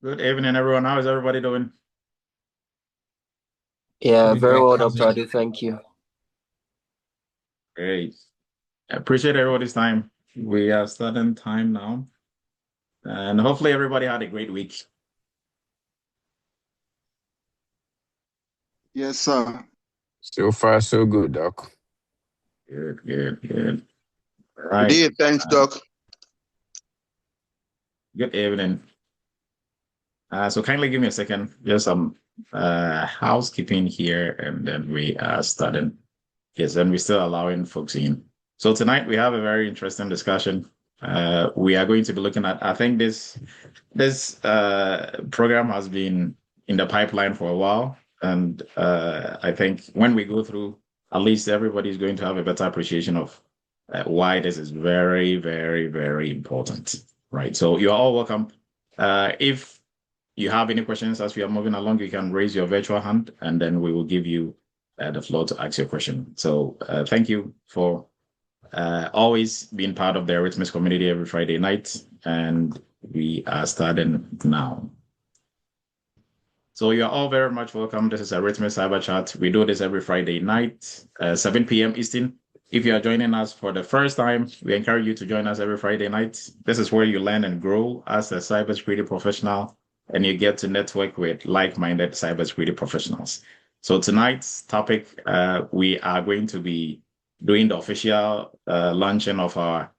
Good evening, everyone. How is everybody doing? Yeah, Doing very great. well, How's Dr. it? Adu. Thank you. Great. I appreciate everybody's time. We are starting time now, and hopefully everybody had a great week. Yes, sir. So far, so good, Doc. Good, good, good. All Good right. day, thanks, Uh, Doc. Good evening. So kindly give me a second. Just some housekeeping here, and then we are starting. Yes, and we're still allowing folks in. So tonight we have a very interesting discussion. We are going to be looking at. I think this program has been in the pipeline for a while, and I think when we go through, at least everybody is going to have a better appreciation of why this is very, very, very important. Right. So you are all welcome. If you have any questions as we are moving along, you can raise your virtual hand, and then we will give you the floor to ask your question. So thank you for always being part of the Eretmis community every Friday night, and we are starting now. So you're all very much welcome. This is Eretmis Cyber Chat. We do this every Friday night, 7 p.m. Eastern. If you are joining us for the first time, we encourage you to join us every Friday night. This is where you learn and grow as a cybersecurity professional, and you get to network with like-minded cybersecurity professionals. So tonight's topic, we are going to be doing the official launching of our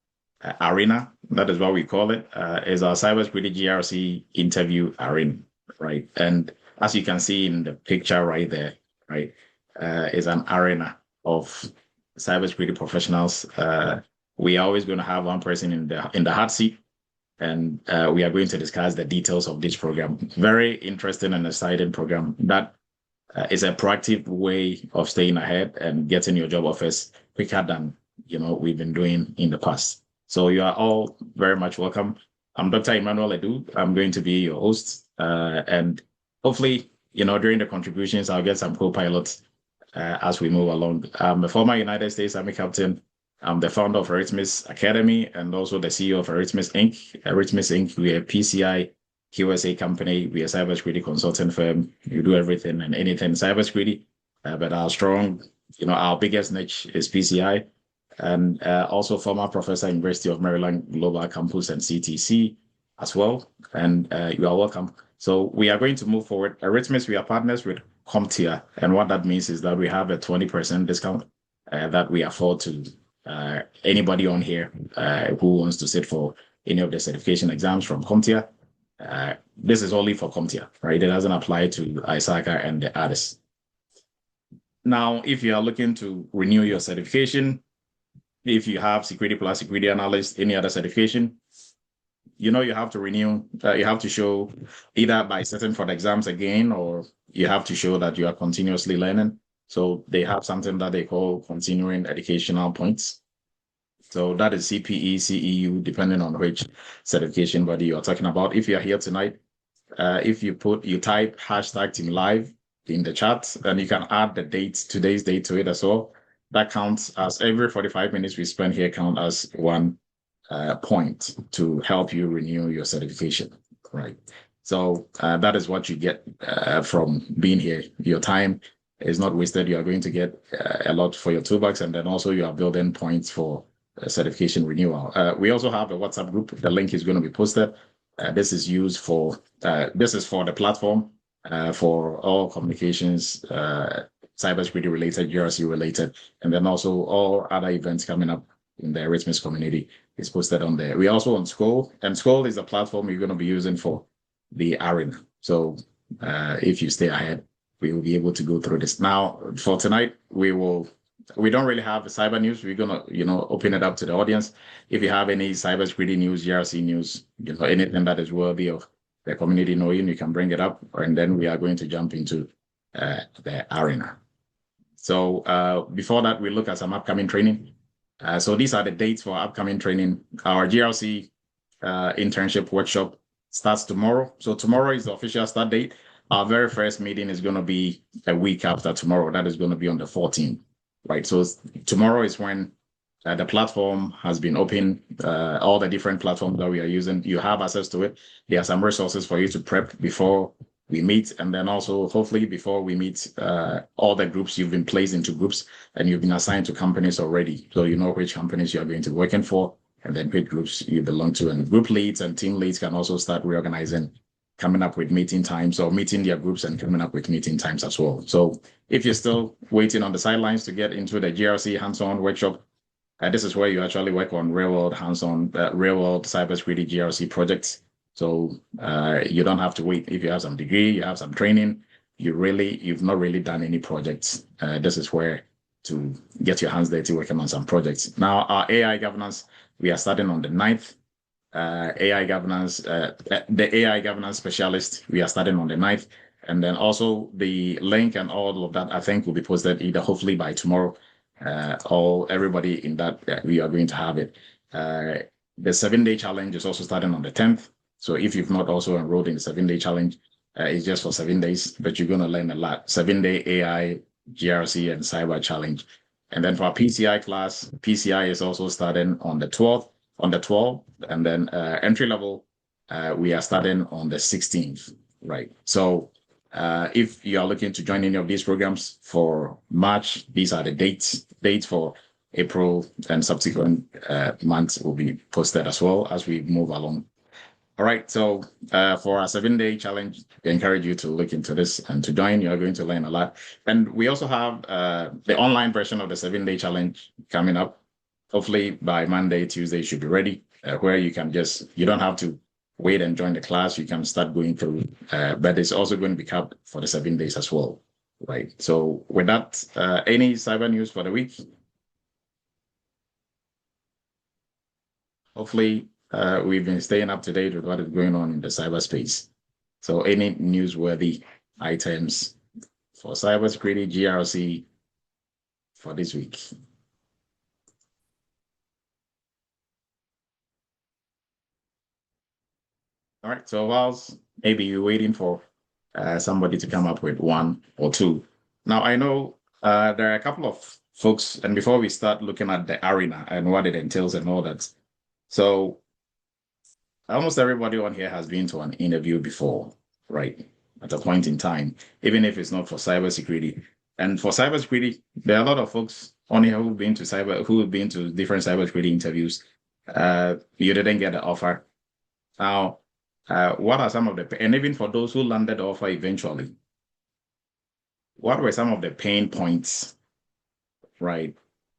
arena. That is what we call it. Is our cybersecurity GRC interview arena, right? And as you can see in the picture right there, right, is an arena of cybersecurity professionals. We are always going to have one person in the hot seat, and we are going to discuss the details of this program. Very interesting and exciting program that is a proactive way of staying ahead and getting your job offers quicker than we've been doing in the past. So you are all very much welcome. I'm Dr. Emmanuel Edu. I'm going to be your host, and hopefully, during the contributions, I'll get some co-pilots as we move along. I'm a former United States Army captain. I'm the founder of Eretmis Academy and also the CEO of Eretmis Inc. Eretmis Inc. We're a PCI QSA company. We're a cybersecurity consulting firm. We do everything and anything cybersecurity. But our biggest niche is PCI. And also former professor at University of Maryland Global Campus and CTC as well. And you are welcome. So we are going to move forward. Eretmis, we are partners with CompTIA. And what that means is that we have a 20% discount that we afford to anybody on here who wants to sit for any of the certification exams from CompTIA. This is only for CompTIA, right? It doesn't apply to ISACA and the others. Now, if you are looking to renew your certification, if you have Security Plus, Security Analyst, any other certification, you have to renew, you have to show either by sitting for the exams again, or you have to show that you are continuously learning. So they have something that they call continuing educational points. So that is CPE, CEU, depending on which certification body you're talking about. If you're here tonight, if you type hashtag Team Live in the chat, and you can add the date, today's date to it as well. That counts as every 45 minutes we spend here count as one point to help you renew your certification, right? So that is what you get from being here. Your time is not wasted. You are going to get a lot for your $2, and then also you are building points for certification renewal. We also have a WhatsApp group. The link is going to be posted. This is used for this is for the platform for all communications, cybersecurity related, GRC related, and then also all other events coming up in the Eretmis community is posted on there. We also on Skoll, and Skoll is the platform you're going to be using for the arena. So if you stay ahead, we will be able to go through this. Now, for tonight, we don't really have cyber news. We're gonna, open it up to the audience. If you have any cybersecurity news, GRC news, anything that is worthy of the community knowing, you can bring it up, and then we are going to jump into the arena. So before that, we look at some upcoming training. So these are the dates for upcoming training. Our GRC internship workshop starts tomorrow. So tomorrow is the official start date. Our very first meeting is going to be a week after tomorrow. That is going to be on the 14th, right? So tomorrow is when The platform has been open, all the different platforms that we are using, you have access to it. There are some resources for you to prep before we meet. And then also, hopefully, before we meet, all the groups, you've been placed into groups and you've been assigned to companies already. So you know which companies you're going to be working for and then which groups you belong to. And group leads and team leads can also start reorganizing, coming up with meeting times or meeting their groups and coming up with meeting times as well. So if you're still waiting on the sidelines to get into the GRC hands-on workshop, this is where you actually work on real-world hands-on, real-world cybersecurity GRC projects. So you don't have to wait. If you have some degree, you have some training, you've not really done any projects. This is where to get your hands dirty working on some projects. Now, our AI governance, we are starting on the 9th. AI governance, the AI governance specialist, we are starting on the 9th. And then also the link and all of that, I think, will be posted either hopefully by tomorrow. Everybody in that, we are going to have it. The 7-day challenge is also starting on the 10th. So if you've not also enrolled in the 7-day challenge, it's just for 7 days, but you're going to learn a lot. 7-day AI, GRC, and cyber challenge. And then for our PCI class, PCI is also starting on the 12th, and then entry level, we are starting on the 16th, right? So if you are looking to join any of these programs for March, these are the dates for April and subsequent months will be posted as well as we move along. All right, so for our 7-day challenge, we encourage you to look into this and to join. You're going to learn a lot. And we also have the online version of the 7-day challenge coming up. Hopefully by Monday, Tuesday, it should be ready, where you don't have to wait and join the class. You can start going through, but it's also going to be capped for the 7 days as well, right? So with that, any cyber news for the week? Hopefully, we've been staying up to date with what is going on in the cyberspace. So any newsworthy items for cybersecurity GRC for this week? All right, so whilst maybe you're waiting for somebody to come up with one or two. Now, I know there are a couple of folks, and before we start looking at the arena and what it entails and all that, so almost everybody on here has been to an interview before, right? At a point in time, even if it's not for cybersecurity. And for cybersecurity, there are a lot of folks on here who've been to different cybersecurity interviews. You didn't get the offer. Now, what are some of and even for those who landed the offer eventually, what were some of the pain points, right,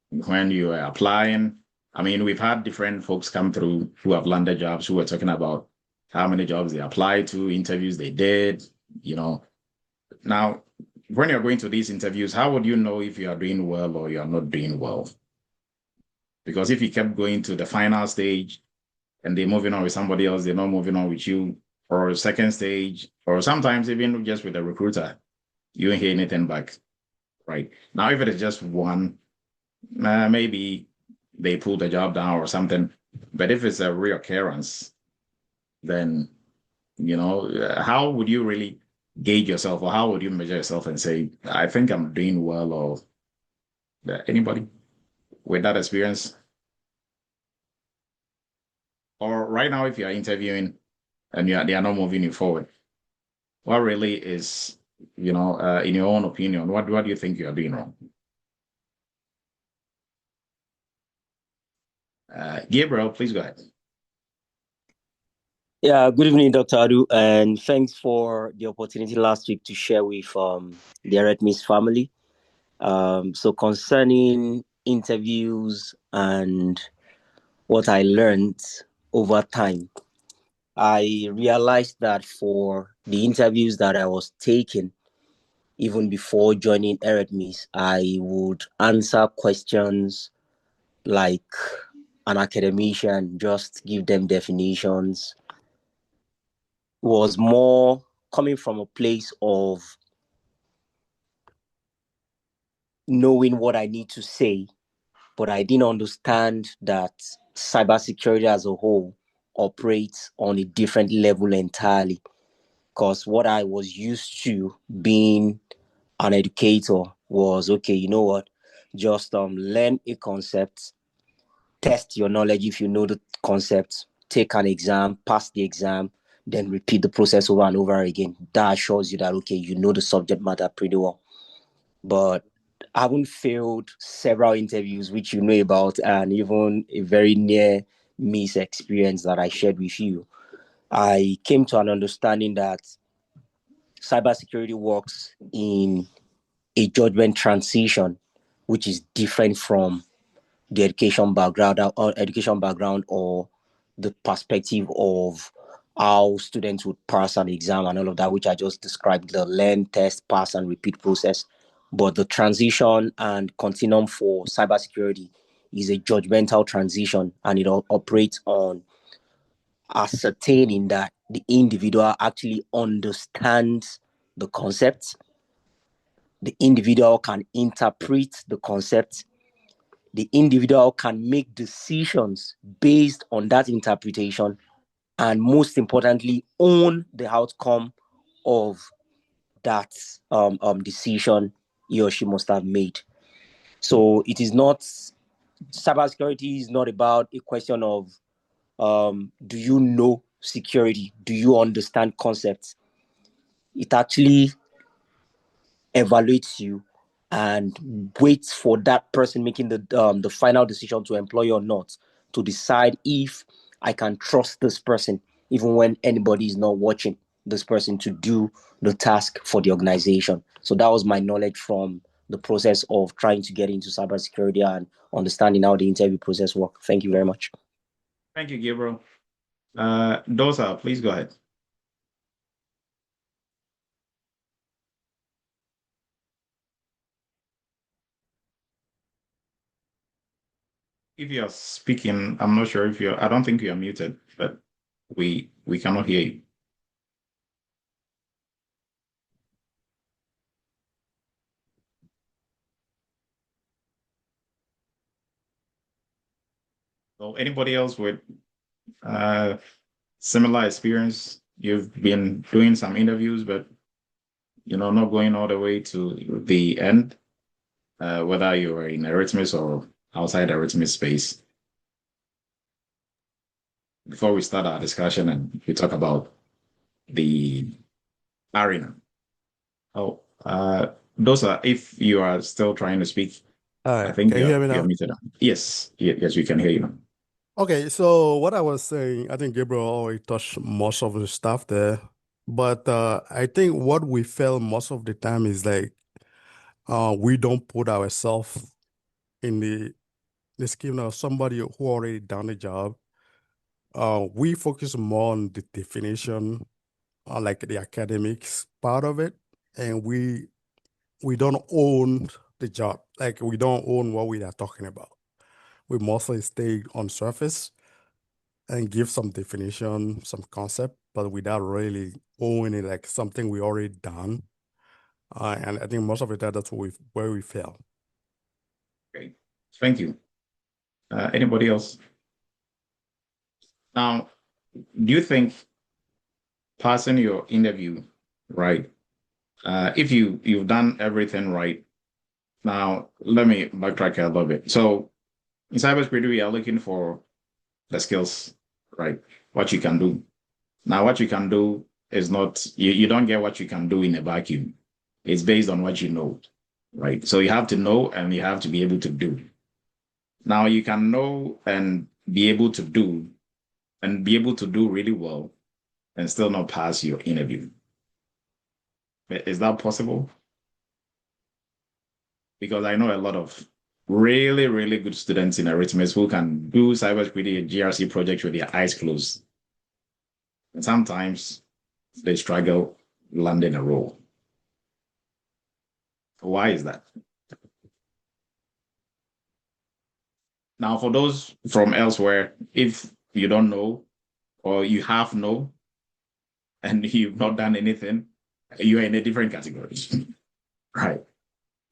when you were applying? I mean, we've had different folks come through who have landed jobs who were talking about how many jobs they applied to, interviews they did, Now, when you're going to these interviews, how would you know if you are doing well or you're not doing well? Because if you kept going to the final stage and they're moving on with somebody else, they're not moving on with you, or second stage, or sometimes even just with a recruiter, you don't hear anything back, right? Now, if it is just one, maybe they pull the job down or something. But if it's a reoccurrence, then, how would you really gauge yourself, or how would you measure yourself and say, I think I'm doing well, or anybody with that experience? Or right now, if you're interviewing and they are not moving you forward, what really is, in your own opinion, what do you think you're doing wrong? Gabriel, please go ahead. Yeah, good evening, Dr. Adu, and thanks for the opportunity last week to share with the Eretmis family. So concerning interviews and what I learned over time, I realized that for the interviews that I was taking, even before joining Eretmis, I would answer questions like an academician, just give them definitions. Was more coming from a place of knowing what I need to say, but I didn't understand that cybersecurity as a whole operates on a different level entirely. Because what I was used to being an educator was, okay, you know what, just learn a concept, test your knowledge if you know the concept, take an exam, pass the exam, then repeat the process over and over again. That assures you that, okay, you know the subject matter pretty well. But I haven't failed several interviews, which you know about, and even a very near miss experience that I shared with you. I came to an understanding that cybersecurity works in a judgment transition, which is different from the education background or the perspective of how students would pass an exam and all of that, which I just described, the learn, test, pass, and repeat process. But the transition and continuum for cybersecurity is a judgmental transition, and it operates on ascertaining that the individual actually understands the concept, the individual can interpret the concept, the individual can make decisions based on that interpretation, and most importantly, own the outcome of that decision he or she must have made. So it is not, cybersecurity is not about a question of do you know security? Do you understand concepts? It actually evaluates you and waits for that person making the final decision to employ or not, to decide if I can trust this person, even when anybody is not watching this person to do the task for the organization. So that was my knowledge from the process of trying to get into cybersecurity and understanding how the interview process works. Thank you very much. Thank you, Gabriel. Dosa, please go ahead. If you're speaking, I'm not sure if I don't think you're muted, but we cannot hear you. So anybody else with similar experience? You've been doing some interviews, but not going all the way to the end, whether you are in Eretmis or outside Eretmis space. Before we start our discussion and we talk about the arena. Those are, if you are still trying to speak, Hi, I think can you hear me you're now? muted. Yes, yes, we can hear you now. Okay, so what I was saying, I think Gabriel already touched most of the stuff there, but I think what we fail most of the time is like we don't put ourselves in the skin of somebody who already done the job. We focus more on the definition, like the academics part of it, and we don't own the job. Like we don't own what we are talking about. We mostly stay on surface and give some definition, some concept, but without really owning it, like something we already done. And I think most of the time that's where we fail. Great, thank you. Anybody else? Now, do you think passing your interview, right? If you've done everything right, now let me backtrack a little bit. So in cybersecurity, we are looking for the skills, right? What you can do. Now, what you can do is not, you don't get what you can do in a vacuum. It's based on what you know, right? So you have to know and you have to be able to do. Now, you can know and be able to do really well and still not pass your interview. Is that possible? Because I know a lot of really, really good students in Eretmis who can do cybersecurity GRC projects with their eyes closed. And sometimes they struggle landing a role. Why is that? Now, for those from elsewhere, if you don't know or you have no and you've not done anything, you're in a different category, right?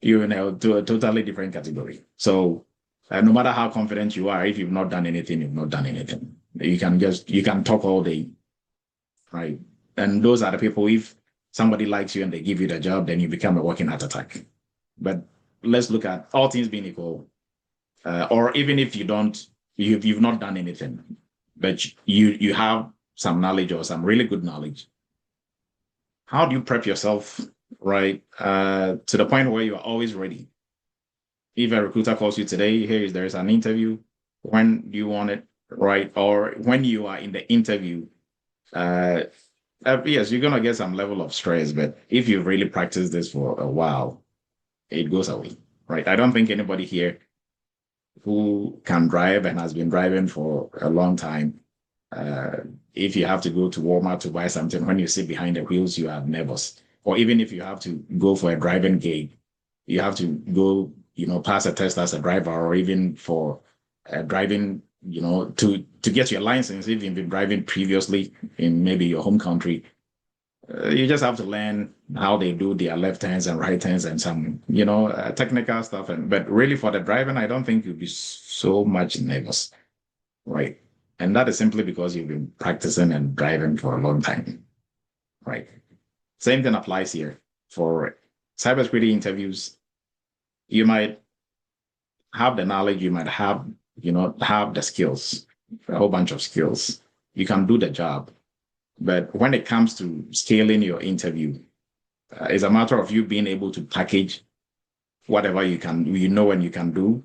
You're in a totally different category. So no matter how confident you are, if you've not done anything, you've not done anything. You can talk all day, right? And those are the people, if somebody likes you and they give you the job, then you become a walking heart attack. But let's look at all things being equal, or even if you don't you've not done anything, but you have some knowledge or some really good knowledge. How do you prep yourself, right, to the point where you are always ready? If a recruiter calls you today, there's an interview. When do you want it, right? Or when you are in the interview, yes, you're gonna get some level of stress, but if you really practice this for a while, it goes away, right? I don't think anybody here who can drive and has been driving for a long time, if you have to go to Walmart to buy something, when you sit behind the wheels, you are nervous. Or even if you have to go for a driving gig, you have to go, pass a test as a driver, or even for driving, to get your license, if you've been driving previously in maybe your home country. You just have to learn how they do their left hands and right hands and some, technical stuff. But really for the driving, I don't think you'll be so much nervous, right? And that is simply because you've been practicing and driving for a long time, right? Same thing applies here. For cybersecurity interviews, you might have the knowledge, you might have, have the skills, a whole bunch of skills. You can do the job. But when it comes to scaling your interview, it's a matter of you being able to package whatever you know and you can do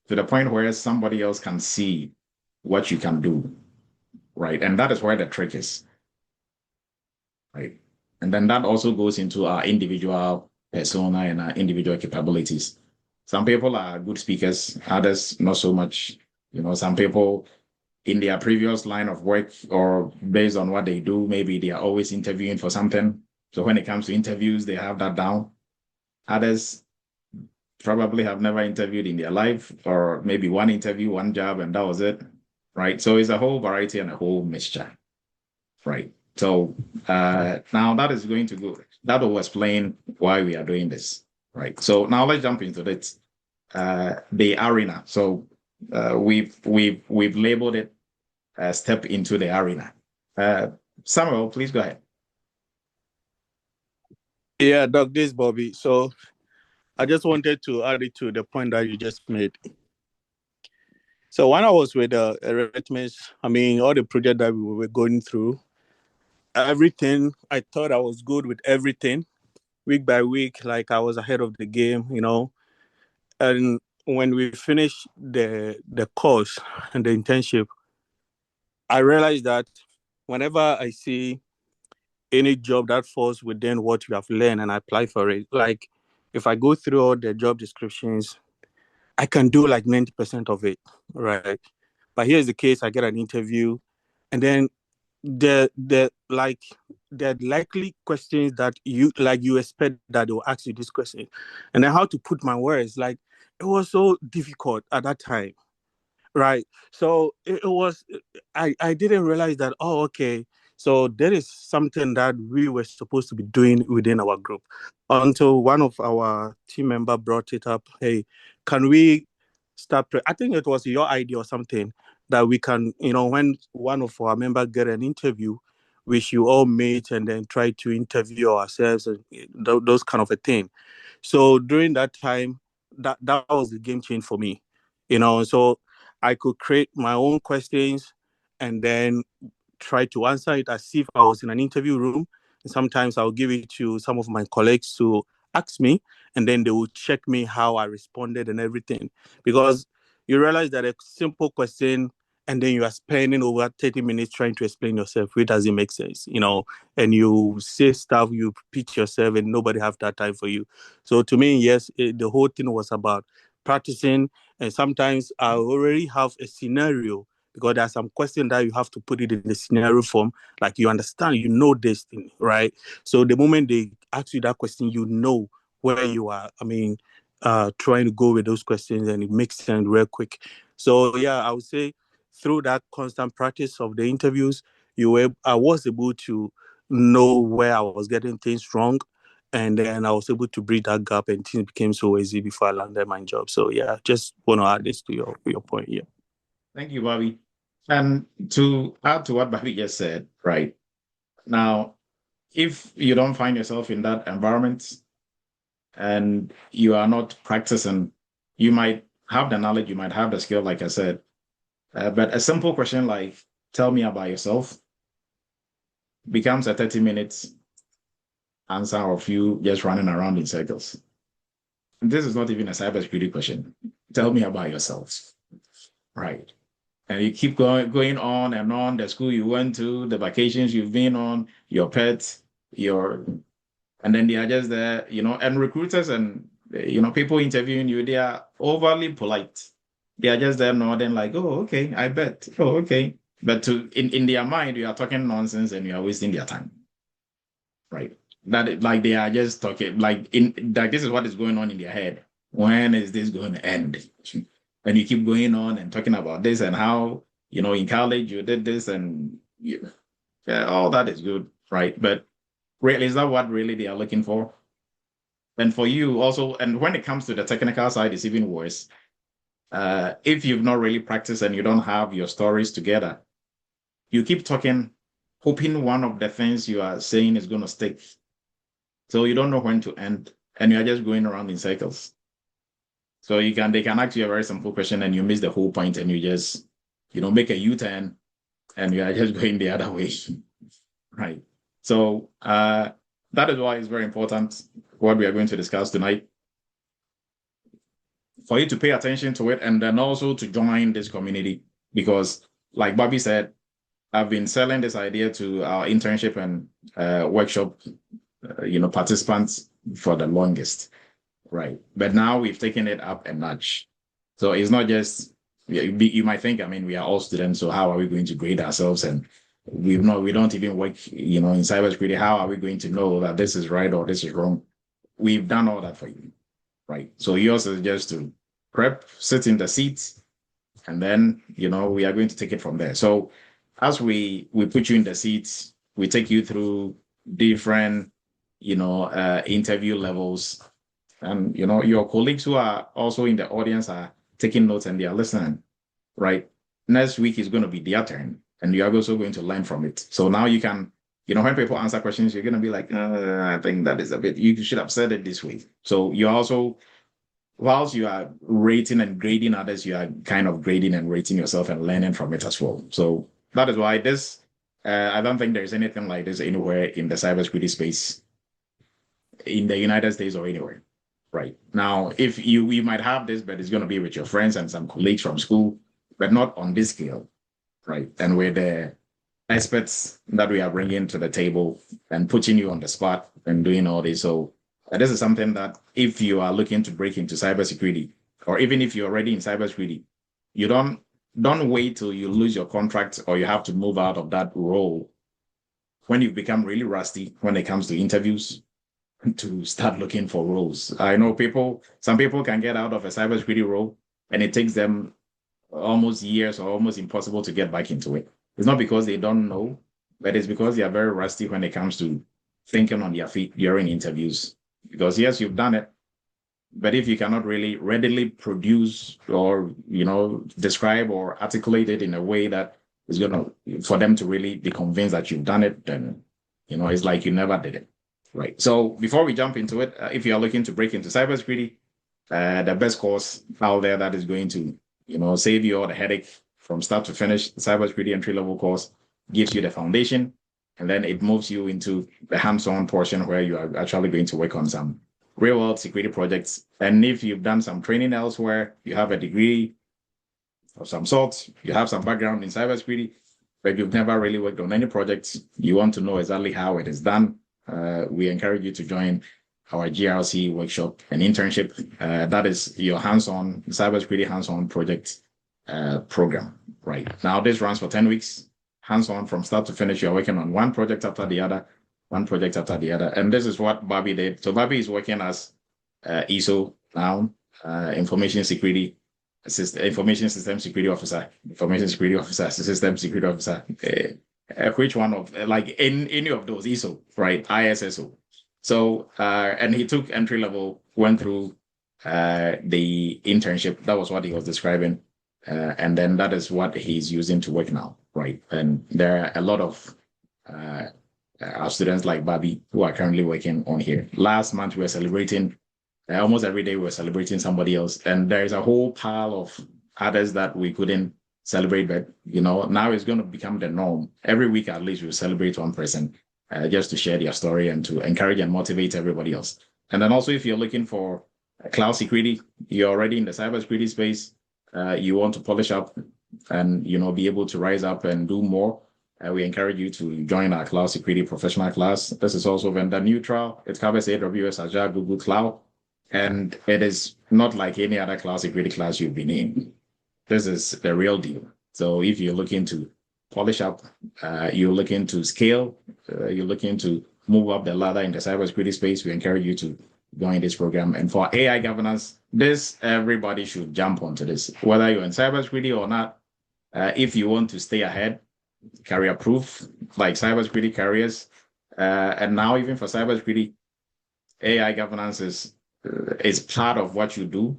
to the point where somebody else can see what you can do, right? And that is where the trick is, right? And then that also goes into our individual persona and our individual capabilities. Some people are good speakers, others not so much. Some people in their previous line of work or based on what they do, maybe they are always interviewing for something. So when it comes to interviews, they have that down. Others probably have never interviewed in their life, or maybe one interview, one job, and that was it, right? So it's a whole variety and a whole mixture, right? So now that will explain why we are doing this, right? So now let's jump into this, the arena. So we've labeled it step into the arena. Samuel, please go ahead. Yeah, Doc, this is Bobby. So I just wanted to add it to the point that you just made. So when I was with Eretmis, all the project that we were going through, everything, I thought I was good with everything. Week by week, like I was ahead of the game, And when we finished the course and the internship, I realized that whenever I see any job that falls within what you have learned and I apply for it, like if I go through all the job descriptions, I can do like 90% of it, right? But here's the case: I get an interview, and then the likely questions that you expect that they will ask you this question, and then how to put my words. Like it was so difficult at that time, right? So it was. I didn't realize that. Oh, okay. So there is something that we were supposed to be doing within our group until one of our team member brought it up. Hey, can we start? I think it was your idea or something that we can, when one of our members get an interview, we should all meet and then try to interview ourselves and those kind of a thing. So during that time, that was the game change for me, So I could create my own questions and then try to answer it as if I was in an interview room. And sometimes I'll give it to some of my colleagues to ask me, and then they will check me how I responded and everything. Because you realize that a simple question, and then you are spending over 30 minutes trying to explain yourself, which doesn't make sense, and you say stuff, you pitch yourself, and nobody have that time for you. So to me, yes, the whole thing was about practicing. And sometimes I already have a scenario because there are some questions that you have to put it in the scenario form. Like you understand, this thing, right? So the moment they ask you that question, where you are. Trying to go with those questions, and it makes sense real quick. So yeah, I would say through that constant practice of the interviews, I was able to know where I was getting things wrong. And then I was able to bridge that gap, and things became so easy before I landed my job. So yeah, just want to add this to your point. Yeah. Thank you, Bobby. And to add to what Bobby just said, right now, if you don't find yourself in that environment and you are not practicing, you might have the knowledge, you might have the skill, like I said, But a simple question like, tell me about yourself, becomes a 30 minutes answer of you just running around in circles. This is not even a cybersecurity question. Tell me about yourself, right? And you keep going on and on, the school you went to, the vacations you've been on, your pets, and then they are just there, and recruiters and, people interviewing you, they are overly polite. They are just there nodding like, oh, okay, I bet. Oh, okay. But in their mind, you are talking nonsense and you are wasting their time, right? That like they are just talking like this is what is going on in their head. When is this going to end? And you keep going on and talking about this and how, in college you did this and all that is good, right? But really, is that what really they are looking for? And for you also, and when it comes to the technical side, it's even worse. If you've not really practiced and you don't have your stories together, you keep talking, hoping one of the things you are saying is going to stick. So you don't know when to end, and you're just going around in circles. So they can ask you a very simple question and you miss the whole point and you just, make a U-turn and you are just going the other way, right? So that is why it's very important what we are going to discuss tonight. For you to pay attention to it and then also to join this community, because like Bobby said, I've been selling this idea to our internship and workshop, participants for the longest, right? But now we've taken it up a notch. So it's not just, you might think, we are all students, so how are we going to grade ourselves? And we don't even work, in cybersecurity. How are we going to know that this is right or this is wrong? We've done all that for you, right? So yours is just to prep, sit in the seats, and then, we are going to take it from there. So as we put you in the seats, we take you through different, interview levels. And, your colleagues who are also in the audience are taking notes and they are listening, right? Next week is going to be their turn and you are also going to learn from it. So now you can, when people answer questions, you're going to be like, I think that is you should have said it this way. So you also, whilst you are rating and grading others, you are kind of grading and rating yourself and learning from it as well. So that is why this, I don't think there's anything like this anywhere in the cybersecurity space in the United States or anywhere. Right. Now, if you might have this, but it's going to be with your friends and some colleagues from school, but not on this scale, right? And with the experts that we are bringing to the table and putting you on the spot and doing all this. So this is something that if you are looking to break into cybersecurity, or even if you're already in cybersecurity, you don't wait till you lose your contract or you have to move out of that role when you become really rusty when it comes to interviews, to start looking for roles. I know some people can get out of a cybersecurity role and it takes them almost years or almost impossible to get back into it. It's not because they don't know, but it's because they are very rusty when it comes to thinking on their feet during interviews. Because yes, you've done it, but if you cannot really readily produce or, describe or articulate it in a way that is for them to really be convinced that you've done it, then, it's like you never did it. Right. So before we jump into it, if you are looking to break into cybersecurity, the best course out there that is going to, save you all the headache from start to finish, the cybersecurity entry-level course gives you the foundation, and then it moves you into the hands-on portion where you are actually going to work on some real-world security projects. And if you've done some training elsewhere, you have a degree of some sort, you have some background in cybersecurity, but you've never really worked on any projects, you want to know exactly how it is done, we encourage you to join our GRC workshop and internship. That is your hands-on cybersecurity hands-on project program. Right now, this runs for 10 weeks, hands-on from start to finish. You're working on one project after the other, and this is what Bobby did. So Bobby is working as ISO now, information security system security officer, system security officer. Which one of like in any of those ISO, right? ISSO. So and he took entry level, went through the internship. That was what he was describing, and then that is what he's using to work now, right? And there are a lot of our students like Bobby who are currently working on here. Last month we were celebrating. Almost every day we were celebrating somebody else, and there is a whole pile of others that we couldn't celebrate, but now it's going to become the norm. Every week at least we'll celebrate one person just to share their story and to encourage and motivate everybody else. And then also, if you're looking for cloud security, you're already in the cybersecurity space, you want to polish up and be able to rise up and do more, we encourage you to join our cloud security professional class. This is also vendor neutral. It covers AWS, Azure, Google Cloud, and it is not like any other cloud security class you've been in. This is the real deal. So if you're looking to polish up, you're looking to scale, you're looking to move up the ladder in the cybersecurity space, we encourage you to join this program. And for AI governance, everybody should jump onto this, whether you're in cybersecurity or not. If you want to stay ahead, career proof, like cybersecurity careers, and now even for cybersecurity, AI governance is part of what you do.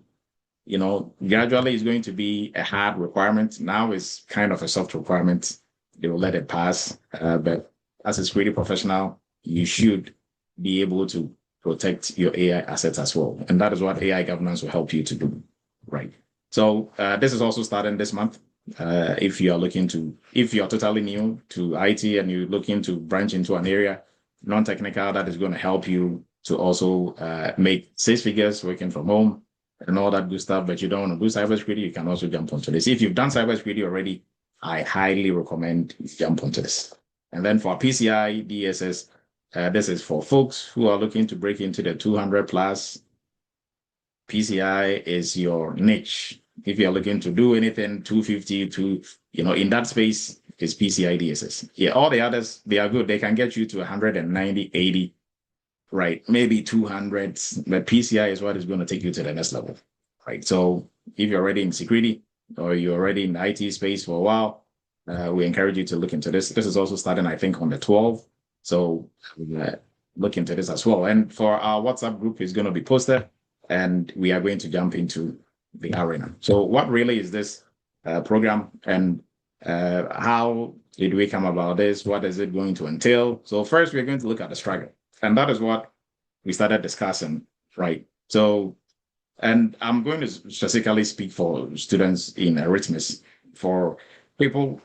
Gradually it's going to be a hard requirement. Now it's kind of a soft requirement. They will let it pass. But as a security professional, you should be able to protect your AI assets as well. And that is what AI governance will help you to do. Right. So this is also starting this month. If you're totally new to IT and you're looking to branch into an area, non-technical, that is going to help you to also make 6 figures working from home and all that good stuff, but you don't want to do cybersecurity, you can also jump onto this. If you've done cybersecurity already, I highly recommend you jump onto this. And then for PCI DSS, this is for folks who are looking to break into the 200 plus. PCI is your niche. If you're looking to do anything 250 to, in that space, is PCI DSS. Yeah, all the others, they are good. They can get you to 190, 80, right? Maybe 200, but PCI is what is going to take you to the next level, right? So if you're already in security or you're already in the IT space for a while, we encourage you to look into this. This is also starting, I think, on the 12th. So look into this as well. And for our WhatsApp group is going to be posted, and we are going to jump into the arena. So what really is this program, and how did we come about this? What is it going to entail? So first, we're going to look at the struggle. And that is what we started discussing, right? So, and I'm going to specifically speak for students in Eretmis. For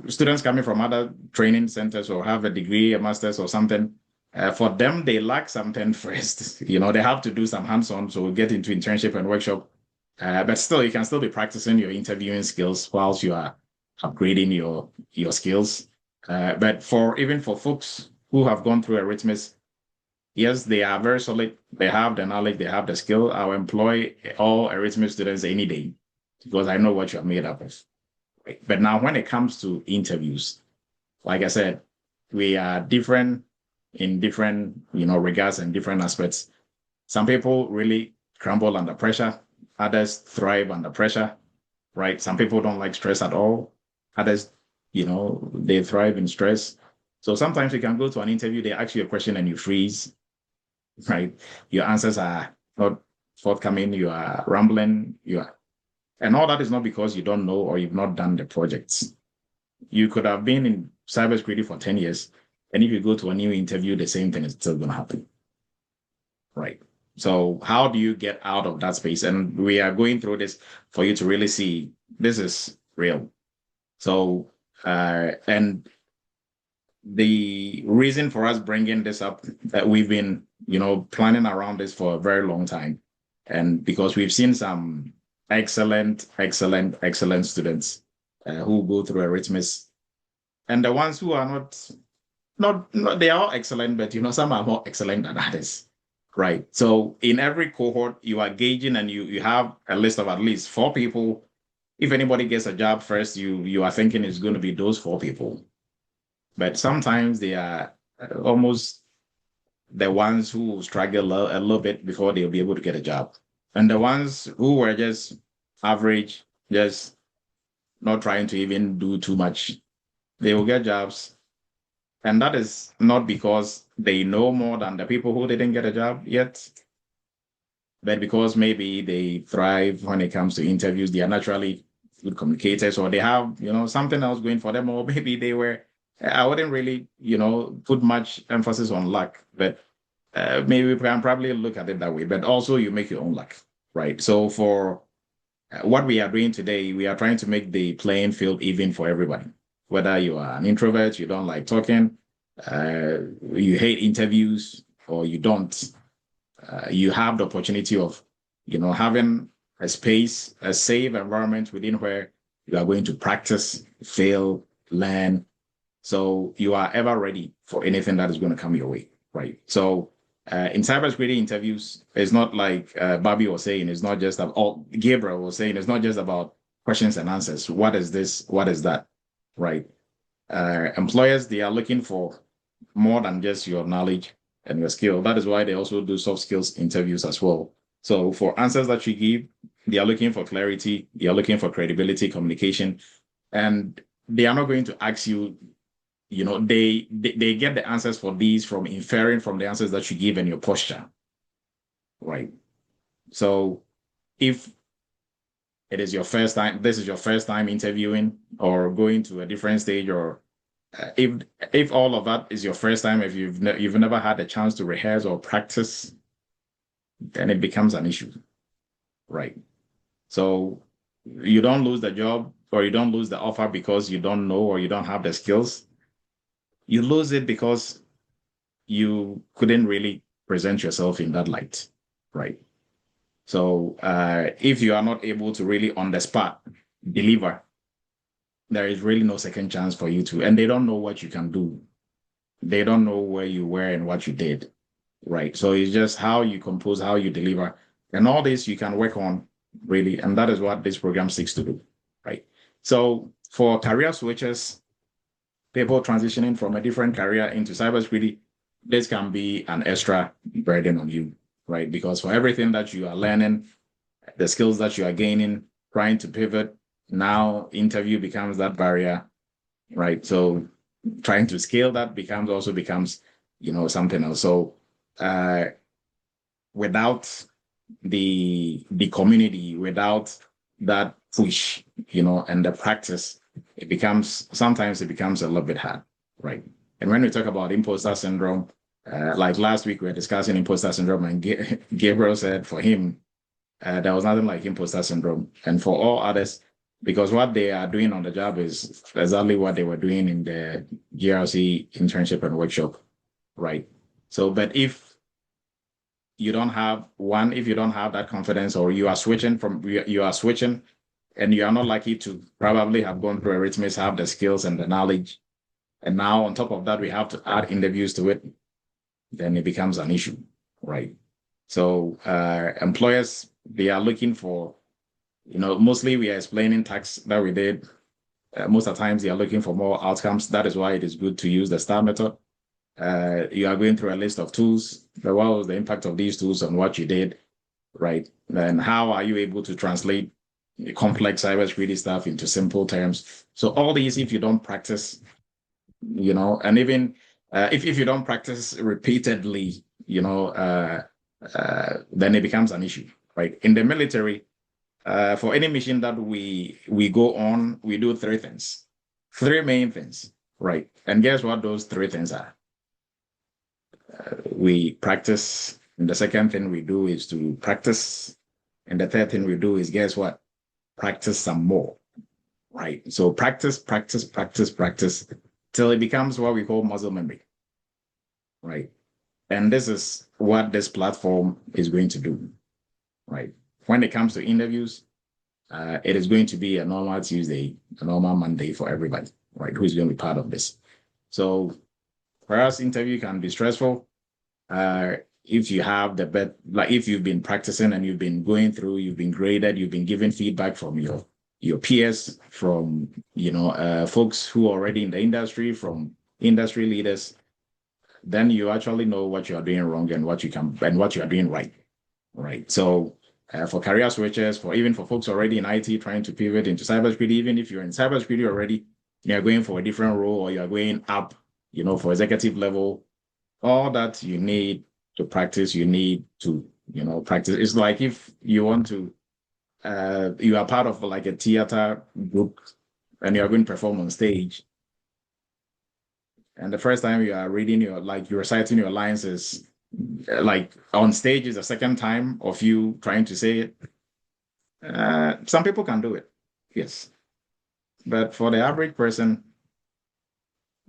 students coming from other training centers or have a degree, a master's or something, for them, they lack something first. They have to do some hands-on, so get into internship and workshop. But still, you can still be practicing your interviewing skills whilst you are upgrading your skills. But even for folks who have gone through Eretmis, yes, they are very solid. They have the knowledge, they have the skill. I'll employ all Eretmis students any day because I know what you're made up of. Right? But now when it comes to interviews, like I said, we are different in different, regards and different aspects. Some people really crumble under pressure. Others thrive under pressure, right? Some people don't like stress at all. Others, they thrive in stress. So sometimes you can go to an interview, they ask you a question and you freeze, right? Your answers are not forthcoming, you are rambling, and all that is not because you don't know or you've not done the projects. You could have been in cybersecurity for 10 years, and if you go to a new interview, the same thing is still going to happen, right? So how do you get out of that space? And we are going through this for you to really see this is real. So, and the reason for us bringing this up, that we've been, planning around this for a very long time. And because we've seen some excellent students who go through Eretmis, and the ones who are not, they are all excellent, but, some are more excellent than others. Right. So in every cohort, you are gauging and you have a list of at least 4 people. If anybody gets a job first, you are thinking it's going to be those 4 people. But sometimes they are almost the ones who struggle a little bit before they'll be able to get a job. And the ones who were just average, just not trying to even do too much, they will get jobs. And that is not because they know more than the people who didn't get a job yet, but because maybe they thrive when it comes to interviews. They are naturally good communicators, or they have, something else going for them, or maybe they were, I wouldn't really, put much emphasis on luck, but maybe we can probably look at it that way. But also you make your own luck, right? So for What we are doing today, we are trying to make the playing field even for everybody. Whether you are an introvert, you don't like talking, you hate interviews, or you don't, you have the opportunity of, having a space, a safe environment within where you are going to practice, fail, learn. So you are ever ready for anything that is going to come your way, right? So in cybersecurity interviews, it's not like Bobby was saying, it's not just about, Gabriel was saying, it's not just about questions and answers. What is this? What is that? Right? Employers, they are looking for more than just your knowledge and your skill. That is why they also do soft skills interviews as well. So for answers that you give, they are looking for clarity, they are looking for credibility, communication, and they are not going to ask you, they get the answers for these from inferring from the answers that you give and your posture, right? So if it is your first time, this is your first time interviewing or going to a different stage, or if all of that is your first time, if you've never had a chance to rehearse or practice, then it becomes an issue, right? So you don't lose the job or you don't lose the offer because you don't know or you don't have the skills. You lose it because you couldn't really present yourself in that light, right? So if you are not able to really on the spot deliver, there is really no second chance for you to, and they don't know what you can do. They don't know where you were and what you did, right? So it's just how you compose, how you deliver, and all this you can work on really, and that is what this program seeks to do, right? So for career switchers, people transitioning from a different career into cybersecurity, this can be an extra burden on you, right? Because for everything that you are learning, the skills that you are gaining, trying to pivot, now interview becomes that barrier, right? So trying to scale that becomes, something else. So without the community, without that push, and the practice, sometimes it becomes a little bit hard, right? And when we talk about imposter syndrome, like last week we were discussing imposter syndrome, and Gabriel said for him, there was nothing like imposter syndrome. And for all others, because what they are doing on the job is exactly what they were doing in the GRC internship and workshop, right? So, but if you don't have that confidence, or you are switching and you are not likely to probably have gone through Eretmis, have the skills and the knowledge, and now on top of that, we have to add interviews to it, then it becomes an issue, right? So employers, they are looking for, mostly we are explaining tax that we did. Most of the times they are looking for more outcomes. That is why it is good to use the STAR method. You are going through a list of tools. What was the impact of these tools on what you did, right? And how are you able to translate complex cybersecurity stuff into simple terms? So all these, if you don't practice, and even if you don't practice repeatedly, then it becomes an issue, right? In the military, for any mission that we go on, we do three main things, right? And guess what those three things are? We practice, and the second thing we do is to practice, and the third thing we do is, guess what? Practice some more, right? So practice till it becomes what we call muscle memory, right? And this is what this platform is going to do, right? When it comes to interviews, it is going to be a normal Tuesday, a normal Monday for everybody, right? Who's going to be part of this. So for us, interview can be stressful. If you have if you've been practicing and you've been going through, you've been graded, you've been given feedback from your peers, from folks who are already in the industry, from industry leaders, then you actually know what you are doing wrong and what you are doing right. Right. So for career switchers, for folks already in IT trying to pivot into cybersecurity, even if you're in cybersecurity already, you're going for a different role, or you're going up, for executive level, all that you need to practice, you need to, practice. It's like if you want to, you are part of like a theater group and you're going to perform on stage. And the first time you are reading you're reciting your lines is like on stage is the second time of you trying to say it. Some people can do it, yes. But for the average person,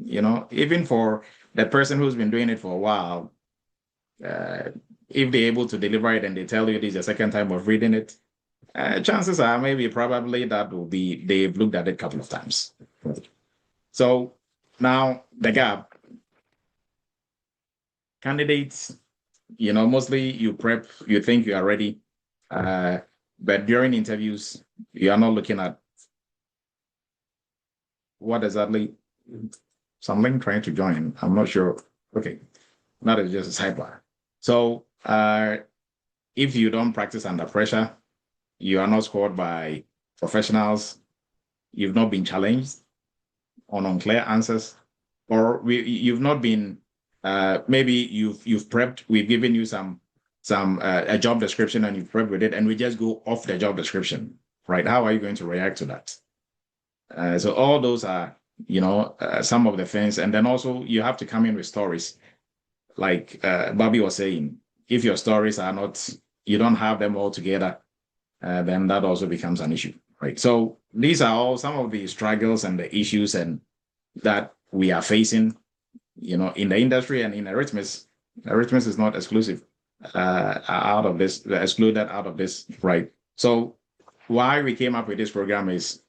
even for the person who's been doing it for a while, if they're able to deliver it and they tell you this is the second time of reading it, chances are probably that will be they've looked at it a couple of times. So now the gap. Candidates, mostly you prep, you think you are ready, but during interviews, you are not looking at what exactly. Something trying to join. I'm not sure. Okay, that is just a sidebar. So, if you don't practice under pressure, you are not scored by professionals. You've not been challenged on unclear answers, or you've not been. Maybe you've prepped. We've given you some a job description and you've prepped with it, and we just go off the job description, right? How are you going to react to that? So all those are some of the things, and then also you have to come in with stories, like Bobby was saying. If your stories are not, you don't have them all together, then that also becomes an issue, right? So these are all some of the struggles and the issues and that we are facing, in the industry and in Eretmis. Eretmis is not exclusive out of this, excluded out of this, right? So why we came up with this program is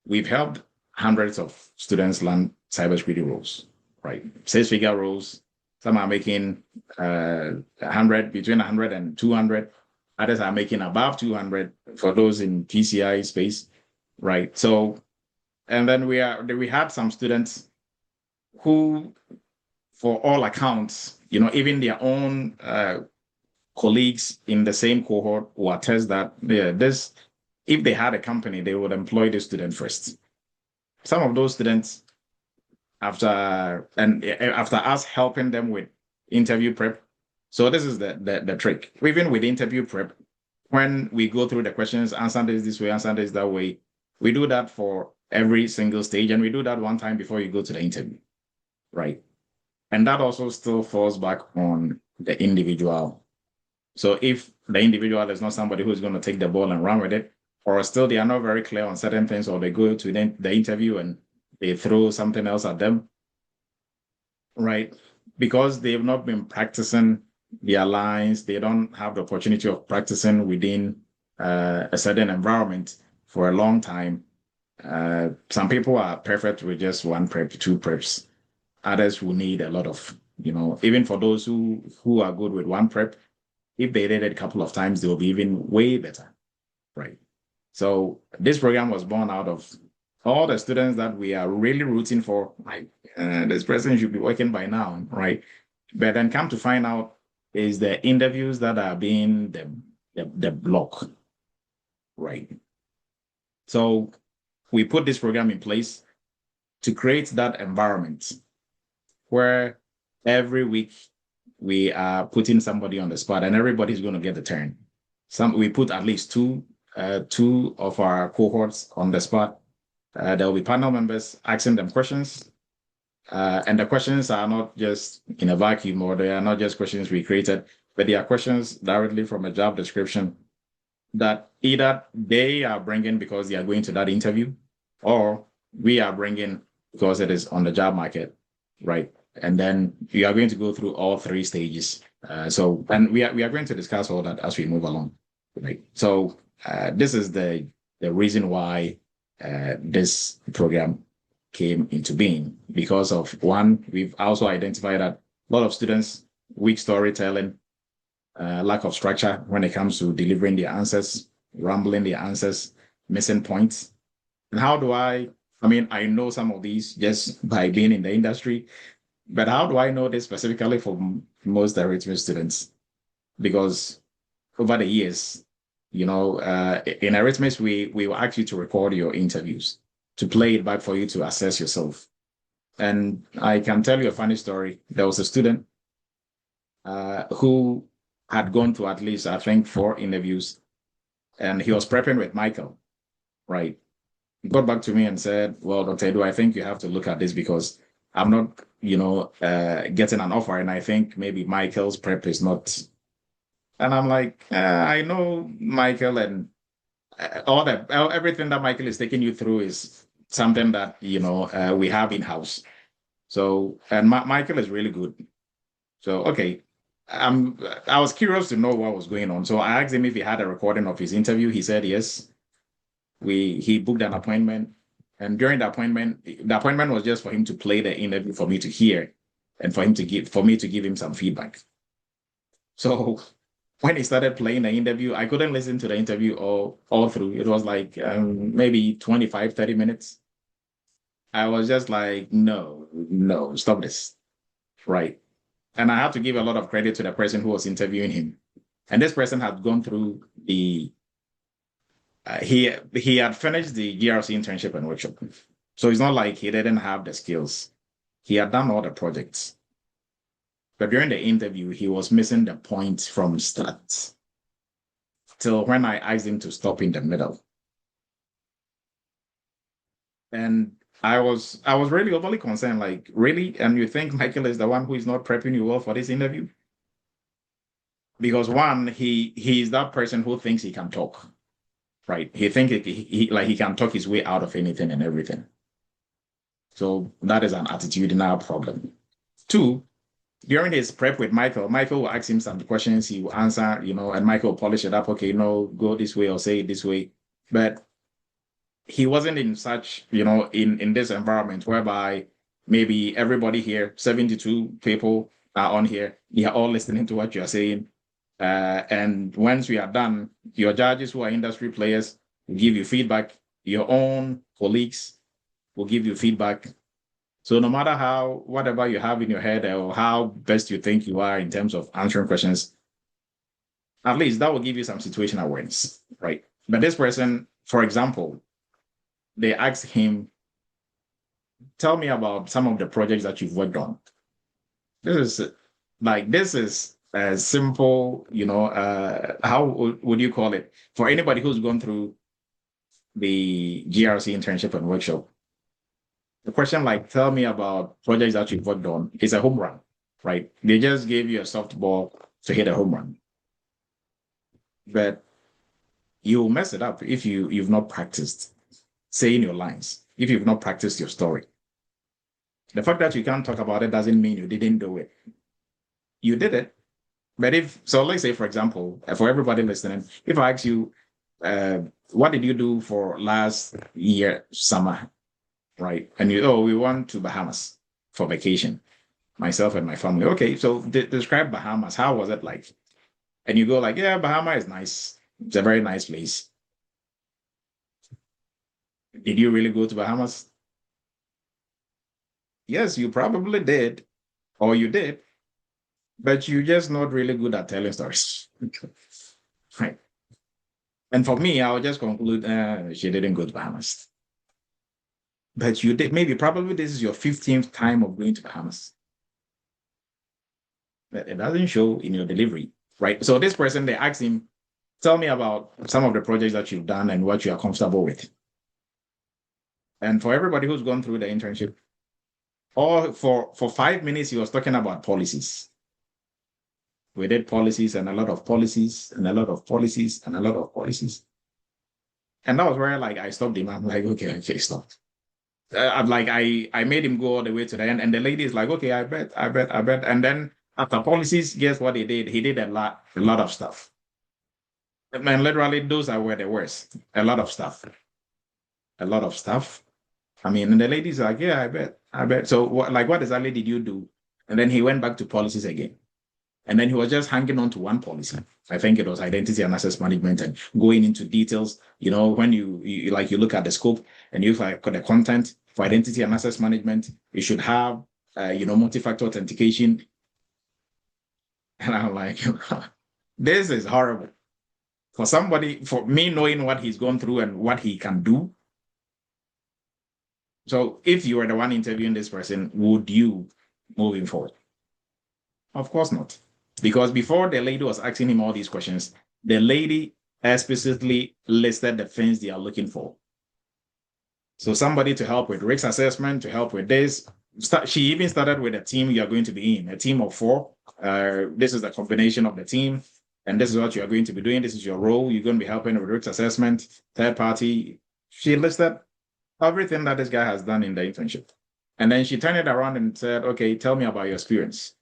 we've helped hundreds of students learn cybersecurity roles, right? Six-figure roles. Some are making 100, between 100 and 200. Others are making above 200 for those in PCI space, right? So, and then we had some students who, for all accounts, even their own colleagues in the same cohort will attest that if they had a company, they would employ the student first. Some of those students, after us helping them with interview prep, so this is the trick. Even with interview prep, when we go through the questions, answer this way, answer this that way, we do that for every single stage, and we do that one time before you go to the interview, right? And that also still falls back on the individual. So if the individual is not somebody who's going to take the ball and run with it, or still they are not very clear on certain things, or they go to the interview and they throw something else at them, right? Because they've not been practicing their lines, they don't have the opportunity of practicing within a certain environment for a long time. Some people are perfect with just one prep, two preps. Others will need a lot of, even for those who are good with one prep, if they did it a couple of times, they'll be even way better, right? So this program was born out of all the students that we are really rooting for. Like, this person should be working by now, right? But then come to find out is the interviews that are being the block, right? So we put this program in place to create that environment where every week we are putting somebody on the spot and everybody's going to get the turn. We put at least two of our cohorts on the spot. There will be panel members asking them questions. And the questions are not just in a vacuum, or they are not just questions we created, but they are questions directly from a job description that either they are bringing because they are going to that interview, or we are bringing because it is on the job market, right? And then we are going to go through all three stages. And we are going to discuss all that as we move along, right? So this is the reason why this program came into being, because of one, we've also identified that a lot of students, weak storytelling, lack of structure when it comes to delivering their answers, rambling their answers, missing points. And how do I know some of these just by being in the industry, but how do I know this specifically for most Eretmis students? Because over the years, in Eretmis, we will ask you to record your interviews, to play it back for you to assess yourself. And I can tell you a funny story. There was a student who had gone to at least, I think, 4 interviews, and he was prepping with Michael, right? He got back to me and said, well, Dr. Edu, I think you have to look at this because I'm not, getting an offer, and I think maybe Michael's prep is not. And I'm like, I know Michael, and everything that Michael is taking you through is something that we have in house. So and Michael is really good. So okay, I was curious to know what was going on. So I asked him if he had a recording of his interview. He said yes. He booked an appointment, and during the appointment was just for him to play the interview for me to hear, and for me to give him some feedback. So when he started playing the interview, I couldn't listen to the interview all through. It was like maybe 25, 30 minutes. I was just like, no, stop this. Right. And I have to give a lot of credit to the person who was interviewing him. And this person had gone through he had finished the GRC internship and workshop. So it's not like he didn't have the skills. He had done all the projects. But during the interview, he was missing the point from start till when I asked him to stop in the middle. And I was really overly concerned, like, really? And you think Michael is the one who is not prepping you well for this interview? Because one, he is that person who thinks he can talk, right? He thinks he can talk his way out of anything and everything. So that is an attitudinal problem. Two, during his prep with Michael will ask him some questions, he will answer, and Michael will polish it up. Okay, no, go this way or say it this way. But he wasn't in such, in this environment whereby maybe everybody here, 72 people are on here. They are all listening to what you're saying. And once we are done, your judges who are industry players will give you feedback. Your own colleagues will give you feedback. So no matter whatever you have in your head or how best you think you are in terms of answering questions, at least that will give you some situational awareness, right? But this person, for example, they asked him, tell me about some of the projects that you've worked on. This is a simple, how would you call it? For anybody who's gone through the GRC internship and workshop, the question like, tell me about projects that you've worked on is a home run, right? They just gave you a softball to hit a home run. But you'll mess it up if you've not practiced saying your lines, if you've not practiced your story. The fact that you can't talk about it doesn't mean you didn't do it. You did it. But let's say, for example, for everybody listening, if I ask you, what did you do for last year summer? Right. And we went to Bahamas for vacation, myself and my family. Okay, so describe Bahamas. How was it like? And you go like, yeah, Bahamas is nice. It's a very nice place. Did you really go to Bahamas? Yes, you probably did, or you did, but you're just not really good at telling stories. Right. And for me, I'll just conclude, she didn't go to Bahamas. But you did, probably this is your 15th time of going to Bahamas. But it doesn't show in your delivery, right? So this person, they asked him, tell me about some of the projects that you've done and what you are comfortable with. And for everybody who's gone through the internship, for 5 minutes, he was talking about policies. We did policies and a lot of policies and a lot of policies and a lot of policies. And that was where I stopped him. I'm like, okay, stop. I made him go all the way to the end, and the lady is like, okay, I bet. And then after policies, guess what he did? He did a lot of stuff. And literally, those were the worst. A lot of stuff. I mean, and the lady's like, yeah, I bet. So what exactly did you do? And then he went back to policies again. And then he was just hanging on to one policy. I think it was identity and access management, and going into details. When you look at the scope and you look at the content for identity and access management, you should have, multi-factor authentication. And I'm like, this is horrible. For me knowing what he's gone through and what he can do. So if you were the one interviewing this person, would you moving forward? Of course not. Because before the lady was asking him all these questions, the lady explicitly listed the things they are looking for. So somebody to help with risk assessment, to help with this. She even started with a team you are going to be in, a team of 4. This is the combination of the team. and this is what you are going to be doing. This is your role. You're going to be helping with risk assessment, third party. She listed everything that this guy has done in the internship. And then she turned it around and said, okay, tell me about your experience.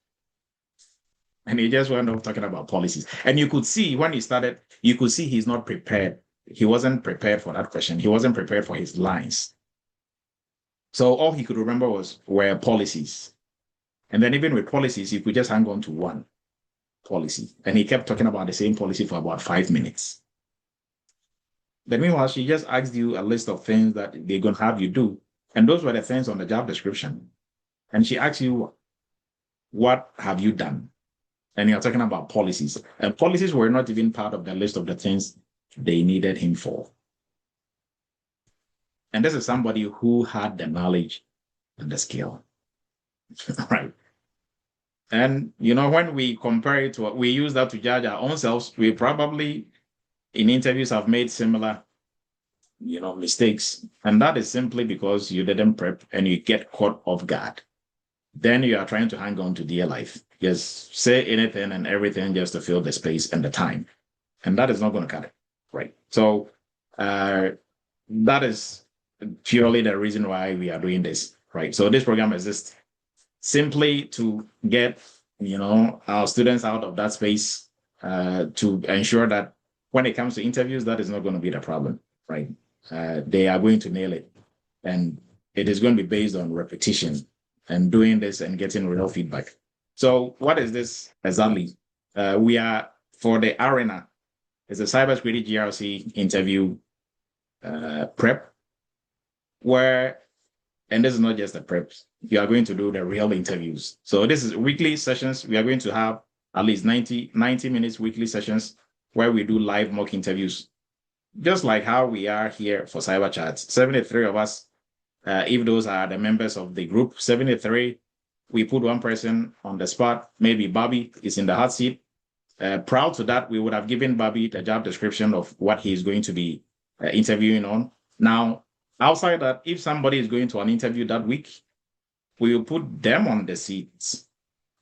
And he just went off talking about policies. And you could see when he started, you could see he's not prepared. He wasn't prepared for that question. He wasn't prepared for his lines. So all he could remember were policies. And then even with policies, you could just hang on to one policy. And he kept talking about the same policy for about 5 minutes. Then meanwhile, she just asked you a list of things that they're going to have you do. And those were the things on the job description. And she asked you, what have you done? And you're talking about policies. And policies were not even part of the list of the things they needed him for. And this is somebody who had the knowledge and the skill. Right. And, when we compare it to what we use that to judge our own selves, we probably in interviews have made similar, mistakes. And that is simply because you didn't prep and you get caught off guard. Then you are trying to hang on to dear life. Just say anything and everything just to fill the space and the time. And that is not going to cut it. Right. So that is purely the reason why we are doing this. Right. So this program exists simply to get, our students out of that space to ensure that when it comes to interviews, that is not going to be the problem, right? They are going to nail it. And it is going to be based on repetition and doing this and getting real feedback. So what is this exactly? We are, for the arena, it's a cybersecurity GRC interview prep where, and this is not just a prep, you are going to do the real interviews. So this is weekly sessions. We are going to have at least 90 minutes weekly sessions where we do live mock interviews, just like how we are here for Cyber Chat. 73 of us, if those are the members of the group, 73, we put one person on the spot. Maybe Bobby is in the hot seat. Proud to that, we would have given Bobby the job description of what he's going to be interviewing on. Now, outside that, if somebody is going to an interview that week, we will put them on the seats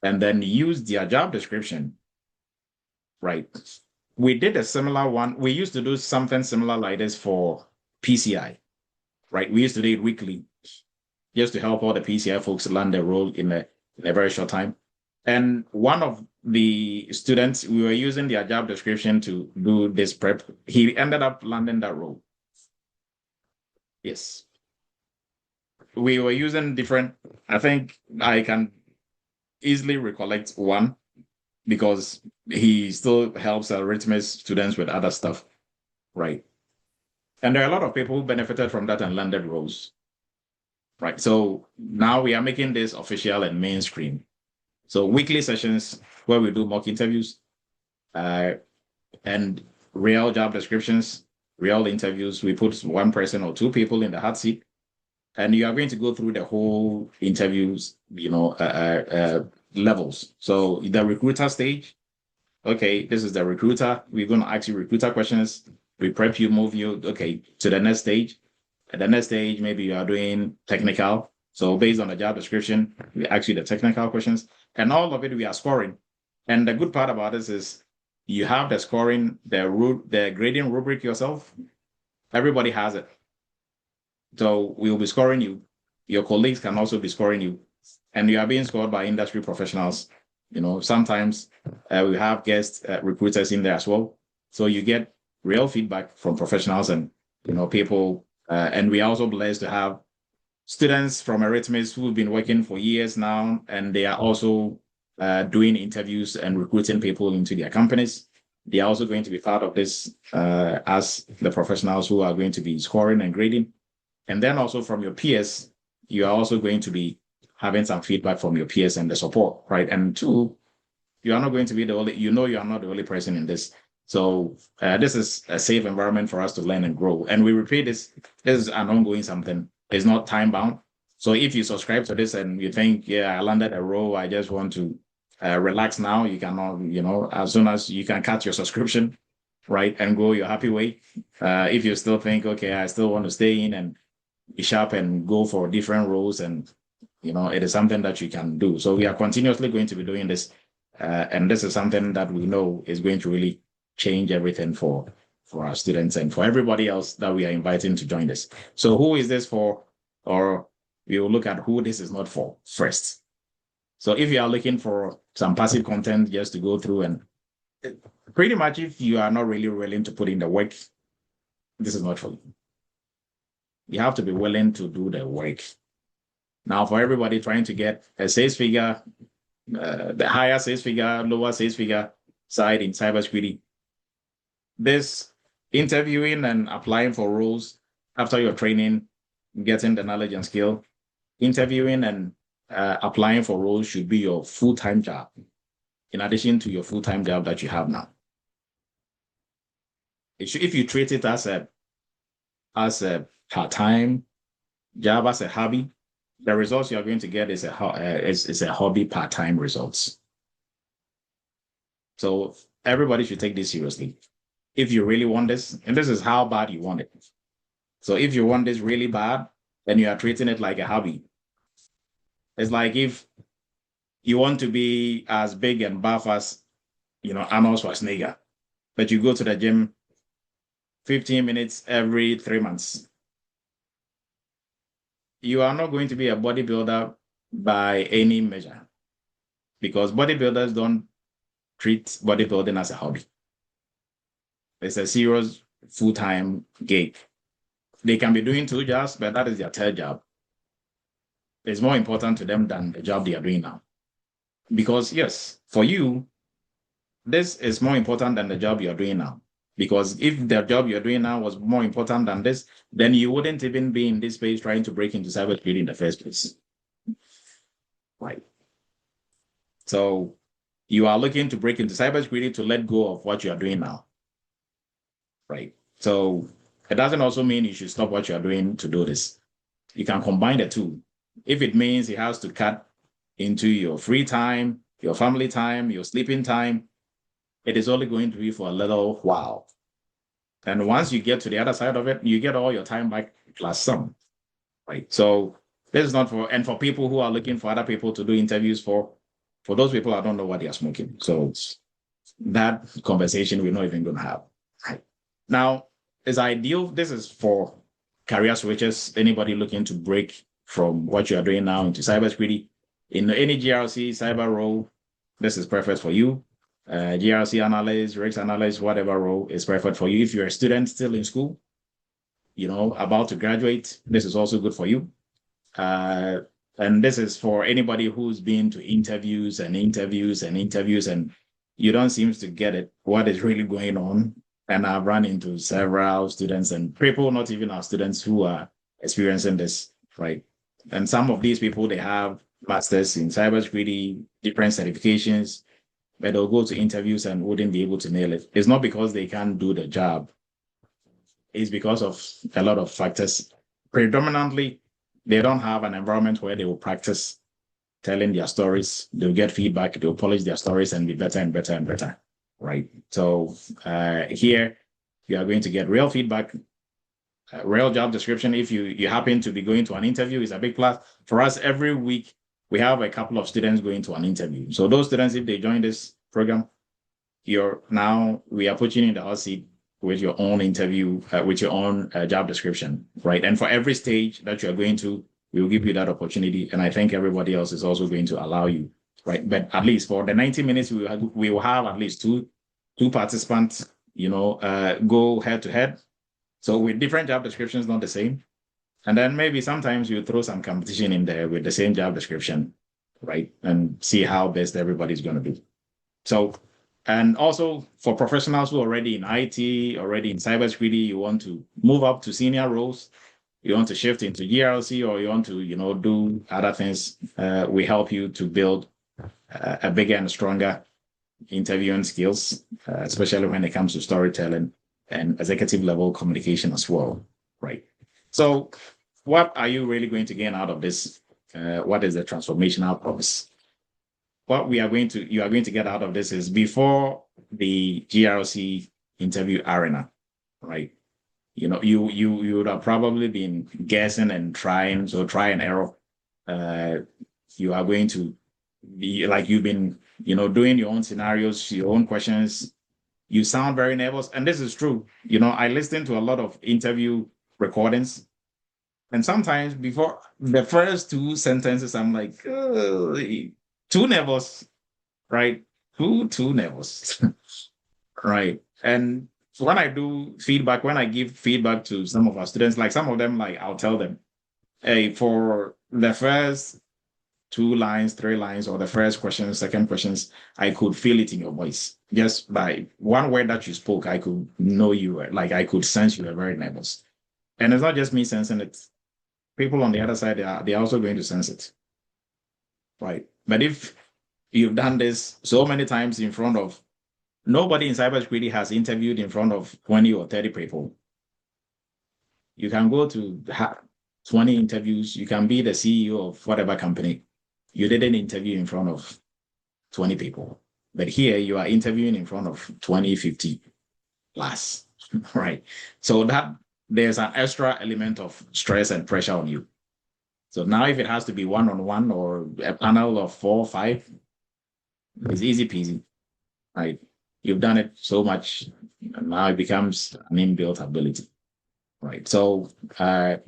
and then use their job description. Right. We did a similar one. We used to do something similar like this for PCI. Right. We used to do it weekly just to help all the PCI folks land their role in a very short time. And one of the students, we were using their job description to do this prep. He ended up landing that role. Yes. We were using different, I think I can easily recollect one because he still helps Eretmis students with other stuff, right? And there are a lot of people who benefited from that and landed roles, right? So now we are making this official and mainstream. So weekly sessions where we do mock interviews and real job descriptions, real interviews. We put one person or two people in the hot seat. And you are going to go through the whole interviews, levels. So the recruiter stage, okay, this is the recruiter. We're going to ask you recruiter questions. We prep you, move you, okay, to the next stage. At the next stage, maybe you are doing technical. So based on the job description, we ask you the technical questions. And all of it, we are scoring. And the good part about this is you have the scoring, the grading rubric yourself. Everybody has it. So we will be scoring you. Your colleagues can also be scoring you. And you are being scored by industry professionals. Sometimes we have guest recruiters in there as well. So you get real feedback from professionals and, people. And we are also blessed to have students from Eretmis who have been working for years now, and they are also doing interviews and recruiting people into their companies. They are also going to be part of this as the professionals who are going to be scoring and grading. And then also from your peers, you are also going to be having some feedback from your peers and the support, right? And two, you are not going to be the only, you are not the only person in this. So this is a safe environment for us to learn and grow. And we repeat this is an ongoing something. It's not time bound. So if you subscribe to this and you think, yeah, I landed a role, I just want to relax now, you cannot, as soon as you can cut your subscription, right, and go your happy way. If you still think, okay, I still want to stay in and be sharp and go for different roles, and it is something that you can do. So we are continuously going to be doing this And this is something that we know is going to really change everything for our students and for everybody else that we are inviting to join us. So who is this for? Or we will look at who this is not for first. So if you are looking for some passive content just to go through, and pretty much if you are not really willing to put in the work, this is not for you. You have to be willing to do the work. Now, for everybody trying to get a sales figure, the higher sales figure, lower sales figure side in cybersecurity, this interviewing and applying for roles after your training, getting the knowledge and skill, interviewing and applying for roles should be your full-time job, in addition to your full-time job that you have now. If you treat it as a part-time job, as a hobby, the results you're going to get is a hobby part-time results. So everybody should take this seriously. If you really want this, and this is how bad you want it. So if you want this really bad, then you are treating it like a hobby. It's like if you want to be as big and buff as, Arnold Schwarzenegger, but you go to the gym 15 minutes every 3 months. You are not going to be a bodybuilder by any measure, because bodybuilders don't treat bodybuilding as a hobby. It's a serious full-time gig. They can be doing 2 jobs, but that is their 3rd job. It's more important to them than the job they are doing now. Because yes, for you, this is more important than the job you're doing now. Because if the job you're doing now was more important than this, then you wouldn't even be in this space trying to break into cybersecurity in the first place. Right. So you are looking to break into cybersecurity to let go of what you are doing now. Right. So it doesn't also mean you should stop what you are doing to do this. You can combine the two. If it means it has to cut into your free time, your family time, your sleeping time, it is only going to be for a little while. And once you get to the other side of it, you get all your time back plus some. Right. So this is not for, and for people who are looking for other people to do interviews for those people, I don't know what they are smoking. So that conversation we're not even going to have. Right. Now, it's ideal. This is for career switches, anybody looking to break from what you are doing now into cybersecurity. In any GRC cyber role, this is perfect for you. GRC analyst, risk analyst, whatever role is perfect for you. If you're a student still in school, about to graduate, this is also good for you. And this is for anybody who's been to interviews and you don't seem to get it, what is really going on. And I've run into several students and people, not even our students, who are experiencing this, right? And some of these people, they have masters in cybersecurity, different certifications, but they'll go to interviews and wouldn't be able to nail it. It's not because they can't do the job. It's because of a lot of factors. Predominantly, they don't have an environment where they will practice telling their stories. They'll get feedback, they'll polish their stories and be better and better and better. Right. So here you are going to get real feedback, real job description. If you happen to be going to an interview, is a big plus. For us, every week, we have a couple of students going to an interview. So those students, if they join this program, we are putting you in the hot seat with your own interview, with your own job description, right? And for every stage that you are going to, we will give you that opportunity. And I think everybody else is also going to allow you. Right, but at least for the 90 minutes, we will have at least two participants, go head to head. So with different job descriptions, not the same. And then maybe sometimes you throw some competition in there with the same job description, right? And see how best everybody's going to do. So, and also for professionals who are already in IT, already in cybersecurity, you want to move up to senior roles, you want to shift into GRC, or you want to, do other things, we help you to build a bigger and stronger interviewing skills, especially when it comes to storytelling and executive level communication as well, right? So what are you really going to gain out of this? What is the transformational promise? What you are going to get out of this is, before the GRC interview arena, right? You would have probably been guessing and trying, so try and error. You are going to like you've been, doing your own scenarios, your own questions. You sound very nervous. And this is true. I listen to a lot of interview recordings. And sometimes before the first two sentences, I'm like, too nervous, right? Too nervous, right? And when I do feedback, when I give feedback to some of our students, like some of them, like I'll tell them, hey, for the first 2 lines, 3 lines, or the first question, second questions, I could feel it in your voice. Just by one word that you spoke, I could know you were, like I could sense you were very nervous. And it's not just me sensing it. People on the other side, they're also going to sense it. Right. But if you've done this so many times in front of nobody in cybersecurity has interviewed in front of 20 or 30 people. You can go to 20 interviews. You can be the CEO of whatever company. You didn't interview in front of 20 people. But here you are interviewing in front of 20, 50 plus, right? So that there's an extra element of stress and pressure on you. So now if it has to be one-on-one or a panel of 4 or 5, it's easy peasy, right? You've done it so much, and now it becomes an inbuilt ability, right? So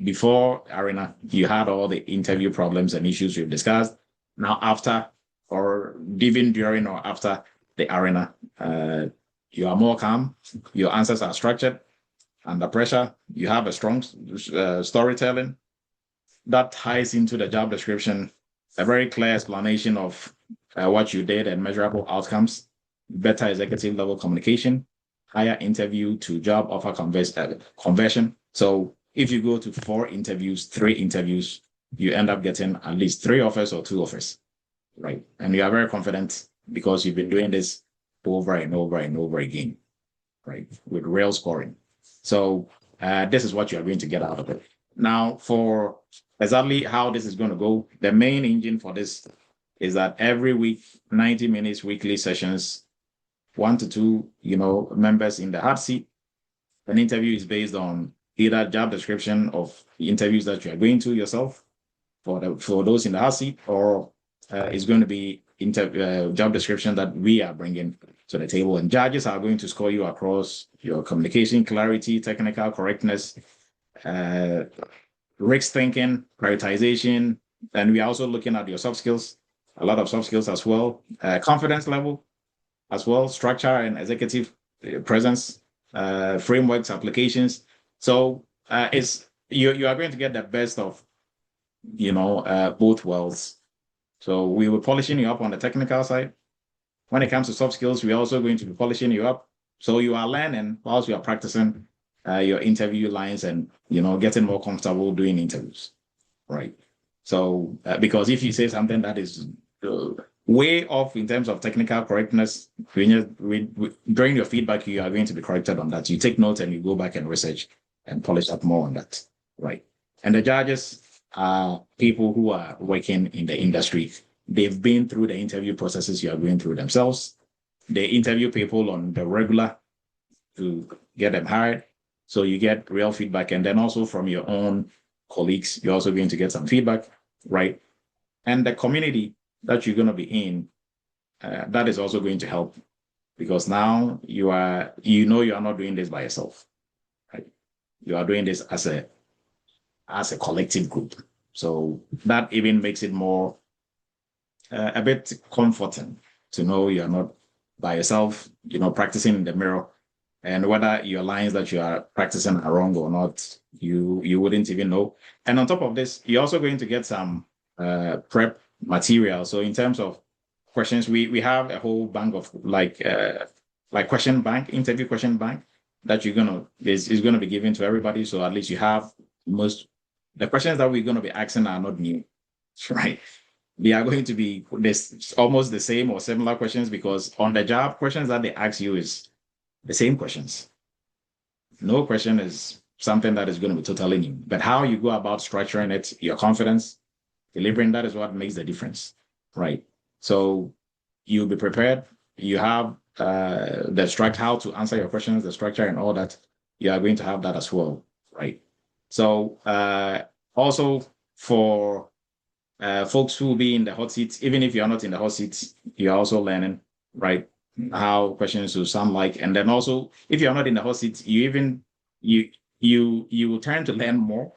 before Arena, you had all the interview problems and issues we've discussed. Now after, or even during or after the Arena, you are more calm, your answers are structured, under pressure, you have a strong storytelling that ties into the job description, a very clear explanation of what you did and measurable outcomes, better executive level communication, higher interview to job offer conversion. So if you go to 4 interviews, 3 interviews, you end up getting at least 3 offers or 2 offers, right? And you are very confident because you've been doing this over and over and over again, right? With real scoring. So this is what you are going to get out of it. Now, for exactly how this is going to go, the main engine for this is that every week, 90 minutes weekly sessions, 1 to 2, members in the hot seat. An interview is based on either job description of the interviews that you are going to yourself for those in the hot seat, or it's going to be job description that we are bringing to the table. And judges are going to score you across your communication clarity, technical correctness, risk thinking, prioritization, and we are also looking at your soft skills, a lot of soft skills as well, confidence level as well, structure and executive presence, frameworks, applications. So you are going to get the best of both worlds. So we were polishing you up on the technical side. When it comes to soft skills, we're also going to be polishing you up. So you are learning whilst you are practicing your interview lines and getting more comfortable doing interviews, right? So because if you say something that is way off in terms of technical correctness, during your feedback, you are going to be corrected on that. You take notes and you go back and research and polish up more on that, right? And the judges are people who are working in the industry. They've been through the interview processes you are going through themselves. They interview people on the regular to get them hired. So you get real feedback. And then also from your own colleagues, you're also going to get some feedback, right? And the community that you're going to be in, that is also going to help, because now you are not doing this by yourself, right? You are doing this as a collective group. So that even makes it more a bit comforting to know you're not by yourself, practicing in the mirror, and whether your lines that you are practicing are wrong or not, you wouldn't even know. And on top of this, you're also going to get some prep material. So in terms of questions, we have a whole bank of like question bank, interview question bank that is gonna be given to everybody. So at least you have the questions that we're gonna be asking are not new, right? They are going to be almost the same or similar questions, because on the job questions that they ask you is the same questions. No question is something that is going to be totally new, but how you go about structuring it, your confidence, delivering, that is what makes the difference, right? So you'll be prepared. You have the structure, how to answer your questions, the structure and all that. You are going to have that as well, right? So also for folks who will be in the hot seat, even if you're not in the hot seat, you're also learning, right? How questions will sound like. And then also, if you're not in the hot seat, you will tend to learn more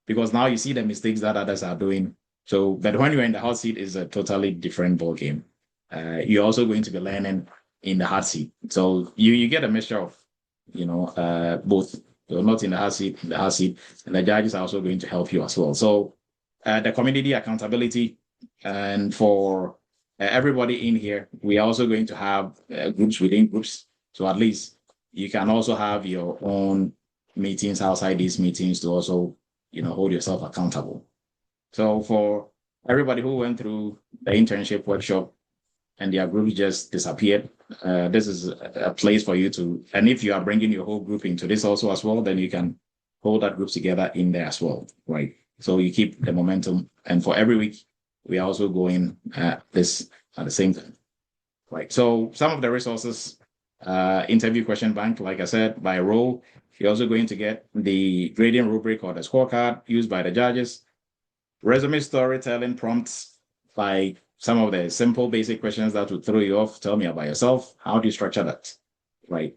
because now you see the mistakes that others are doing. So, but when you're in the hot seat, is a totally different ball game. You're also going to be learning in the hot seat. So you get a mixture of, both. You're not in the hot seat, and the judges are also going to help you as well. So the community accountability, and for everybody in here, we are also going to have groups within groups. So at least you can also have your own meetings outside these meetings to also, hold yourself accountable. So for everybody who went through the internship workshop and their groups just disappeared, this is a place for you to, and if you are bringing your whole group into this also as well, then you can hold that group together in there as well, right? So you keep the momentum. And for every week, we are also going this at the same time, right? So some of the resources, interview question bank, like I said, by role, you're also going to get the grading rubric or the scorecard used by the judges, resume storytelling prompts, like some of the simple basic questions that would throw you off. Tell me about yourself. How do you structure that? Right?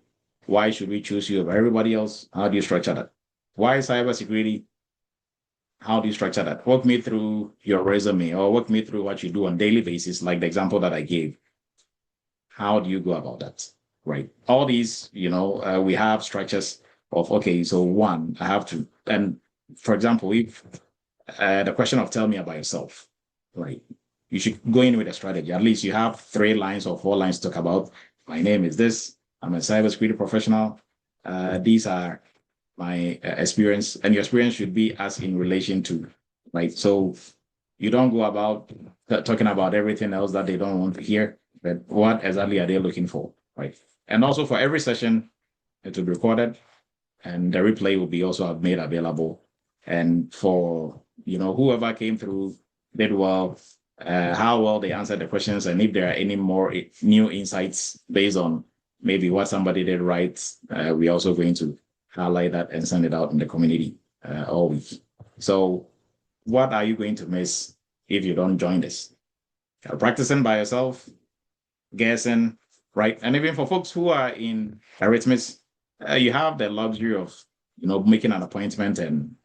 Why should we choose you over everybody else? How do you structure that? Why cybersecurity? How do you structure that? Walk me through your resume or walk me through what you do on a daily basis, like the example that I gave. How do you go about that? Right? All these, we have structures of, okay, so one, I have to, and for example, if the question of tell me about yourself, right? You should go in with a strategy. At least you have 3 lines or 4 lines to talk about. My name is this. I'm a cybersecurity professional. These are my experience, and your experience should be as in relation to, right? So you don't go about talking about everything else that they don't want to hear, but what exactly are they looking for, right? And also for every session, it will be recorded, and the replay will be also made available. And for whoever came through did well, how well they answered the questions, and if there are any more new insights based on maybe what somebody did right, we're also going to highlight that and send it out in the community all week. So what are you going to miss if you don't join this? Practicing by yourself, guessing, right? And even for folks who are in Eretmis, you have the luxury of, making an appointment and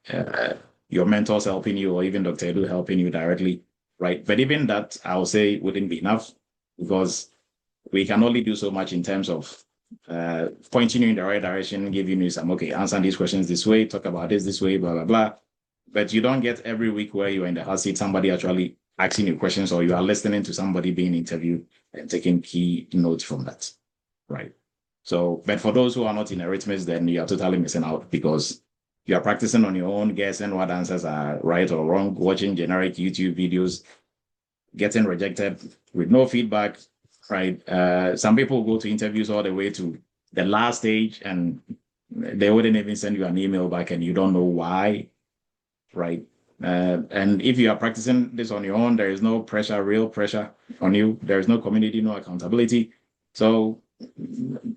your mentors helping you, or even Dr. Edu helping you directly, right? But even that, I would say, wouldn't be enough, because we can only do so much in terms of pointing you in the right direction, giving you some, okay, answer these questions this way, talk about this way, blah, blah, blah. But you don't get every week where you're in the hot seat, somebody actually asking you questions, or you are listening to somebody being interviewed and taking key notes from that, right? So, but for those who are not in Eretmis, then you are totally missing out, because you are practicing on your own, guessing what answers are right or wrong, watching generic YouTube videos, getting rejected with no feedback, right? Some people go to interviews all the way to the last stage and they wouldn't even send you an email back, and you don't know why, right? And if you are practicing this on your own, there is no pressure, real pressure on you. There is no community, no accountability. So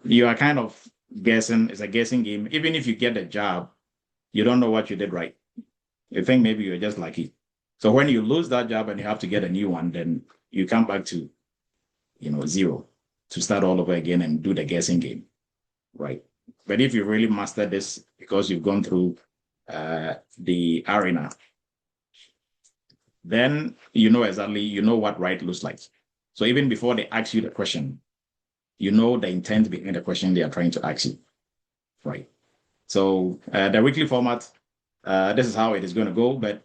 you are kind of guessing. It's a guessing game. Even if you get a job, you don't know what you did right. You think maybe you're just lucky. So when you lose that job and you have to get a new one, then you come back to, zero, to start all over again and do the guessing game, right? But if you really master this, because you've gone through the arena, then exactly, what right looks like. So even before they ask you the question, the intent behind the question they are trying to ask you, right? So the weekly format, this is how it is going to go, but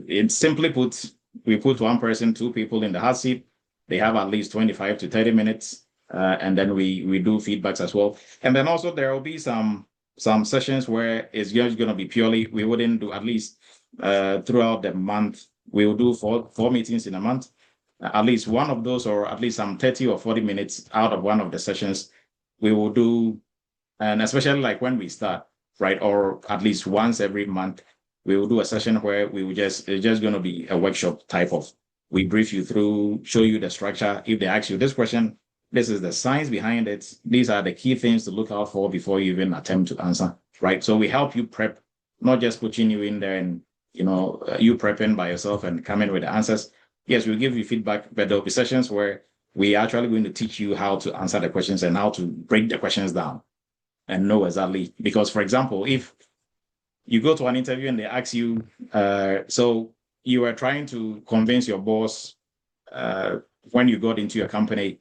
it's simply put, we put 1 person, 2 people in the hot seat. They have at least 25 to 30 minutes, and then we do feedbacks as well. And then also there will be some sessions where it's just going to be purely, we wouldn't do, at least throughout the month, we will do 4 meetings in a month. At least one of those, or at least some 30 or 40 minutes out of one of the sessions, we will do, and especially like when we start, right, or at least once every month, we will do a session where it's just going to be a workshop type of, we brief you through, show you the structure. If they ask you this question, this is the science behind it. These are the key things to look out for before you even attempt to answer, right? So we help you prep, not just putting you in there and you prepping by yourself and coming with the answers. Yes, we'll give you feedback, but there'll be sessions where we are actually going to teach you how to answer the questions and how to break the questions down and know exactly. Because, for example, if you go to an interview and they ask you, so you are trying to convince your boss when you got into your company,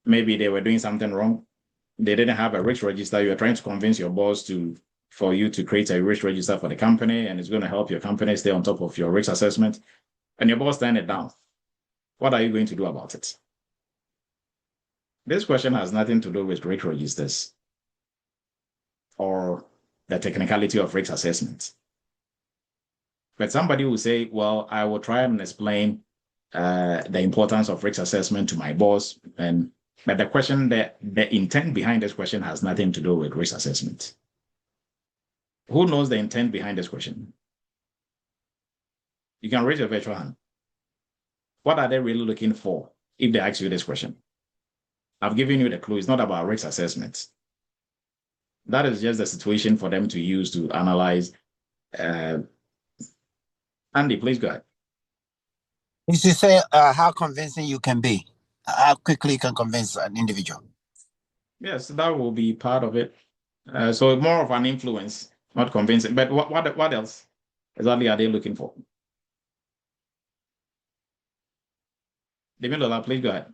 maybe they were doing something wrong. They didn't have a risk register. You are trying to convince your boss for you to create a risk register for the company, and it's going to help your company stay on top of your risk assessment. And your boss turned it down. What are you going to do about it? This question has nothing to do with risk registers or the technicality of risk assessment. But somebody will say, well, I will try and explain the importance of risk assessment to my boss. But the question, the intent behind this question has nothing to do with risk assessment. Who knows the intent behind this question? You can raise your virtual hand. What are they really looking for if they ask you this question? I've given you the clue. It's not about risk assessment. That is just the situation for them to use to analyze. Andy, please go ahead. You should say how convincing you can be, how quickly you can convince an individual. Yes, that will be part of it. So more of an influence, not convincing. But what else exactly are they looking for? Demilola, please go ahead.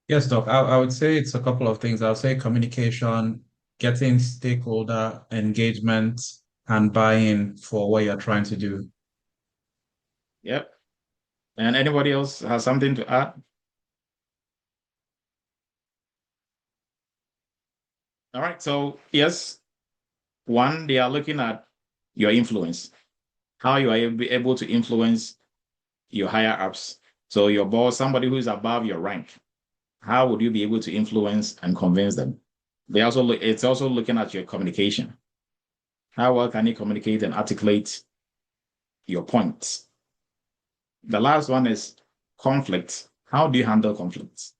Yes, Doc. I would say it's a couple of things. I would say communication, getting stakeholder engagement and buy-in for what you're trying to do. Yep. And anybody else has something to add? All right. So yes, one, they are looking at your influence, how you are able to influence your higher ups. So your boss, somebody who is above your rank, how would you be able to influence and convince them? It's also looking at your communication. How well can you communicate and articulate your points? The last one is conflict. How do you handle conflicts?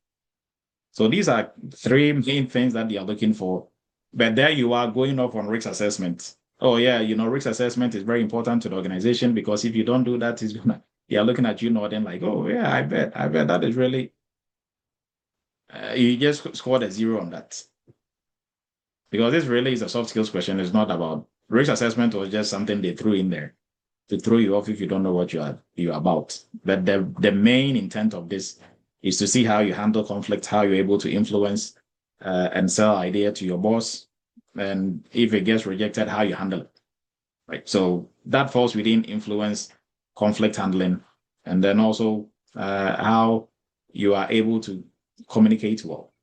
So these are three main things that they are looking for. But there you are going off on risk assessment. Oh yeah, risk assessment is very important to the organization because if you don't do that, they are looking at you nodding like, oh yeah, I bet that is really, you just scored a 0 on that. Because this really is a soft skills question. It's not about risk assessment was just something they threw in there to throw you off if you don't know what you're about. But the main intent of this is to see how you handle conflict, how you're able to influence and sell idea to your boss. And if it gets rejected, how you handle it. Right. So that falls within influence, conflict handling, and then also how you are able to communicate well.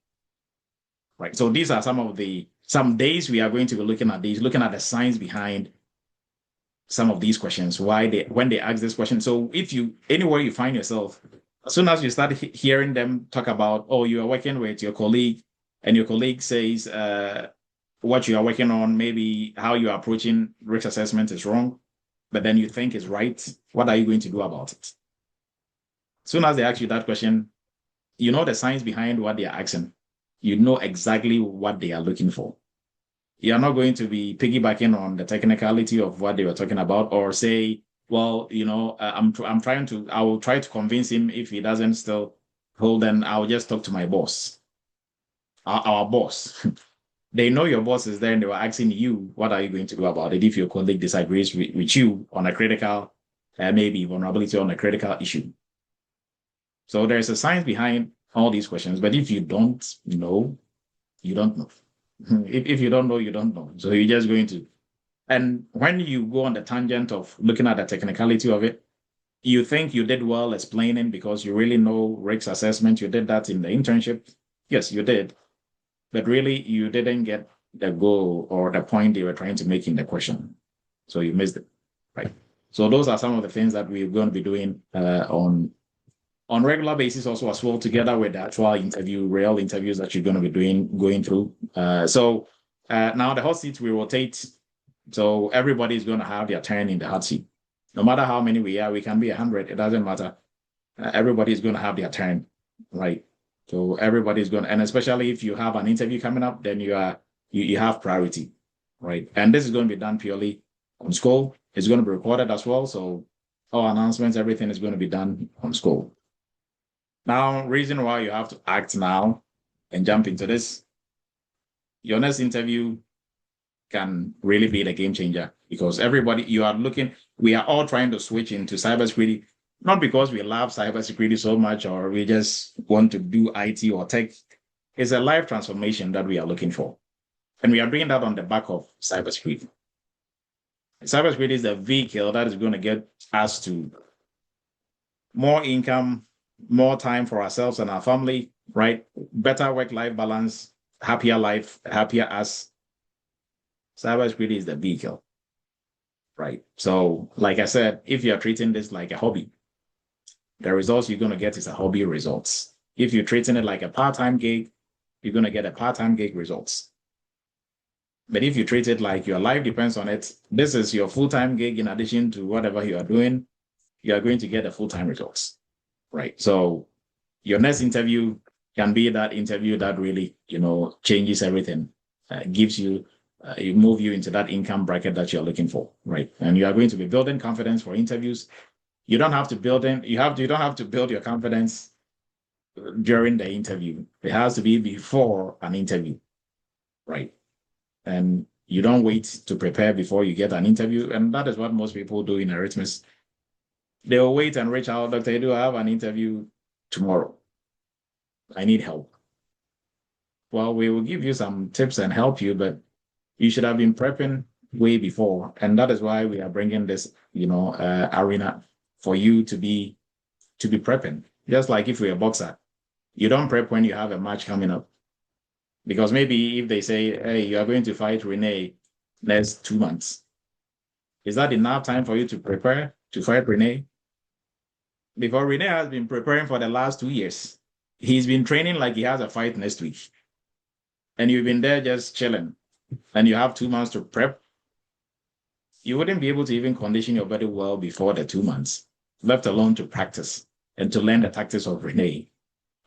Right. So these are some days we are going to be looking at the science behind some of these questions, when they ask this question. So anywhere you find yourself, as soon as you start hearing them talk about, oh, you are working with your colleague and your colleague says what you are working on, maybe how you are approaching risk assessment is wrong, but then you think is right, what are you going to do about it? As soon as they ask you that question, you know the science behind what they are asking. You know exactly what they are looking for. You are not going to be piggybacking on the technicality of what they were talking about or say, well, I will try to convince him. If he doesn't still hold, then I'll just talk to my boss. Our boss. They know your boss is there and they were asking you, what are you going to do about it if your colleague disagrees with you on a critical, maybe vulnerability on a critical issue? So there's a science behind all these questions, but if you don't know, you don't know. If you don't know, you don't know. So you're just going to. And when you go on the tangent of looking at the technicality of it, you think you did well explaining because you really know risk assessment. You did that in the internship. Yes, you did. But really, you didn't get the goal or the point they were trying to make in the question. So you missed it, right? So those are some of the things that we're going to be doing on regular basis also as well, together with the actual real interviews that you're going to be going through. So now the hot seats will rotate. So everybody is going to have their turn in the hot seat. No matter how many we are, we can be 100. It doesn't matter. Everybody is going to have their turn, right? So everybody's going to, and especially if you have an interview coming up, then you have priority, right? And this is going to be done purely on Skull. It's going to be recorded as well. So all announcements, everything is going to be done on school. Now, reason why you have to act now and jump into this, your next interview can really be the game changer because we are all trying to switch into cybersecurity, not because we love cybersecurity so much or we just want to do IT or tech. It's a life transformation that we are looking for. And we are doing that on the back of cybersecurity. Cybersecurity is the vehicle that is going to get us to more income, more time for ourselves and our family, right? Better work-life balance, happier life, happier us. Cybersecurity is the vehicle, right? So, like I said, if you're treating this like a hobby, the results you're going to get is a hobby results. If you're treating it like a part-time gig, you're going to get a part-time gig results. But if you treat it like your life depends on it, this is your full-time gig in addition to whatever you are doing, you are going to get a full-time results, right? So your next interview can be that interview that really, changes everything, gives you, you move you into that income bracket that you're looking for, right? And you are going to be building confidence for interviews. You don't have to you don't have to build your confidence during the interview. It has to be before an interview, right? And you don't wait to prepare before you get an interview. And that is what most people do in Eretmis. They'll wait and reach out, Dr. Edu, I have an interview tomorrow. I need help. Well, we will give you some tips and help you, but you should have been prepping way before. And that is why we are bringing this, arena for you to be prepping. Just like if you're a boxer, you don't prep when you have a match coming up. Because maybe if they say, hey, you are going to fight Renee next 2 months, is that enough time for you to prepare to fight Renee? Because Renee has been preparing for the last 2 years. He's been training like he has a fight next week. And you've been there just chilling. And you have 2 months to prep. You wouldn't be able to even condition your body well before the 2 months, let alone to practice and to learn the tactics of Renee,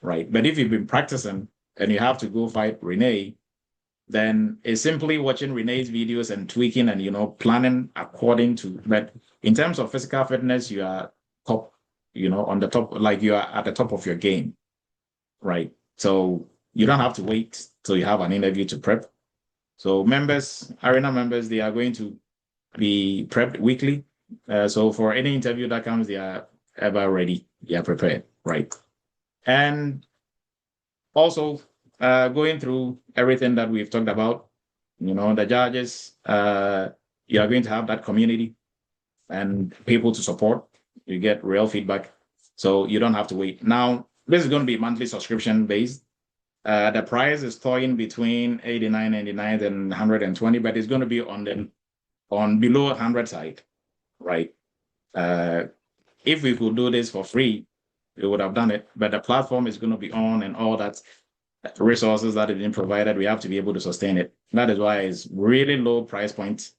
right? But if you've been practicing, and you have to go fight Renee, then it's simply watching Renee's videos and tweaking and, planning according to, but in terms of physical fitness, you are top, on the top, like you are at the top of your game, right? So you don't have to wait till you have an interview to prep. So arena members, they are going to be prepped weekly. So for any interview that comes, they are ever ready, they are prepared, right? And also, going through everything that we've talked about, the judges, you are going to have that community and people to support. You get real feedback, so you don't have to wait. Now, this is going to be monthly subscription based. The price is toying between $89.99 and $120, but it's going to be on below 100 side, right? If we could do this for free, we would have done it, but the platform is going to be on and all that resources that have been provided, we have to be able to sustain it. That is why it's really low price point.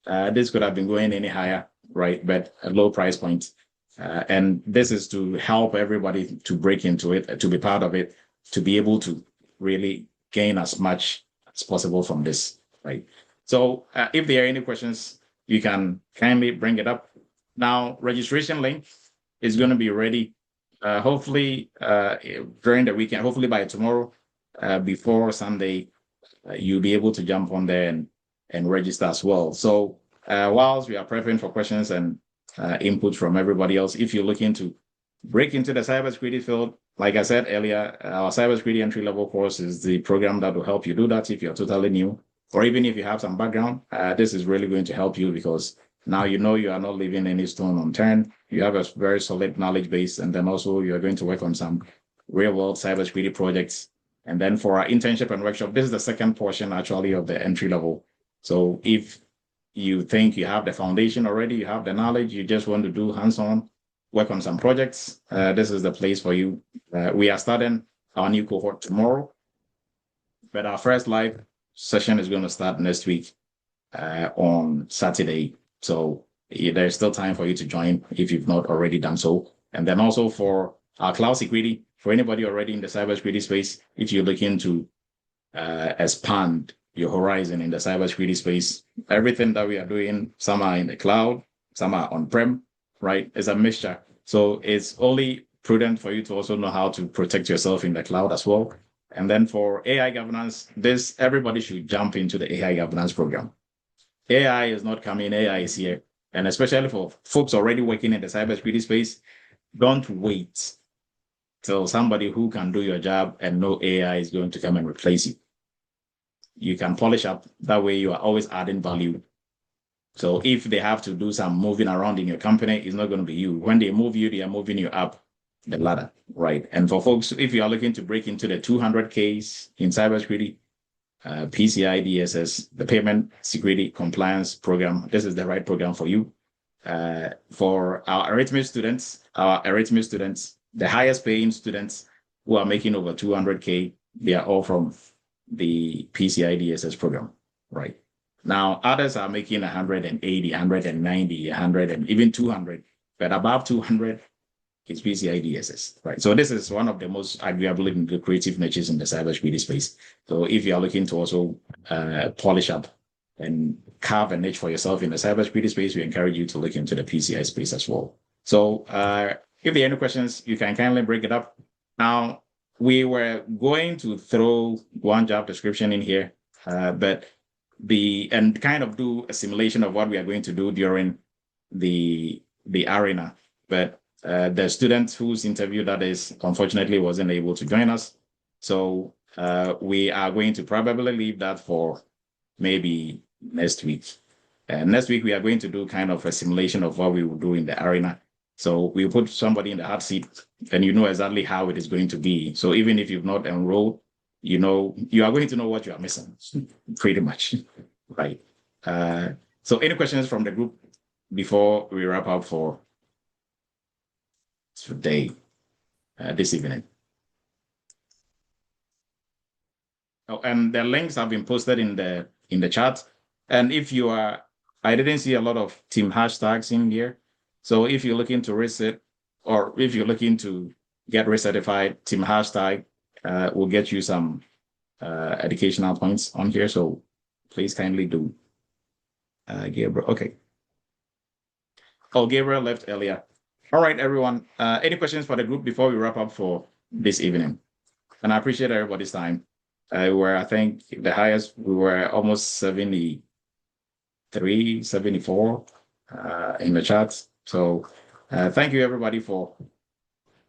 This could have been going any higher, right? But a low price point. And this is to help everybody to break into it, to be part of it, to be able to really gain as much as possible from this, right? So if there are any questions, you can kindly bring it up. Now, registration link is going to be ready hopefully during the weekend, hopefully by tomorrow, before Sunday, you'll be able to jump on there and register as well. So whilst we are prepping for questions and input from everybody else, if you're looking to break into the cybersecurity field, like I said earlier, our cybersecurity entry-level course is the program that will help you do that if you're totally new, or even if you have some background. This is really going to help you because now you are not leaving any stone unturned. You have a very solid knowledge base, and then also you are going to work on some real-world cybersecurity projects. And then for our internship and workshop, this is the second portion actually of the entry level. So if you think you have the foundation already, you have the knowledge, you just want to do hands-on, work on some projects, this is the place for you. We are starting our new cohort tomorrow, but our first live session is going to start next week on Saturday. So there's still time for you to join if you've not already done so. And then also for our cloud security, for anybody already in the cybersecurity space, if you're looking to expand your horizon in the cybersecurity space. Everything that we are doing, some are in the cloud, some are on-prem, right? It's a mixture. So it's only prudent for you to also know how to protect yourself in the cloud as well. And then for AI governance, everybody should jump into the AI governance program. AI is not coming, AI is here. And especially for folks already working in the cybersecurity space, don't wait till somebody who can do your job and no AI is going to come and replace you. You can polish up. That way you are always adding value. So if they have to do some moving around in your company, it's not going to be you. When they move you, they are moving you up the ladder, right? And for folks, if you are looking to break into the 200Ks in cybersecurity, PCI DSS, the Payment Security Compliance Program, this is the right program for you. For our Eretmis students, the highest paying students who are making over 200K, they are all from the PCI DSS program, right? Now, others are making 180, 190, 100, and even 200, but above 200 is PCI DSS, right? So this is one of the most arguably lucrative niches in the cybersecurity space. So if you are looking to also polish up and carve a niche for yourself in the cybersecurity space, we encourage you to look into the PCI space as well. So if there are any questions, you can kindly break it up. Now, we were going to throw one job description in here, and kind of do a simulation of what we are going to do during the arena. But the student whose interview that is unfortunately wasn't able to join us. So we are going to probably leave that for maybe next week. Next week, we are going to do kind of a simulation of what we will do in the arena. So we'll put somebody in the hot seat and you know exactly how it is going to be. So even if you've not enrolled, you are going to know what you are missing, pretty much, right? So any questions from the group before we wrap up for today, this evening? Oh, and the links have been posted in the chat. And if you are, I didn't see a lot of team hashtags in here. So if you're looking to reset, or if you're looking to get recertified, team hashtag will get you some educational points on here. So please kindly do. Gabriel, okay. Oh, Gabriel left earlier. All right, everyone. Any questions for the group before we wrap up for this evening? And I appreciate everybody's time. I think the highest, we were almost 73, 74 in the chat. So thank you, everybody, for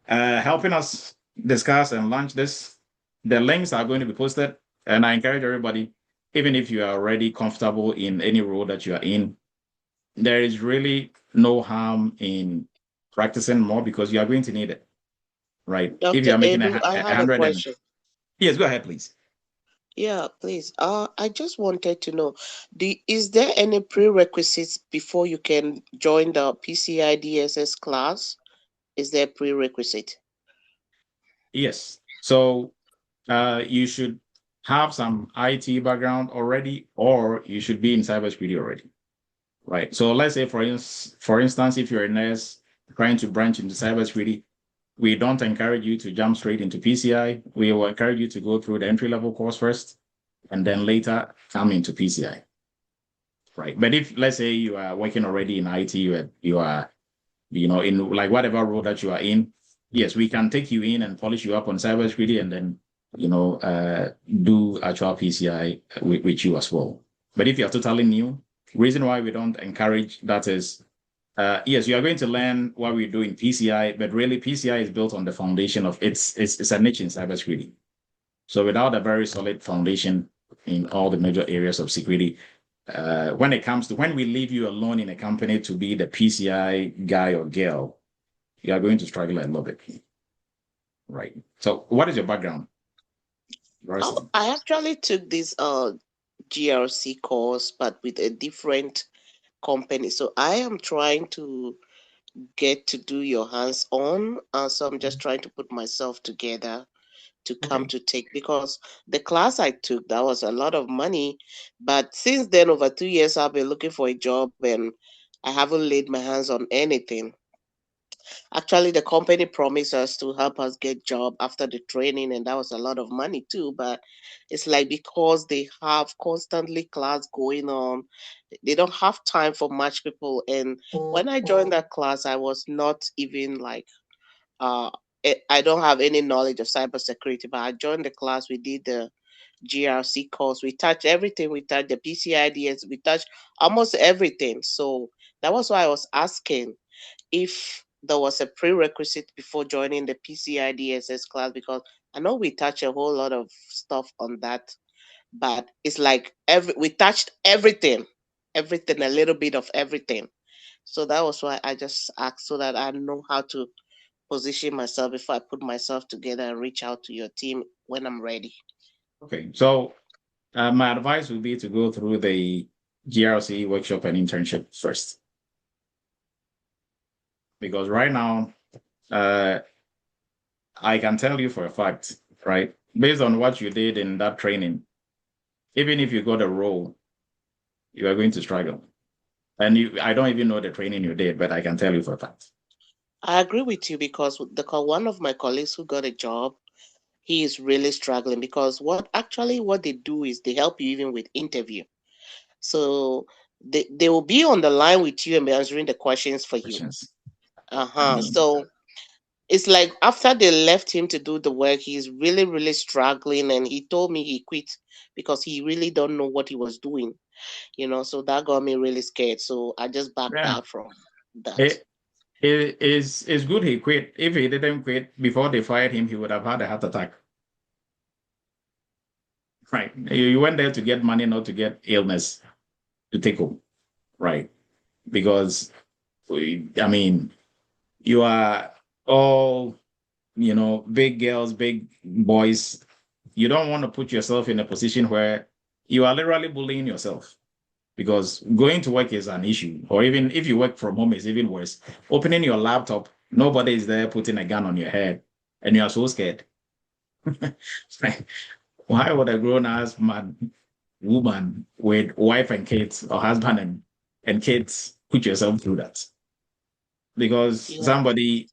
helping us discuss and launch this. The links are going to be posted, and I encourage everybody, even if you are already comfortable in any role that you are in, there is really no harm in practicing more because you are going to need it, right? Dr. If you are making Edu, I have a question. Yes, go ahead, please. Yeah, please. I just wanted to know, is there any prerequisites before you can join the PCI DSS class? Is there a prerequisite? Yes. So you should have some IT background already, or you should be in cybersecurity already, right? So let's say, for instance, if you're a nurse trying to branch into cybersecurity, we don't encourage you to jump straight into PCI. We will encourage you to go through the entry-level course first, and then later come into PCI, right? But if, let's say, you are working already in IT, you are in like whatever role that you are in, yes, we can take you in and polish you up on cybersecurity and then, do actual PCI with you as well. But if you're totally new, reason why we don't encourage that is, yes, you are going to learn what we do in PCI, but really PCI is built on the foundation of it's a niche in cybersecurity. So without a very solid foundation in all the major areas of security, when we leave you alone in a company to be the PCI guy or girl, you are going to struggle a little bit, right? So what is your background? I actually took this GRC course, but with a different company. So I am trying to get to do your hands-on. So I'm just trying to put myself together to come to take, because the class I took, that was a lot of money. But since then, over 2 years, I've been looking for a job and I haven't laid my hands on anything. Actually, the company promised us to help us get job after the training, and that was a lot of money too. But it's like because they have constantly class going on, they don't have time for much people. And when I joined that class, I was not even like I don't have any knowledge of cybersecurity, but I joined the class. We did the GRC course. We touched everything. We touched the PCIDS. We touched almost everything. So that was why I was asking if there was a prerequisite before joining the PCIDSS class, because I know we touched a whole lot of stuff on that, but it's like we touched everything, a little bit of everything. So that was why I just asked so that I know how to position myself before I put myself together and reach out to your team when I'm ready. Okay, so my advice would be to go through the GRC workshop and internship first. Because right now, I can tell you for a fact, right, based on what you did in that training, even if you got a role, you are going to struggle. And I don't even know the training you did, but I can tell you for a fact. I agree with you because one of my colleagues who got a job, he is really struggling because what they do is they help you even with interview. So they will be on the line with you and be answering the questions for you. So it's like after they left him to do the work, he's really, really struggling. And he told me he quit because he really don't know what he was doing. So that got me really scared. So I just backed out from that. It's good he quit. If he didn't quit before they fired him, he would have had a heart attack. Right. You went there to get money, not to get illness to take home. Right. Because, I mean, you are all, big girls, big boys. You don't want to put yourself in a position where you are literally bullying yourself. Because going to work is an issue. Or even if you work from home, is even worse. Opening your laptop, nobody is there putting a gun on your head, and you are so scared. Why would a grown-ass woman with wife and kids, or husband and kids, put yourself through that? Because somebody,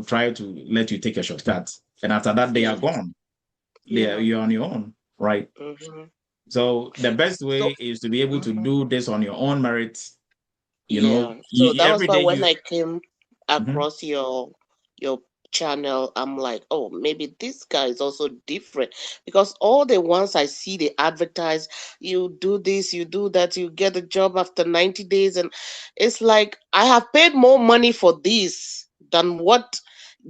try to let you take a shortcut, and after that, they are gone. You're on your own, right? Mm-hmm. So the best way is to be able to do this on your own merit. So that was why when I came across your channel, I'm like, oh, maybe this guy is also different, because all the ones I see, they advertise, you do this, you do that, you get a job after 90 days. And it's like, I have paid more money for this than what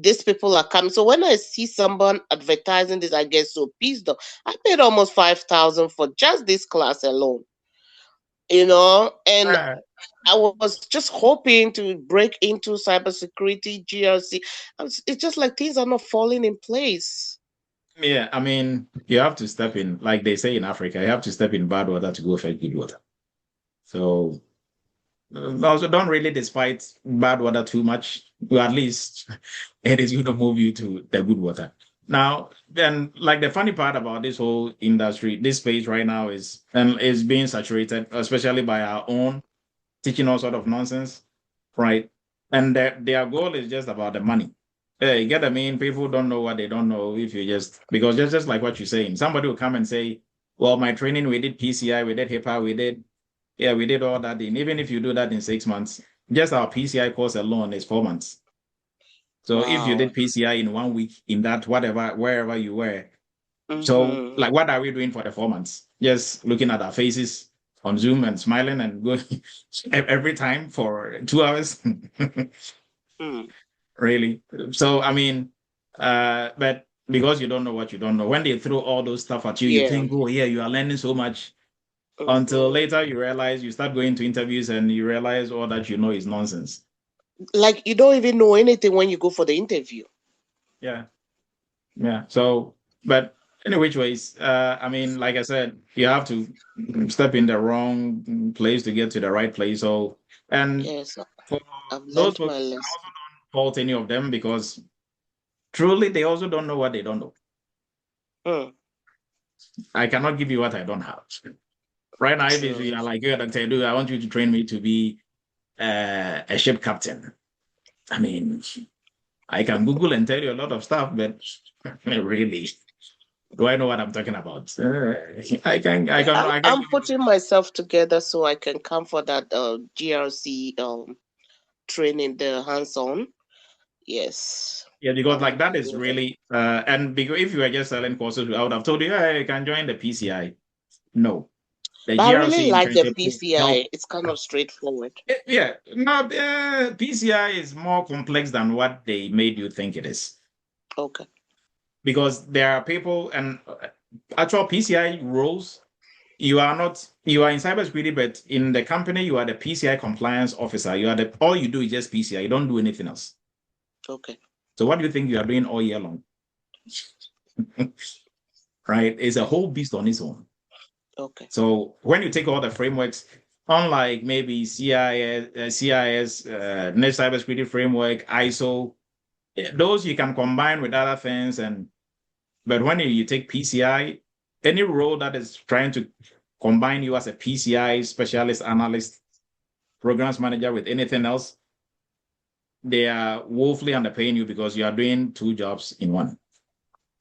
these people are coming. So when I see someone advertising this, I get so pissed off. I paid almost 5,000 for just this class alone, and I was just hoping to break into cybersecurity, GRC. It's just like things are not falling in place. Yeah, I mean, you have to step in, like they say in Africa, you have to step in bad water to go fetch good water. So also don't really despite bad water too much. Well, at least it is going to move you to the good water. Now, then, like the funny part about this whole industry, this space right now is being saturated, especially by our own teaching all sort of nonsense, right? And their goal is just about the money. You get what I mean? People don't know what they don't know if you because just like what you're saying, somebody will come and say, well, my training, we did PCI, we did HIPAA, we did all that in. Even if you do that in 6 months, just our PCI course alone is 4 months. So if you did PCI in 1 week, in that wherever you were, so like what are we doing for the 4 months? Just looking at our faces on Zoom and smiling and going every time for 2 hours. Really? So I mean, but because you don't know what you don't know, when they throw all those stuff at you, you think, oh yeah, you are learning so much. Until later you realize, you start going to interviews and you realize all that you know is nonsense. Like you don't even know anything when you go for the interview. Yeah. So, but any which ways, I mean, like I said, you have to step in the wrong place to get to the right place. So, and for those folks, I also don't fault any of them, because truly they also don't know what they don't know. I cannot give you what I don't have. Right now, if you are like, Dr. Edu, I want you to train me to be a ship captain. I mean, I can Google and tell you a lot of stuff, but really, do I know what I'm talking about? I'm putting myself together so I can come for that GRC training, the hands-on. Yes. Yeah, because like that is really and because if you were just selling courses, I would have told you, hey, you can join the PCI. No, the But I GRC really like the internship will help. PCI. It's kind of straightforward. Yeah, no, PCI is more complex than what they made you think it is. Okay. Because there are people and actual PCI roles. You are in cybersecurity, but in the company, you are the PCI compliance officer. All you do is just PCI. You don't do anything else. Okay. So what do you think you are doing all year long? Right? It's a whole beast on its own. Okay. So when you take all the frameworks, unlike maybe CIS, Net Cybersecurity Framework, ISO, those you can combine with other things. But when you take PCI, any role that is trying to combine you as a PCI specialist, analyst, programs manager with anything else, they are woefully underpaying you because you are doing two jobs in one.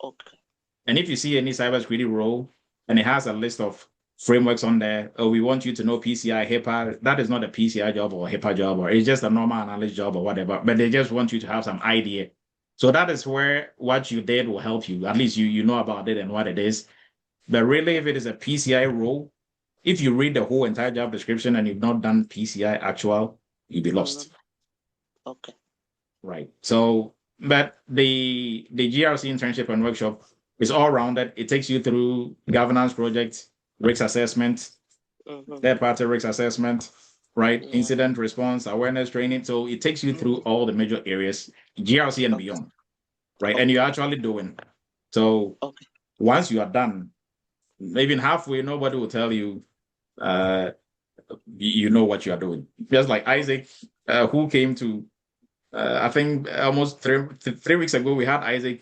Okay. And if you see any cybersecurity role and it has a list of frameworks on there, oh, we want you to know PCI, HIPAA, that is not a PCI job or a HIPAA job, or it's just a normal analyst job or whatever, but they just want you to have some idea. So that is where what you did will help you. At least you know about it and what it is. But really, if it is a PCI role, if you read the whole entire job description and you've not done PCI actual, you'll be lost. Okay. Right. So, but the GRC internship and workshop is all rounded. It takes you through governance projects, risk assessment, third-party risk assessment, right? Yeah. Incident response, awareness training. So it takes you through all the major areas, GRC and beyond, right? And you're actually doing. So once you are done, maybe halfway, nobody will tell you, you know what you are doing. Just like Isaac, who came to, I think almost three weeks ago, we had Isaac,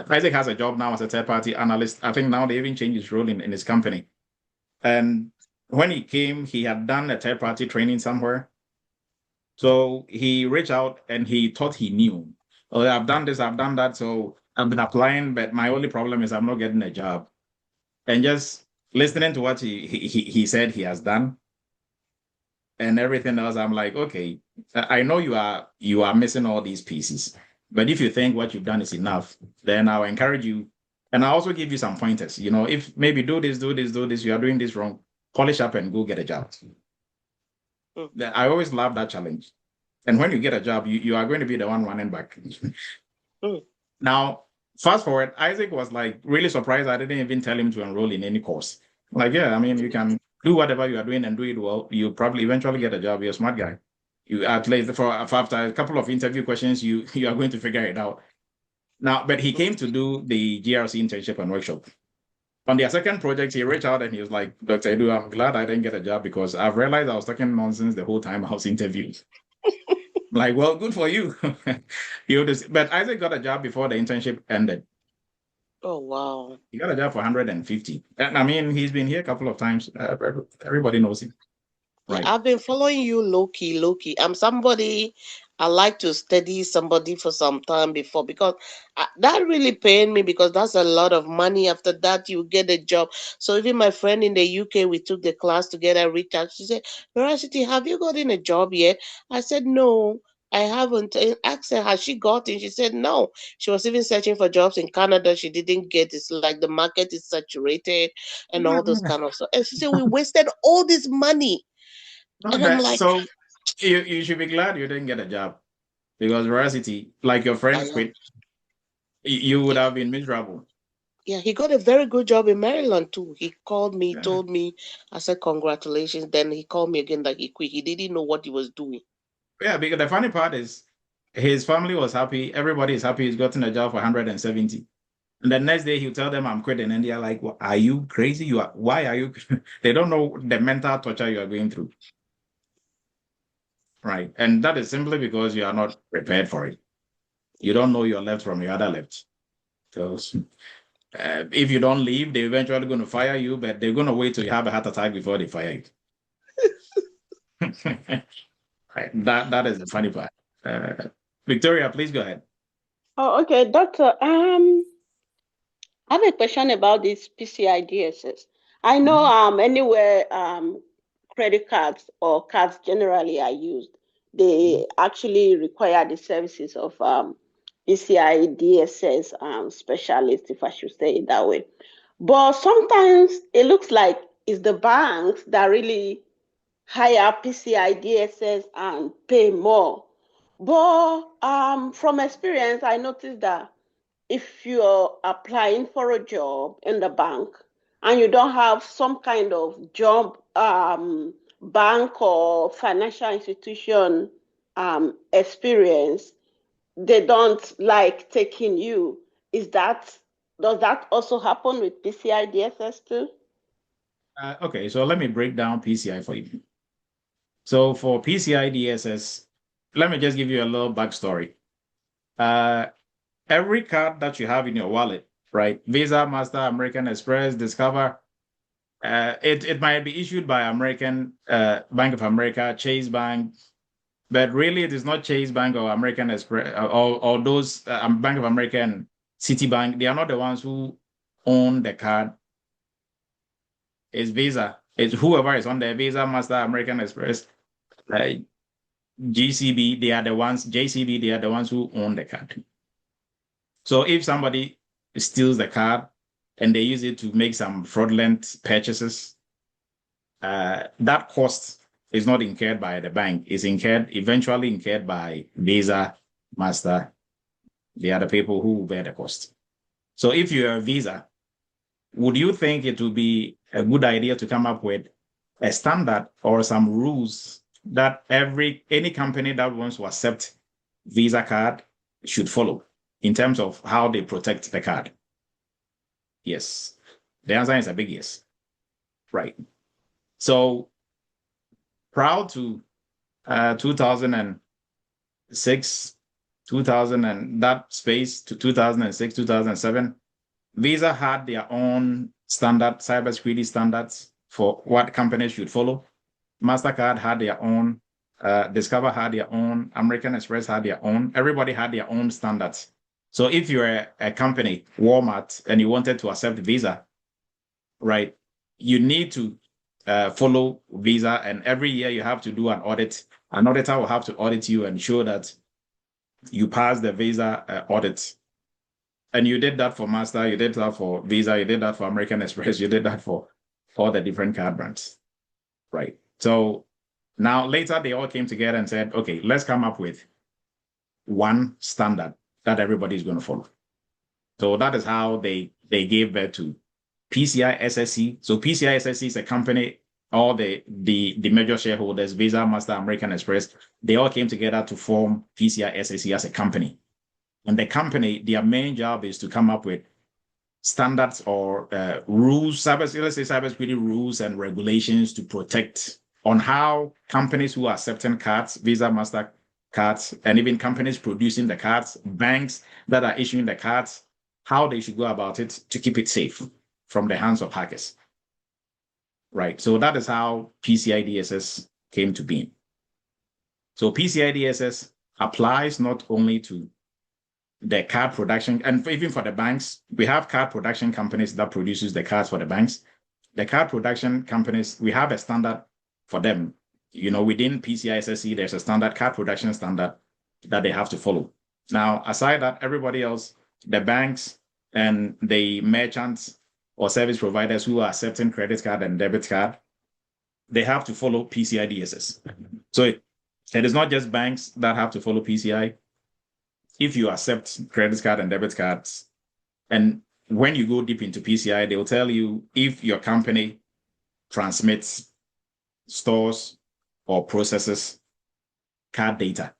Isaac has a job now as a third-party analyst. I think now they even changed his role in his company. And when he came, he had done a third-party training somewhere. So he reached out and he thought he knew. Oh, I've done this, I've done that. So I've been applying, but my only problem is I'm not getting a job. And just listening to what he said he has done and everything else, I'm like, okay, I know you are missing all these pieces. But if you think what you've done is enough, then I'll encourage you. And I'll also give you some pointers. If maybe do this, you are doing this wrong, polish up and go get a job. I always love that challenge. And when you get a job, you are going to be the one running back. Now, fast forward, Isaac was like really surprised. I didn't even tell him to enroll in any course. Like, yeah, I mean, you can do whatever you are doing and do it well. You probably eventually get a job. You're a smart guy. You at least after a couple of interview questions, you are going to figure it out. Now, but he came to do the GRC internship and workshop. On their second project, he reached out and he was like, Dr. Edu, I'm glad I didn't get a job because I've realized I was talking nonsense the whole time I was interviewed. Like, well, good for you. But Isaac got a job before the internship ended. Oh, wow. He got a job for 150. And I mean, he's been here a couple of times. Everybody knows him. Right. I've been following you low-key. I'm somebody, I like to study somebody for some time before because that really pained me because that's a lot of money. After that, you get a job. So even my friend in the UK, we took the class together, reached out. She said, Veracity, have you gotten a job yet? I said, no, I haven't. I asked her, has she gotten? She said, no. She was even searching for jobs in Canada. She didn't get it. It's like the market is saturated and all those kind of stuff. And she said, we wasted all this money. And I'm like, so you should be glad you didn't get a job because Veracity, like your friend quit, you would have been miserable. Yeah, he got a very good job in Maryland too. He called me, told me, I said, congratulations. Then he called me again that he quit. He didn't know what he was doing. Yeah, because the funny part is his family was happy. Everybody is happy. He's gotten a job for 170. And the next day he'll tell them I'm quitting. And they're like, well, are you crazy? Why are you? They don't know the mental torture you are going through. Right. And that is simply because you are not prepared for it. You don't know your left from your other left. So if you don't leave, they're eventually going to fire you, but they're going to wait till you have a heart attack before they fire you. Right. That is the funny part. Victoria, please go ahead. Oh, okay, Doctor. I have a question about this PCI DSS. I know anywhere credit cards or cards generally are used, they actually require the services of PCI DSS specialists, if I should say it that way. But sometimes it looks like it's the banks that really hire PCI DSS and pay more. But from experience, I noticed that if you're applying for a job in the bank and you don't have some kind of job, bank or financial institution experience, they don't like taking you. Does that also happen with PCI DSS too? Okay, so let me break down PCI for you. So for PCI DSS, let me just give you a little backstory. Every card that you have in your wallet, right? Visa, Master, American Express, Discover, it might be issued by American Bank of America, Chase Bank, but really it is not Chase Bank or American Express or those Bank of America and Citibank. They are not the ones who own the card. It's Visa. It's whoever is on there, Visa, Master, American Express, GCB, they are the ones, JCB, they are the ones who own the card. So if somebody steals the card and they use it to make some fraudulent purchases, that cost is not incurred by the bank. It's eventually incurred by Visa, Master, the other people who bear the cost. So if you're a Visa, would you think it would be a good idea to come up with a standard or some rules that any company that wants to accept Visa card should follow in terms of how they protect the card? Yes. The answer is a big yes. Right. So prior to 2006, 2000 and that space to 2006, 2007, Visa had their own standard, cybersecurity standards for what companies should follow. MasterCard had their own, Discover had their own, American Express had their own. Everybody had their own standards. So if you're a company, Walmart, and you wanted to accept Visa, right, you need to follow Visa, and every year you have to do an audit. An auditor will have to audit you and show that you pass the Visa audit. And you did that for Master, you did that for Visa, you did that for American Express, you did that for all the different card brands, right? So now later they all came together and said, okay, let's come up with one standard that everybody is going to follow. So that is how they gave birth to PCI SSC. So PCI SSC is a company, all the major shareholders, Visa, Master, American Express, they all came together to form PCI SSC as a company. And the company, their main job is to come up with standards or rules, cybersecurity rules and regulations to protect on how companies who are accepting cards, Visa, Master cards, and even companies producing the cards, banks that are issuing the cards, how they should go about it to keep it safe from the hands of hackers. Right. So that is how PCI DSS came to be. So PCI DSS applies not only to the card production, and even for the banks, we have card production companies that produces the cards for the banks. The card production companies, we have a standard for them. You know, within PCI SSC, there's a standard card production standard that they have to follow. Now, aside that, everybody else, the banks and the merchants or service providers who are accepting credit card and debit card, they have to follow PCI DSS. So it is not just banks that have to follow PCI. If you accept credit card and debit cards, and when you go deep into PCI, they will tell you if your company transmits, stores, or processes card data,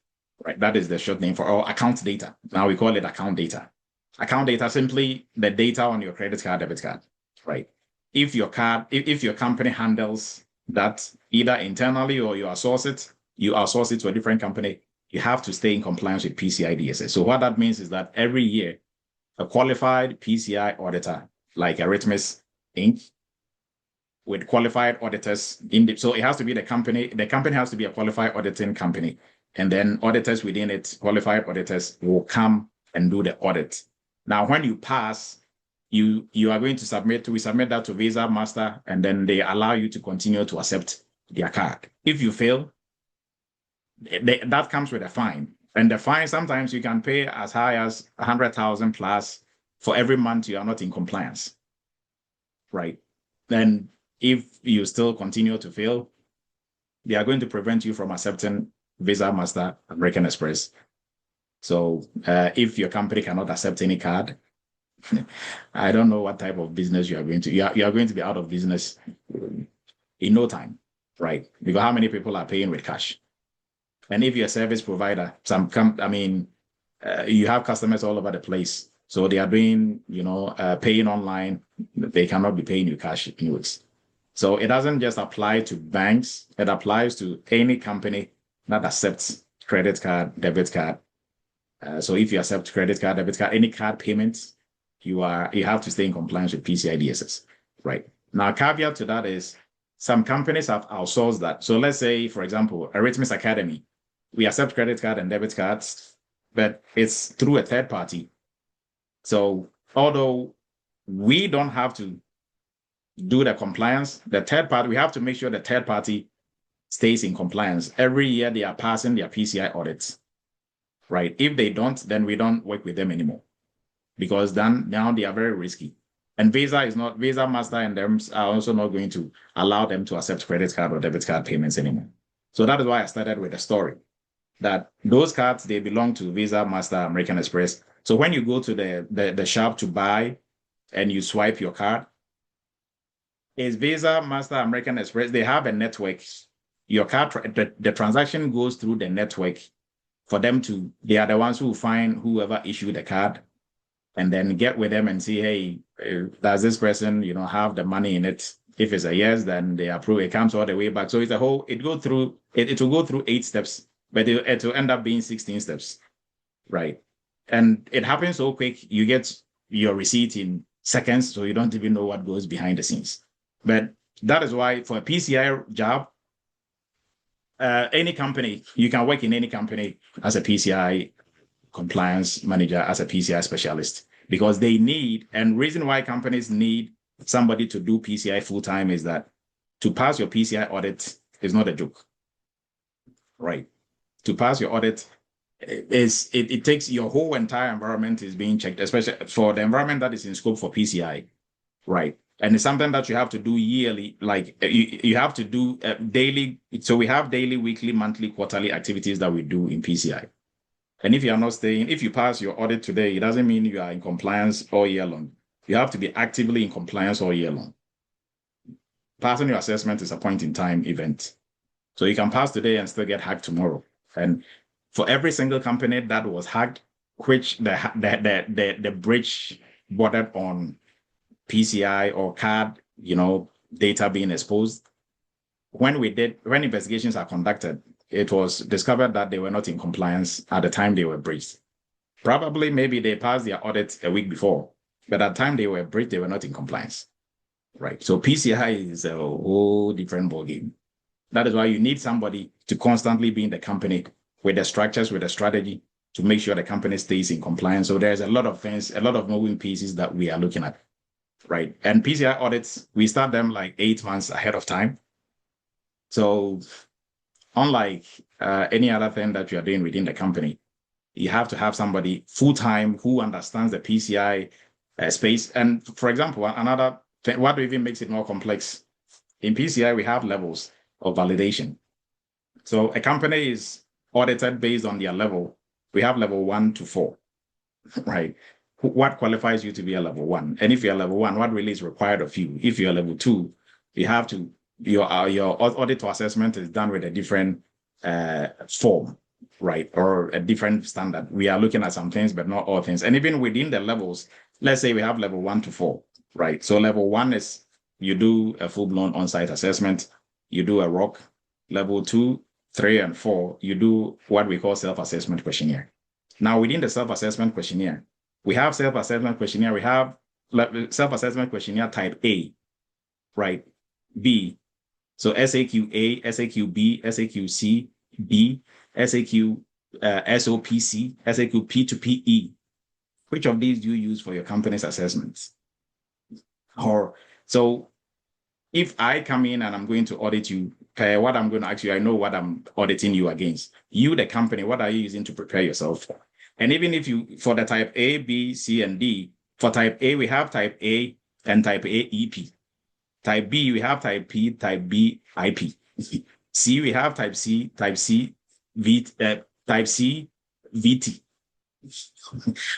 right? That is the short name for or account data. Now we call it account data. Account data, simply the data on your credit card, debit card, right? If your company handles that either internally or you outsource it to a different company, you have to stay in compliance with PCI DSS. So what that means is that every year, a qualified PCI auditor, like Eretmis Inc., with qualified auditors so it has to be the company has to be a qualified auditing company and then auditors within it, qualified auditors, will come and do the audit. Now, when you pass, you are going to submit that to Visa Master, and then they allow you to continue to accept their card. If you fail, that comes with a fine. And the fine, sometimes you can pay as high as 100,000 plus for every month you are not in compliance, right? Then if you still continue to fail, they are going to prevent you from accepting Visa, Master, American Express. So if your company cannot accept any card, I don't know what type of business you are going to. You are going to be out of business in no time, right? Because how many people are paying with cash? And if you're a service provider, you have customers all over the place. So they are doing, paying online. They cannot be paying you cash anyways. So it doesn't just apply to banks. It applies to any company that accepts credit card, debit card. So if you accept credit card, debit card, any card payments, you have to stay in compliance with PCI DSS, right? Now, caveat to that is some companies have outsourced that. So let's say, for example, Eretmis Academy, we accept credit card and debit cards, but it's through a third party. So although we don't have to do the compliance, the third party, we have to make sure the third party stays in compliance. Every year they are passing their PCI audits, right? If they don't, then we don't work with them anymore, because now they are very risky. And Visa Master and them are also not going to allow them to accept credit card or debit card payments anymore. So that is why I started with the story that those cards, they belong to Visa, Master, American Express. So when you go to the shop to buy and you swipe your card, it's Visa, Master, American Express. They have a network. Your card, the transaction goes through the network for them they are the ones who find whoever issued the card and then get with them and see, hey, does this person, have the money in it? If it's a yes, then they approve. It comes all the way back. So it's it will go through 8 steps, but it will end up being 16 steps, right? And it happens so quick, you get your receipt in seconds, so you don't even know what goes behind the scenes. But that is why for a PCI job, any company, you can work in any company as a PCI compliance manager, as a PCI specialist, because they need, and reason why companies need somebody to do PCI full-time is that to pass your PCI audit is not a joke, right? To pass your audit, it takes your whole entire environment is being checked, especially for the environment that is in scope for PCI, right? And it's something that you have to do yearly, like you have to do daily. So we have daily, weekly, monthly, quarterly activities that we do in PCI. And if you are not if you pass your audit today, it doesn't mean you are in compliance all year long. You have to be actively in compliance all year long. Passing your assessment is a point-in-time event. So you can pass today and still get hacked tomorrow. And for every single company that was hacked, which the breach bordered on PCI or card, data being exposed, when investigations are conducted, it was discovered that they were not in compliance at the time they were breached. Probably, maybe they passed their audit a week before, but at the time they were breached, they were not in compliance, right? So PCI is a whole different ballgame. That is why you need somebody to constantly be in the company with the structures, with the strategy to make sure the company stays in compliance. So there's a lot of things, a lot of moving pieces that we are looking at, right? And PCI audits, we start them like 8 months ahead of time. So unlike any other thing that you are doing within the company, you have to have somebody full-time who understands the PCI space. And for example, another thing, what even makes it more complex, in PCI, we have levels of validation. So a company is audited based on their level. We have level 1 to 4, right? What qualifies you to be a level 1? And if you're level 1, what really is required of you? If you're level 2, you have to, your audit or assessment is done with a different form, right? Or a different standard. We are looking at some things, but not all things. And even within the levels, let's say we have level 1 to 4, right? So level 1 is you do a full-blown on-site assessment, you do a ROC. Level 2, 3, and 4, you do what we call self-assessment questionnaire. Now, within the self-assessment questionnaire, we have self-assessment questionnaire. We have self-assessment questionnaire type A, right? B. So SAQ A, SAQ B, SAQ C, B, SAQ SOPC, SAQ P2PE. Which of these do you use for your company's assessments? Or so if I come in and I'm going to audit you, what I'm going to ask you, I know what I'm auditing you against. You, the company, what are you using to prepare yourself for? And even if you, for the type A, B, C, and D, for type A, we have type A and type A EP. Type B, we have type P, type B, IP. C, we have type C, type C, type C, VT.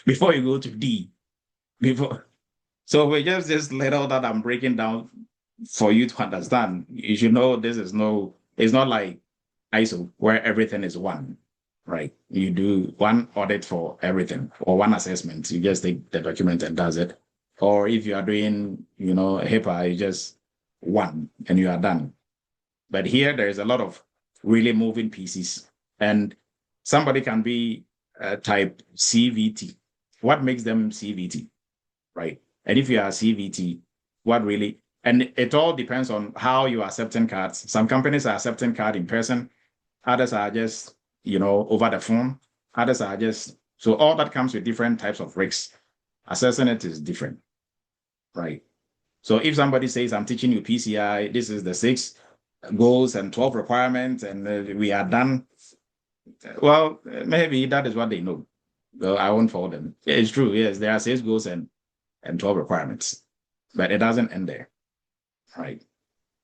Before you go to D, so we just this little that I'm breaking down for you to understand. You should know this is it's not like ISO where everything is one, right? You do one audit for everything or one assessment. You just take the document and does it. Or if you are doing, HIPAA, you just one and you are done. But here there is a lot of really moving pieces, and somebody can be type CVT. What makes them CVT, right? And if you are CVT, what really, and it all depends on how you are accepting cards. Some companies are accepting card in person. Others are just, over the phone. Others are just, so all that comes with different types of risks. Assessing it is different, right? So if somebody says, I'm teaching you PCI, this is the 6 goals and 12 requirements, and we are done. Well, maybe that is what they know. Well, I won't follow them. Yeah, it's true. Yes, there are 6 goals and 12 requirements, but it doesn't end there, right?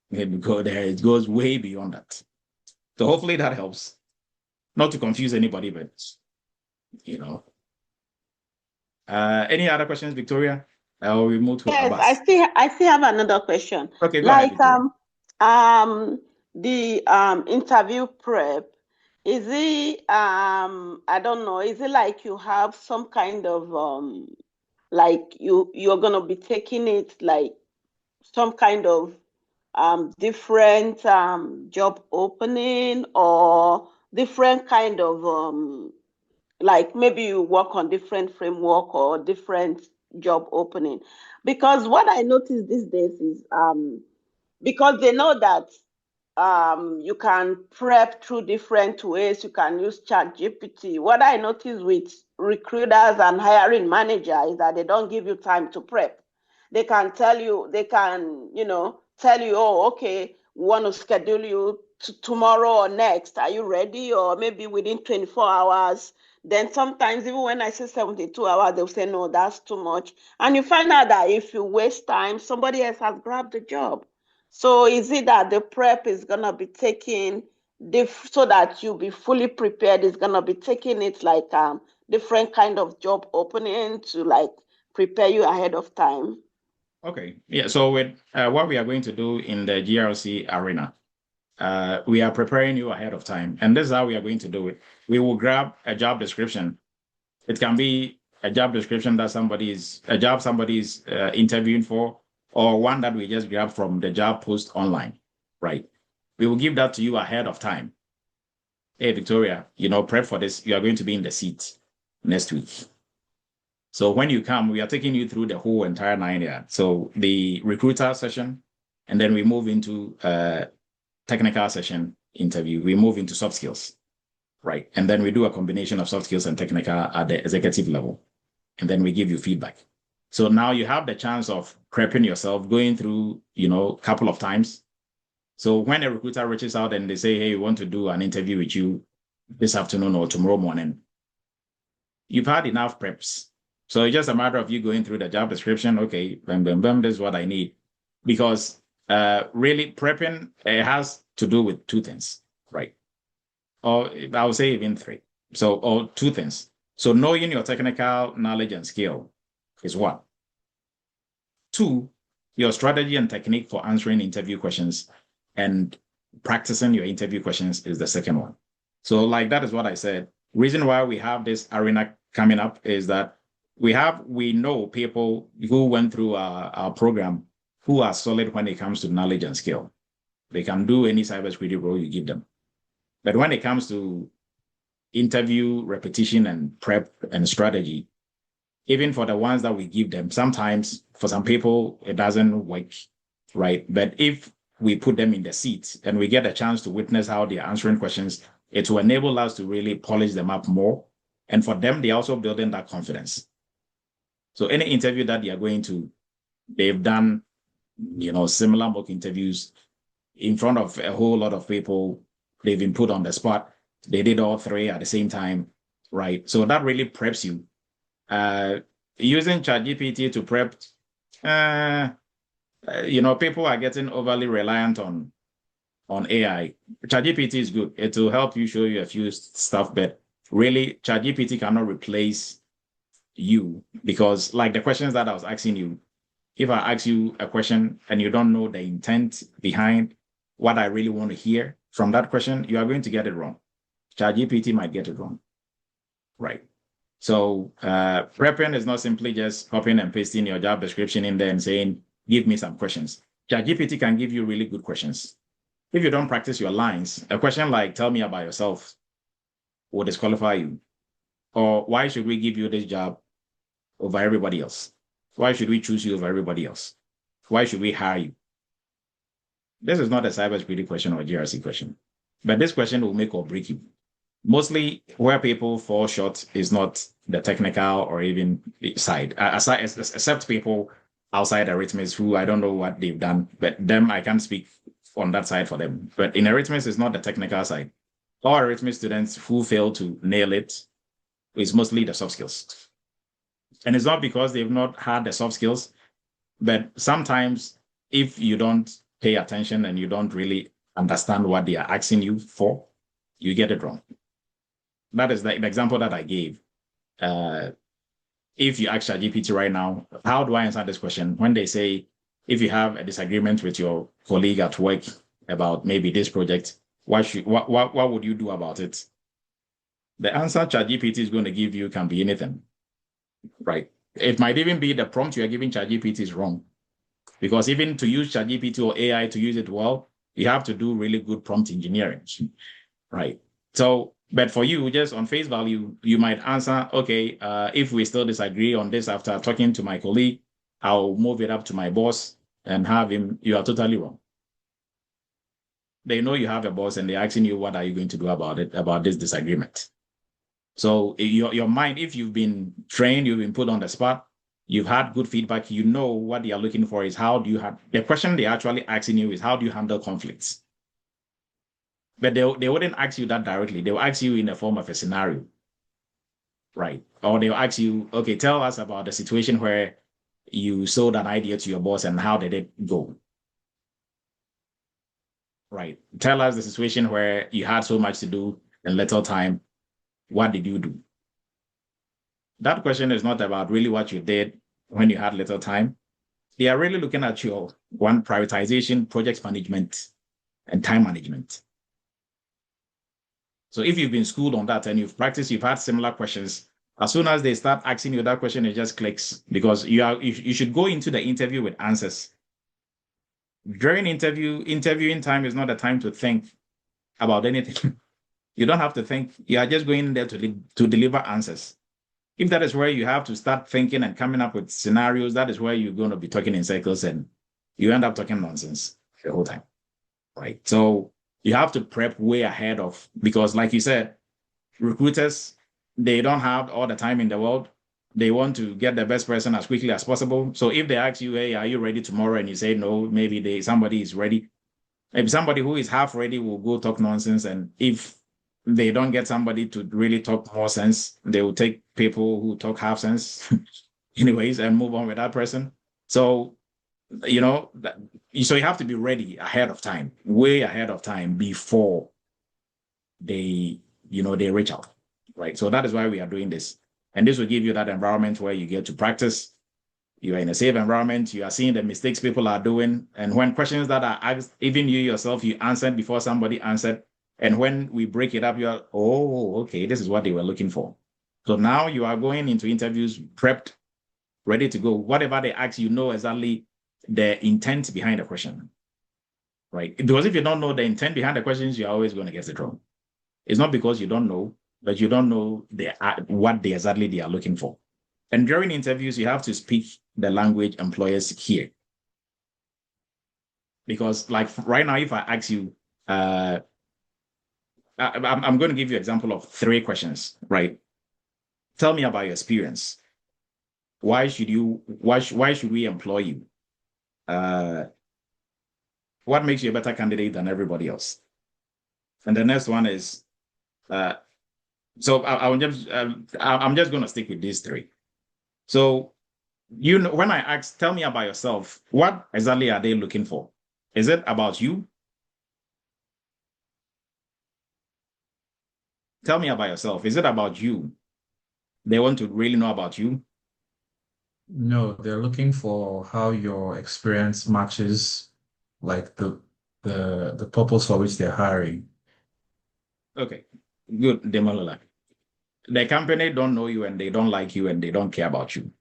Because it goes way beyond that. So hopefully that helps. Not to confuse anybody, but any other questions, Victoria? Or we move to Yes, Abbas. I still have another question. Okay, go ahead, Victoria. The interview prep, is it I don't know, is it like you have some kind of like you're gonna be taking it like some kind of different job opening or different kind of like maybe you work on different framework or different job opening? Because what I notice these days is because they know that you can prep through different ways. You can use ChatGPT. What I notice with recruiters and hiring managers is that they don't give you time to prep. They can tell you, oh, okay, we want to schedule you tomorrow or next. Are you ready? Or maybe within 24 hours. Then sometimes even when I say 72 hours, they'll say, no, that's too much. And you find out that if you waste time, somebody else has grabbed the job. So is it that the prep is going to be taking, so that you'll be fully prepared, is going to be taking it like different kind of job opening to like prepare you ahead of time? Okay, yeah, so with what we are going to do in the GRC arena, we are preparing you ahead of time. And this is how we are going to do it. We will grab a job description. It can be a job description that somebody's interviewing for, or one that we just grab from the job post online, right? We will give that to you ahead of time. Hey, Victoria, prep for this. You are going to be in the seat next week. So when you come, we are taking you through the whole entire 9 yards. So the recruiter session, and then we move into technical session interview. We move into soft skills, right? And then we do a combination of soft skills and technical at the executive level. And then we give you feedback. So now you have the chance of prepping yourself, going through, a couple of times. So when a recruiter reaches out and they say, hey, we want to do an interview with you this afternoon or tomorrow morning, you've had enough preps. So it's just a matter of you going through the job description. Okay, bam, bam, bam, this is what I need. Because really prepping, it has to do with 2 things, right? Or I would say even 3. Or 2 things. So knowing your technical knowledge and skill is 1. 2, your strategy and technique for answering interview questions and practicing your interview questions is the second one. So like that is what I said. Reason why we have this arena coming up is that we know people who went through our program who are solid when it comes to knowledge and skill. They can do any cybersecurity role you give them. But when it comes to interview, repetition, and prep and strategy, even for the ones that we give them, sometimes for some people, it doesn't work, right? But if we put them in the seat and we get a chance to witness how they're answering questions, it will enable us to really polish them up more. And for them, they're also building that confidence. So any interview that they are going to, they've done, similar mock interviews in front of a whole lot of people. They've been put on the spot. They did all three at the same time, right? So that really preps you. Using ChatGPT to prep, people are getting overly reliant on AI. ChatGPT is good. It will help you, show you a few stuff, but really, ChatGPT cannot replace you, because like the questions that I was asking you, if I ask you a question and you don't know the intent behind what I really want to hear from that question, you are going to get it wrong. ChatGPT might get it wrong, right? So prepping is not simply just copying and pasting your job description in there and saying, give me some questions. ChatGPT can give you really good questions. If you don't practice your lines, a question like, tell me about yourself, will disqualify you. Or why should we give you this job over everybody else? Why should we choose you over everybody else? Why should we hire you? This is not a cybersecurity question or a GRC question, but this question will make or break you. Mostly where people fall short is not the technical or even the side, except people outside Eretmis who I don't know what they've done, but them I can't speak on that side for them. But in Eretmis, it's not the technical side. All Eretmis students who fail to nail it is mostly the soft skills. And it's not because they've not had the soft skills, but sometimes if you don't pay attention and you don't really understand what they are asking you for, you get it wrong. That is the example that I gave. If you ask ChatGPT right now, how do I answer this question? When they say, if you have a disagreement with your colleague at work about maybe this project, what would you do about it? The answer ChatGPT is going to give you can be anything, right? It might even be the prompt you are giving ChatGPT is wrong, because even to use ChatGPT or AI to use it well, you have to do really good prompt engineering, right? So, but for you, just on face value, you might answer, okay, if we still disagree on this after talking to my colleague, I'll move it up to my boss and have him, you are totally wrong. They know you have a boss and they're asking you, what are you going to do about it, about this disagreement? So your mind, if you've been trained, you've been put on the spot, you've had good feedback, you know what they are looking for is how do you have, the question they're actually asking you is how do you handle conflicts? But they wouldn't ask you that directly. They'll ask you in the form of a scenario, right? Or they'll ask you, okay, tell us about the situation where you sold an idea to your boss and how did it go? Right. Tell us the situation where you had so much to do in little time. What did you do? That question is not about really what you did when you had little time. They are really looking at your prioritization, project management, and time management. So if you've been schooled on that and you've practiced, you've had similar questions, as soon as they start asking you that question, it just clicks, because you should go into the interview with answers. During interviewing time is not a time to think about anything. You don't have to think. You are just going there to deliver answers. If that is where you have to start thinking and coming up with scenarios, that is where you're going to be talking in circles and you end up talking nonsense the whole time, right? So you have to prep way ahead of, because like you said, recruiters, they don't have all the time in the world. They want to get the best person as quickly as possible. So if they ask you, hey, are you ready tomorrow? And you say no, maybe somebody is ready. Maybe somebody who is half ready will go talk nonsense. And if they don't get somebody to really talk more sense, they will take people who talk half sense anyways and move on with that person. So, so you have to be ready ahead of time, way ahead of time before they reach out, right? So that is why we are doing this. And this will give you that environment where you get to practice. You are in a safe environment. You are seeing the mistakes people are doing. And when questions that are asked, even you yourself, you answered before somebody answered. And when we break it up, you are, oh, okay, this is what they were looking for. So now you are going into interviews prepped, ready to go. Whatever they ask, you know exactly the intent behind the question, right? Because if you don't know the intent behind the questions, you're always going to get it wrong. It's not because you don't know, but you don't know what exactly they are looking for. And during interviews, you have to speak the language employers hear. Because like right now, if I ask you, I'm going to give you an example of 3 questions, right? Tell me about your experience. Why should we employ you? What makes you a better candidate than everybody else? And the next one is, so I'm just going to stick with these 3. So, when I ask, tell me about yourself, what exactly are they looking for? Is it about you? Tell me about yourself. Is it about you? They want to really know about you? No, they're looking for how your experience matches like the purpose for which they're hiring. Okay, good, Demalola. The company don't know you and they don't like you and they don't care about you.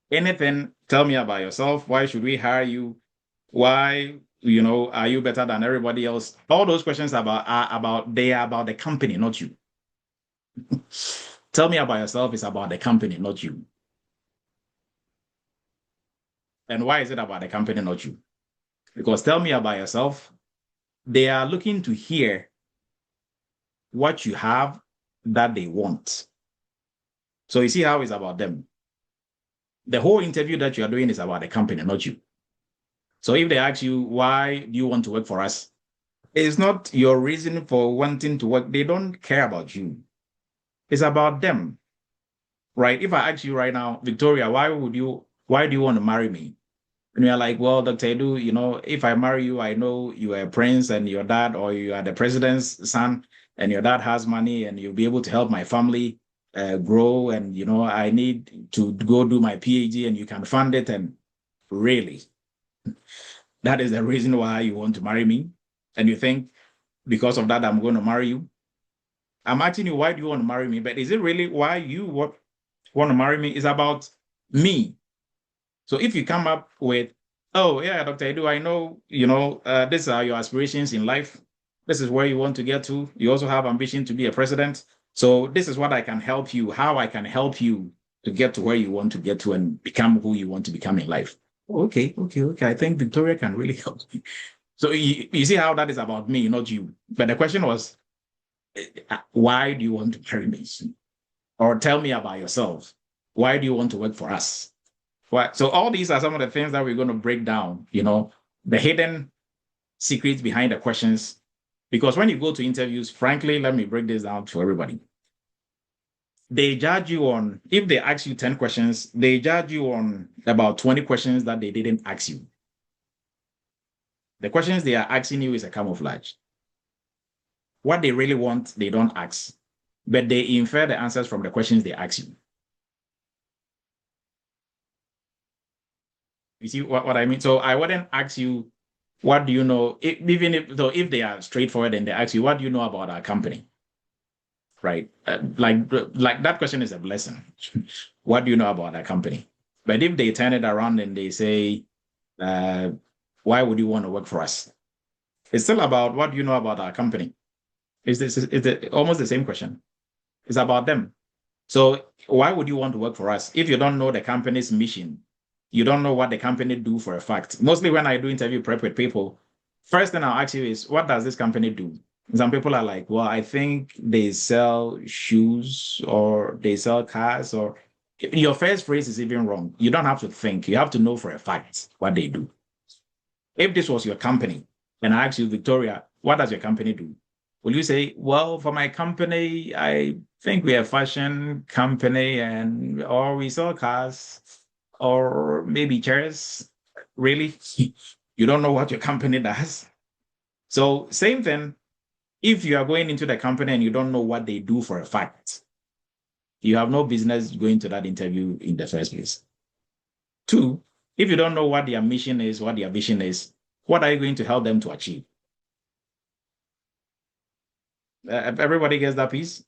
Anything, tell me about yourself. Why should we hire you? Why, are you better than everybody else? All those questions are about the company, not you. Tell me about yourself is about the company, not you. And why is it about the company, not you? Because tell me about yourself. They are looking to hear what you have that they want. So you see how it's about them. The whole interview that you are doing is about the company, not you. So if they ask you, why do you want to work for us? It's not your reason for wanting to work. They don't care about you. It's about them, right? If I ask you right now, Victoria, why do you want to marry me? And you're like, well, Dr. Edu, if I marry you, I know you are a prince and your dad, or you are the president's son and your dad has money and you'll be able to help my family grow. And, I need to go do my PhD and you can fund it. And really, that is the reason why you want to marry me. And you think because of that, I'm going to marry you. I'm asking you, why do you want to marry me? But is it really why you want to marry me? It's about me. So if you come up with, oh yeah, Dr. Edu, I know, these are your aspirations in life. This is where you want to get to. You also have ambition to be a president. So this is what I can help you, how I can help you to get to where you want to get to and become who you want to become in life. Okay. I think Victoria can really help me. So you see how that is about me, not you. But the question was, why do you want to marry me? Or tell me about yourself. Why do you want to work for us? So all these are some of the things that we're going to break down, the hidden secrets behind the questions. Because when you go to interviews, frankly, let me break this down to everybody. They judge you on, if they ask you 10 questions, they judge you on about 20 questions that they didn't ask you. The questions they are asking you is a camouflage. What they really want, they don't ask, but they infer the answers from the questions they ask you. You see what I mean? So I wouldn't ask you, what do you know? Even if they are straightforward and they ask you, what do you know about our company? Right? Like that question is a blessing. What do you know about our company? But if they turn it around and they say, why would you want to work for us? It's still about what do you know about our company? It's almost the same question. It's about them. So why would you want to work for us if you don't know the company's mission? You don't know what the company do for a fact. Mostly when I do interview prep with people, first thing I'll ask you is, what does this company do? Some people are like, well, I think they sell shoes or they sell cars, or your first phrase is even wrong. You don't have to think. You have to know for a fact what they do. If this was your company and I ask you, Victoria, what does your company do? Will you say, well, for my company, I think we're a fashion company or we sell cars or maybe chairs? Really? You don't know what your company does? So same thing, if you are going into the company and you don't know what they do for a fact, you have no business going to that interview in the first place. 2, if you don't know what their mission is, what their vision is, what are you going to help them to achieve? Everybody gets that piece?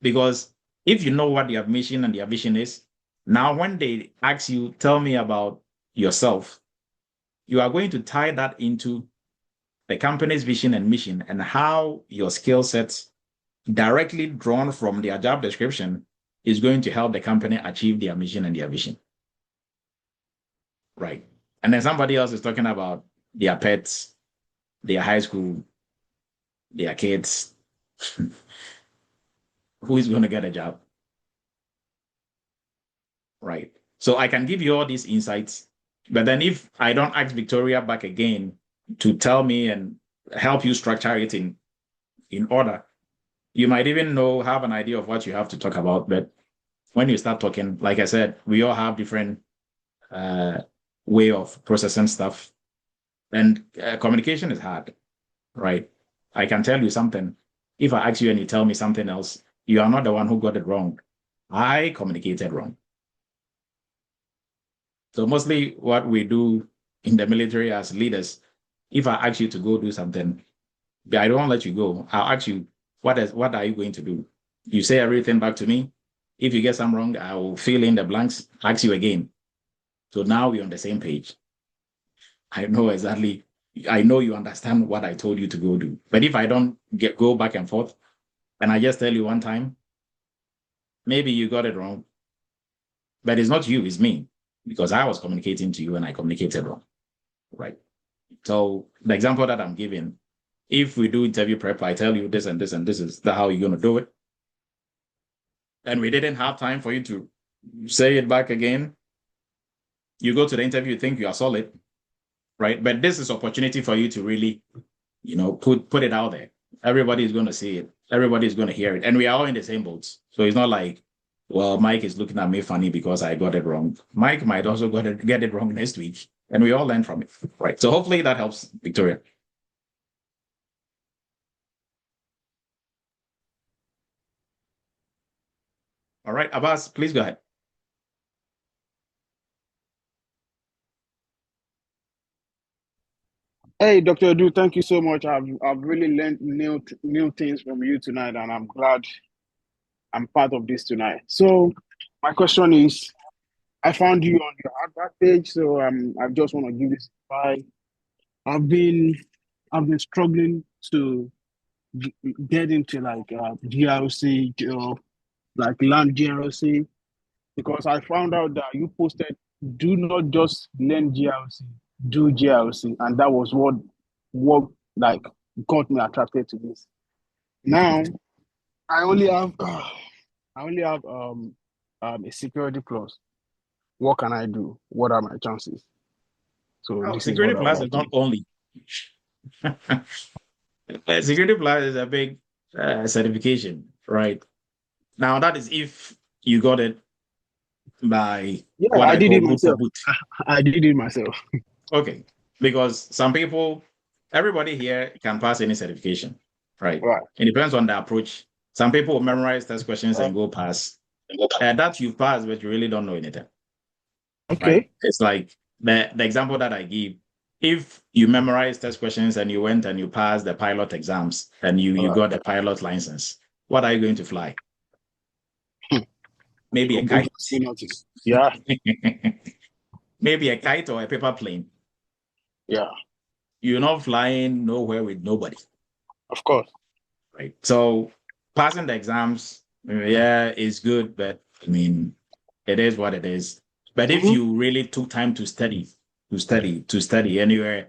Because if you know what their mission and their vision is, now when they ask you, tell me about yourself, you are going to tie that into the company's vision and mission and how your skill sets directly drawn from their job description is going to help the company achieve their mission and their vision. Right. And then somebody else is talking about their pets, their high school, their kids, who is going to get a job? Right. So I can give you all these insights, but then if I don't ask Victoria back again to tell me and help you structure it in order, you might even have an idea of what you have to talk about. But when you start talking, like I said, we all have different way of processing stuff, and communication is hard, right? I can tell you something. If I ask you and you tell me something else, you are not the one who got it wrong. I communicated wrong. So mostly what we do in the military as leaders, if I ask you to go do something, I don't let you go. I'll ask you, what are you going to do? You say everything back to me. If you get something wrong, I will fill in the blanks, ask you again. So now we're on the same page. I know you understand what I told you to go do. But if I don't go back and forth, and I just tell you one time, maybe you got it wrong. But it's not you, it's me, because I was communicating to you and I communicated wrong, right? So the example that I'm giving, if we do interview prep, I tell you this and this and this is how you're going to do it, and we didn't have time for you to say it back again, you go to the interview, you think you are solid, right? But this is opportunity for you to really, put it out there. Everybody is going to see it. Everybody is going to hear it. And we are all in the same boats. So it's not like, well, Mike is looking at me funny because I got it wrong. Mike might also get it wrong next week. And we all learn from it, right? So hopefully that helps, Victoria. All right, Abbas, please go ahead. Hey, Dr. Edu, thank you so much. I've really learned new things from you tonight, and I'm glad I'm part of this tonight. So my question is, I found you on your advert page, so I just want to give this a try. I've been struggling to get into like GRC, like land GRC, because I found out that you posted, do not just learn GRC, do GRC, and that was what like got me attracted to this. Now I only have a security plus. What can I do? What are my chances? So this Security is what plus I is want not only. Security plus is a big certification, right? Now that is if you got it by what I did call it boot for myself. boot. I did it myself. Okay, because everybody here can pass any certification, right? Right. It depends on the approach. Some people will memorize test questions and go pass. That you pass, but you really don't know anything. Okay. Right? It's like the example that I give. If you memorize test questions and you went and you passed the pilot exams and you got the pilot license, what are you going to fly? Maybe a kite. Yeah. Maybe a kite or a paper plane. Yeah. You're not flying nowhere with nobody. Of course. Right. So passing the exams, is good, but I mean, it is what it is. But if you really took time to study, and you were,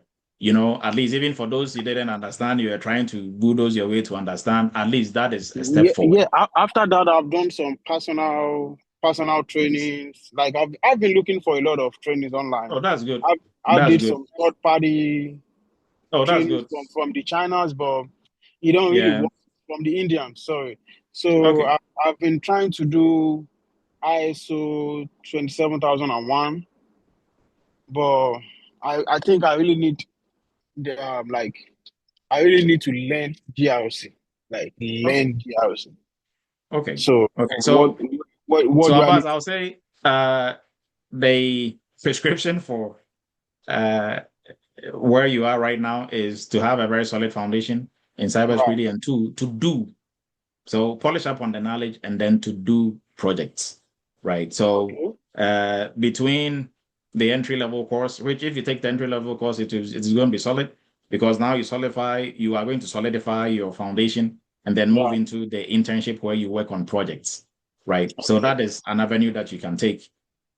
at least even for those you didn't understand, you were trying to bulldoze your way to understand, at least that is a step forward. Yeah. After that, I've done some personal trainings. Like I've been looking for a lot of trainings online. Oh, that's good. I've did some third party trainings from the Chinas, but you don't really work from the Indians. Sorry. So okay. I've been trying to do ISO 27001, but I think I really need I really need to learn GRC, learn GRC. Okay. So what do Abbas, I'll say the prescription for where you are right now is to have a very solid foundation in cybersecurity, and to do. So polish up on the knowledge and then to do projects, right? So between the entry-level course, which if you take the entry-level course, it is going to be solid, because now you are going to solidify your foundation and then move into the internship where you work on projects, right? Okay. So that is an avenue that you can take.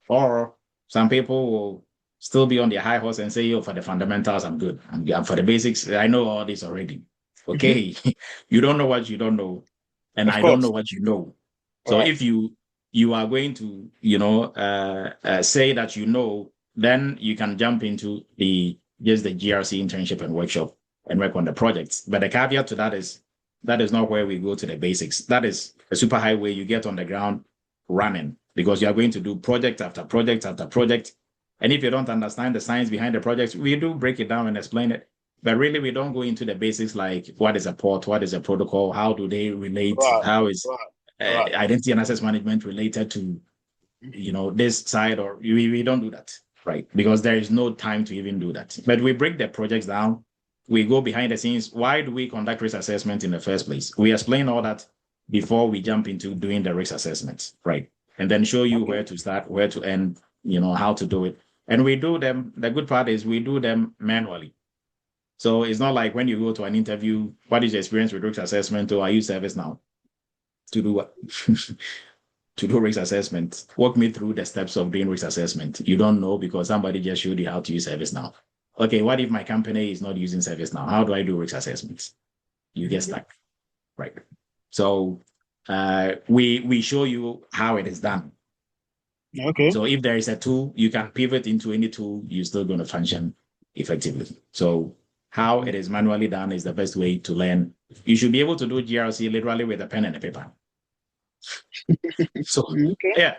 Or some people will still be on their high horse and say, for the fundamentals, I'm good. I'm for the basics, I know all this already. Okay, you don't know what you don't know, and Of I don't course. know what you know. So Right. if you are going to, say that you know, then you can jump into the GRC internship and workshop and work on the projects. But the caveat to that is not where we go to the basics. That is a super highway. You get on the ground running because you are going to do project after project after project. And if you don't understand the science behind the project, we do break it down and explain it. But really, we don't go into the basics like what is a port, what is a protocol, how do they relate, Right. how is Right. identity and access management related to this side, or we don't do that, right? Because there is no time to even do that. But we break the projects down. We go behind the scenes. Why do we conduct risk assessment in the first place? We explain all that before we jump into doing the risk assessment, right? And then show you where to start, where to end, how to do it. And we do them. The good part is we do them manually. So it's not like when you go to an interview, what is your experience with risk assessment, or are you ServiceNow to do what? To do risk assessment. Walk me through the steps of doing risk assessment. You don't know because somebody just showed you how to use ServiceNow. Okay, what if my company is not using ServiceNow? How do I do risk assessments? You get stuck, right? So we show you how it is done. Okay. So if there is a tool, you can pivot into any tool, you're still going to function effectively. So how it is manually done is the best way to learn. You should be able to do GRC literally with a pen and a paper. So Okay.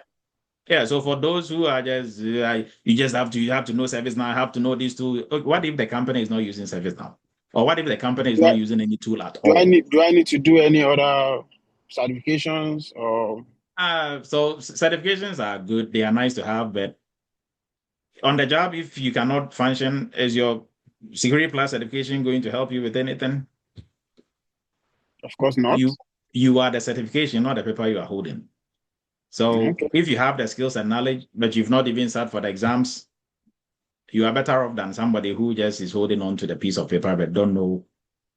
yeah. So for those who are just you have to know ServiceNow, have to know these tools. What if the company is not using ServiceNow, or what if the company is not using any tool at all? Do I need to do any other certifications or? So certifications are good. They are nice to have, but on the job, if you cannot function, is your Security Plus certification going to help you with anything? Of course not. You are the certification, not the paper you are holding. So if you have the skills and knowledge, but you've not even sat for the exams, you are better off than somebody who just is holding on to the piece of paper but don't know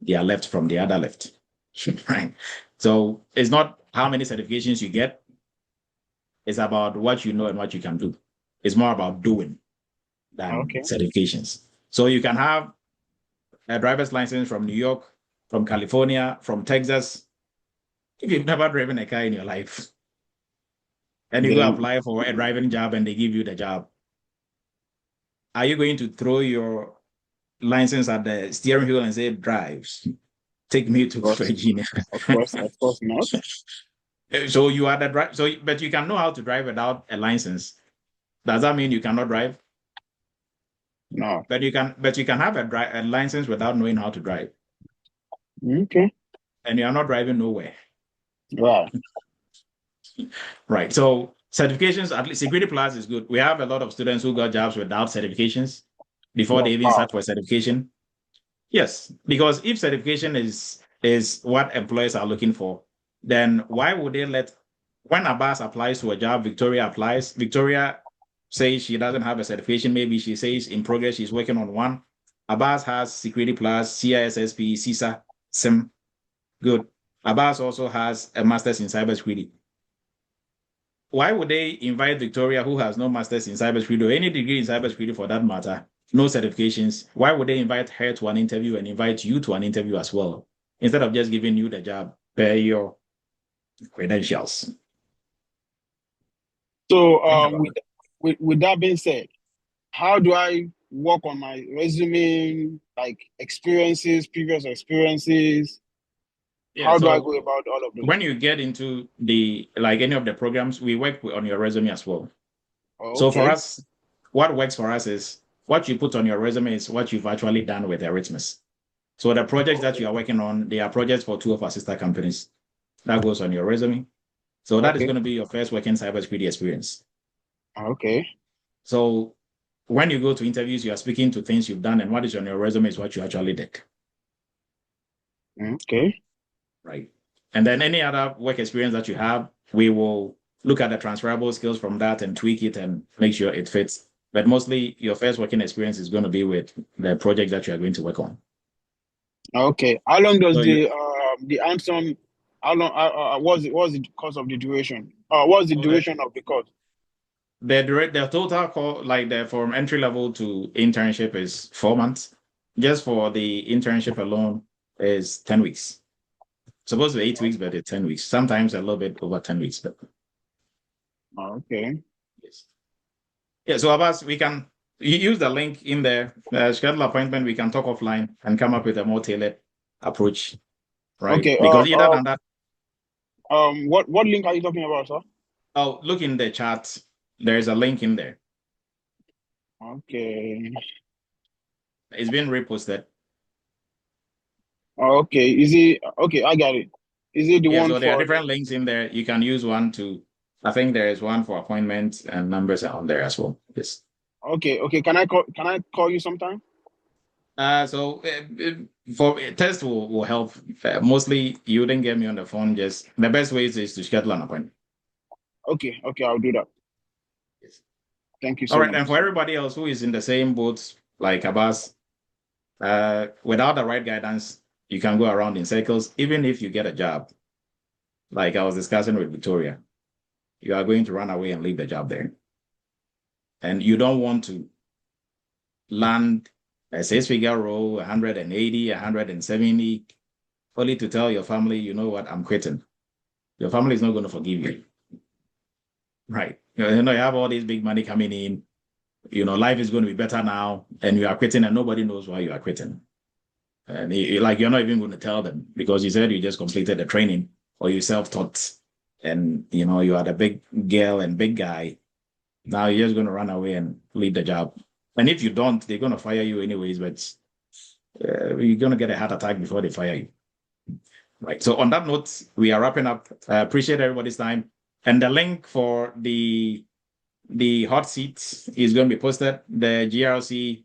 their left from the other left. Right. So it's not how many certifications you get. It's about what you know and what you can do. It's more about doing than certifications. So you can have a driver's license from New York, from California, from Texas. If you've never driven a car in your life, and you go apply for a driving job and they give you the job, are you going to throw your license at the steering wheel and say, drives, take me to Virginia? Of course not. So you are the driver. So, but you can know how to drive without a license. Does that mean you cannot drive? No. But you can have a license without knowing how to drive. Okay. And you are not driving nowhere. Wow. Right. So certifications, at least Security Plus is good. We have a lot of students who got jobs without certifications before they even start for certification. Yes, because if certification is what employers are looking for, then why would they when Abbas applies to a job, Victoria applies, Victoria says she doesn't have a certification, maybe she says in progress she's working on one. Abbas has Security Plus, CISSP, CISA, SIM. Good. Abbas also has a master's in cybersecurity. Why would they invite Victoria, who has no master's in cybersecurity or any degree in cybersecurity for that matter, no certifications? Why would they invite her to an interview and invite you to an interview as well, instead of just giving you the job per your credentials? So, with that being said, how do I work on my resume, like previous experiences? Yeah, how do I go about all of those? When you get into any of the programs, we work on your resume as well. Okay. So for us, what works for us is what you put on your resume is what you've actually done with Eretmis. So the projects that you are working on, they are projects for 2 of our sister companies. That goes on your resume. So that is going to be your first working cybersecurity experience. Okay. So when you go to interviews, you are speaking to things you've done, and what is on your resume is what you actually did. Okay. Right. And then any other work experience that you have, we will look at the transferable skills from that and tweak it and make sure it fits. But mostly your first working experience is going to be with the project that you are going to work on. Okay. How long does the hands-on, how long, what's the course of the duration? What's the duration of the course? The total call, from entry level to internship is 4 months. Just for the internship alone, is 10 weeks. Supposed to be 8 weeks, but it's 10 weeks. Sometimes a little bit over 10 weeks. But... Okay. Yes. Yeah, so Abbas, we can use the link in there. Schedule appointment, we can talk offline and come up with a more tailored approach. Right. Okay. Because either than that. What link are you talking about, sir? Oh, look in the chat. There's a link in there. Okay. It's been reposted. Okay. Is it okay? I got it. Is it the one so there are for different links in there. You can use one to, I think there is one for appointments and numbers are on there as well. Yes. Okay. Can I call you sometime? For test will help. Mostly you didn't get me on the phone. Just the best way is to schedule an appointment. Okay, I'll do that. Yes. Thank you so much. All right, much. and for everybody else who is in the same boat like Abbas, without the right guidance, you can go around in circles. Even if you get a job, like I was discussing with Victoria, you are going to run away and leave the job there. And you don't want to land a 6-figure role, 180, 170, only to tell your family, you know what, I'm quitting. Your family is not going to forgive you. Right. You have all this big money coming in. Life is going to be better now, and you are quitting, and nobody knows why you are quitting. And you're not even going to tell them because you said you just completed the training or you self-taught, and you are the big girl and big guy. Now you're just going to run away and leave the job. And if you don't, they're going to fire you anyways, but you're going to get a heart attack before they fire you. Right. So on that note, we are wrapping up. I appreciate everybody's time. And the link for the hot seat is going to be posted. The GRC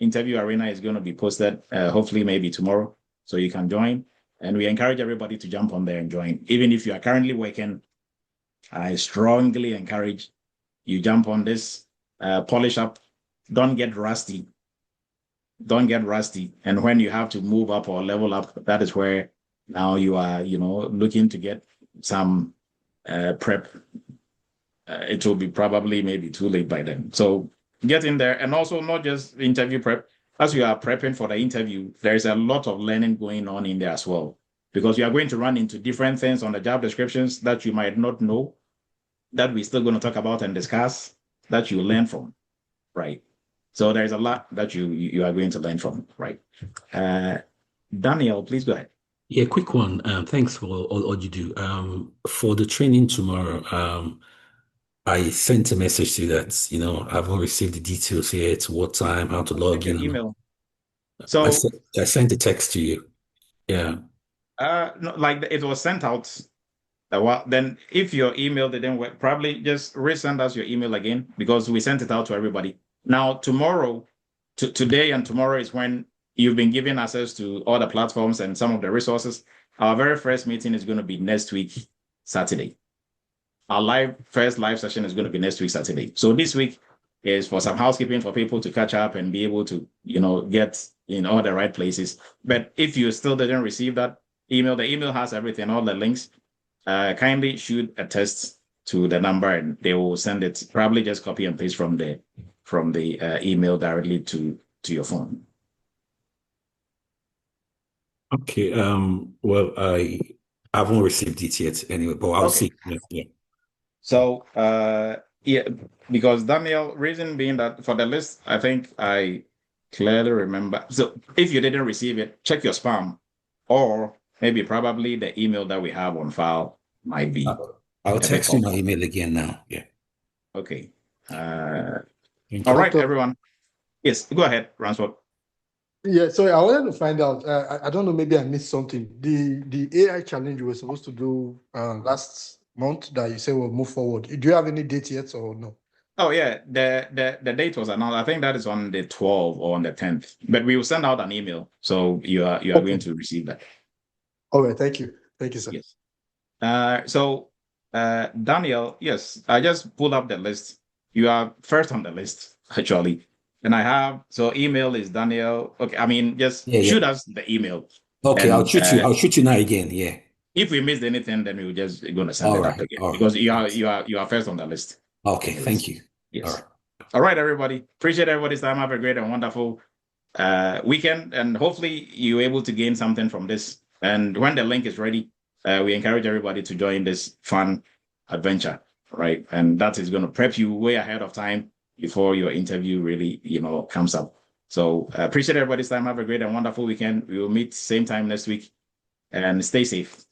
interview arena is going to be posted, hopefully maybe tomorrow, so you can join. And we encourage everybody to jump on there and join. Even if you are currently working, I strongly encourage you jump on this, polish up, don't get rusty. And when you have to move up or level up, that is where now you are, looking to get some prep. It will be probably maybe too late by then. So get in there, and also not just interview prep. As you are prepping for the interview, there's a lot of learning going on in there as well, because you are going to run into different things on the job descriptions that you might not know, that we're still going to talk about and discuss, that you learn from, right? So there's a lot that you are going to learn from, right? Daniel, please go ahead. Yeah, quick one. Thanks for all you do. For the training tomorrow, I sent a message to you that, I've not received the details here. It's what time, how to log in. Email. So I sent a text to you. Yeah. No, like it was sent out. Then if your email didn't work, probably just resend us your email again, because we sent it out to everybody. Now, today and tomorrow is when you've been given access to all the platforms and some of the resources. Our very first meeting is going to be next week, Saturday. Our first live session is going to be next week, Saturday. So this week is for some housekeeping for people to catch up and be able to, get in all the right places. But if you still didn't receive that email, the email has everything, all the links. Kindly shoot a text to the number and they will send it. Probably just copy and paste from the email directly to your phone. Okay. Well, I haven't received it yet anyway, but I'll see. Yeah. So, because Daniel, reason being that for the list, I think I clearly remember. So if you didn't receive it, check your spam, or maybe probably the email that we have on file might be. I'll text you my email again now. Yeah. Okay. All right, everyone. Yes, go ahead, Ransford. Yeah, sorry, I wanted to find out. I don't know, maybe I missed something. The AI challenge we were supposed to do last month that you said will move forward. Do you have any date yet or no? Oh yeah, the date was announced. I think that is on the 12th or on the 10th. But we will send out an email, so you are going to receive that. All right, thank you, sir. Yes. Daniel, yes, I just pulled up the list. You are first on the list actually, and email is Daniel. Okay, I mean shoot us the email. Okay, I'll shoot you now again. Yeah. If we missed anything, then we're just going to send it up again because you are first on the list. Okay, thank you. Yes. All right, everybody. Appreciate everybody's time. Have a great and wonderful weekend, and hopefully you're able to gain something from this. And when the link is ready, we encourage everybody to join this fun adventure, right? And that is going to prep you way ahead of time before your interview really, comes up. So appreciate everybody's time. Have a great and wonderful weekend. We will meet same time next week, and stay safe.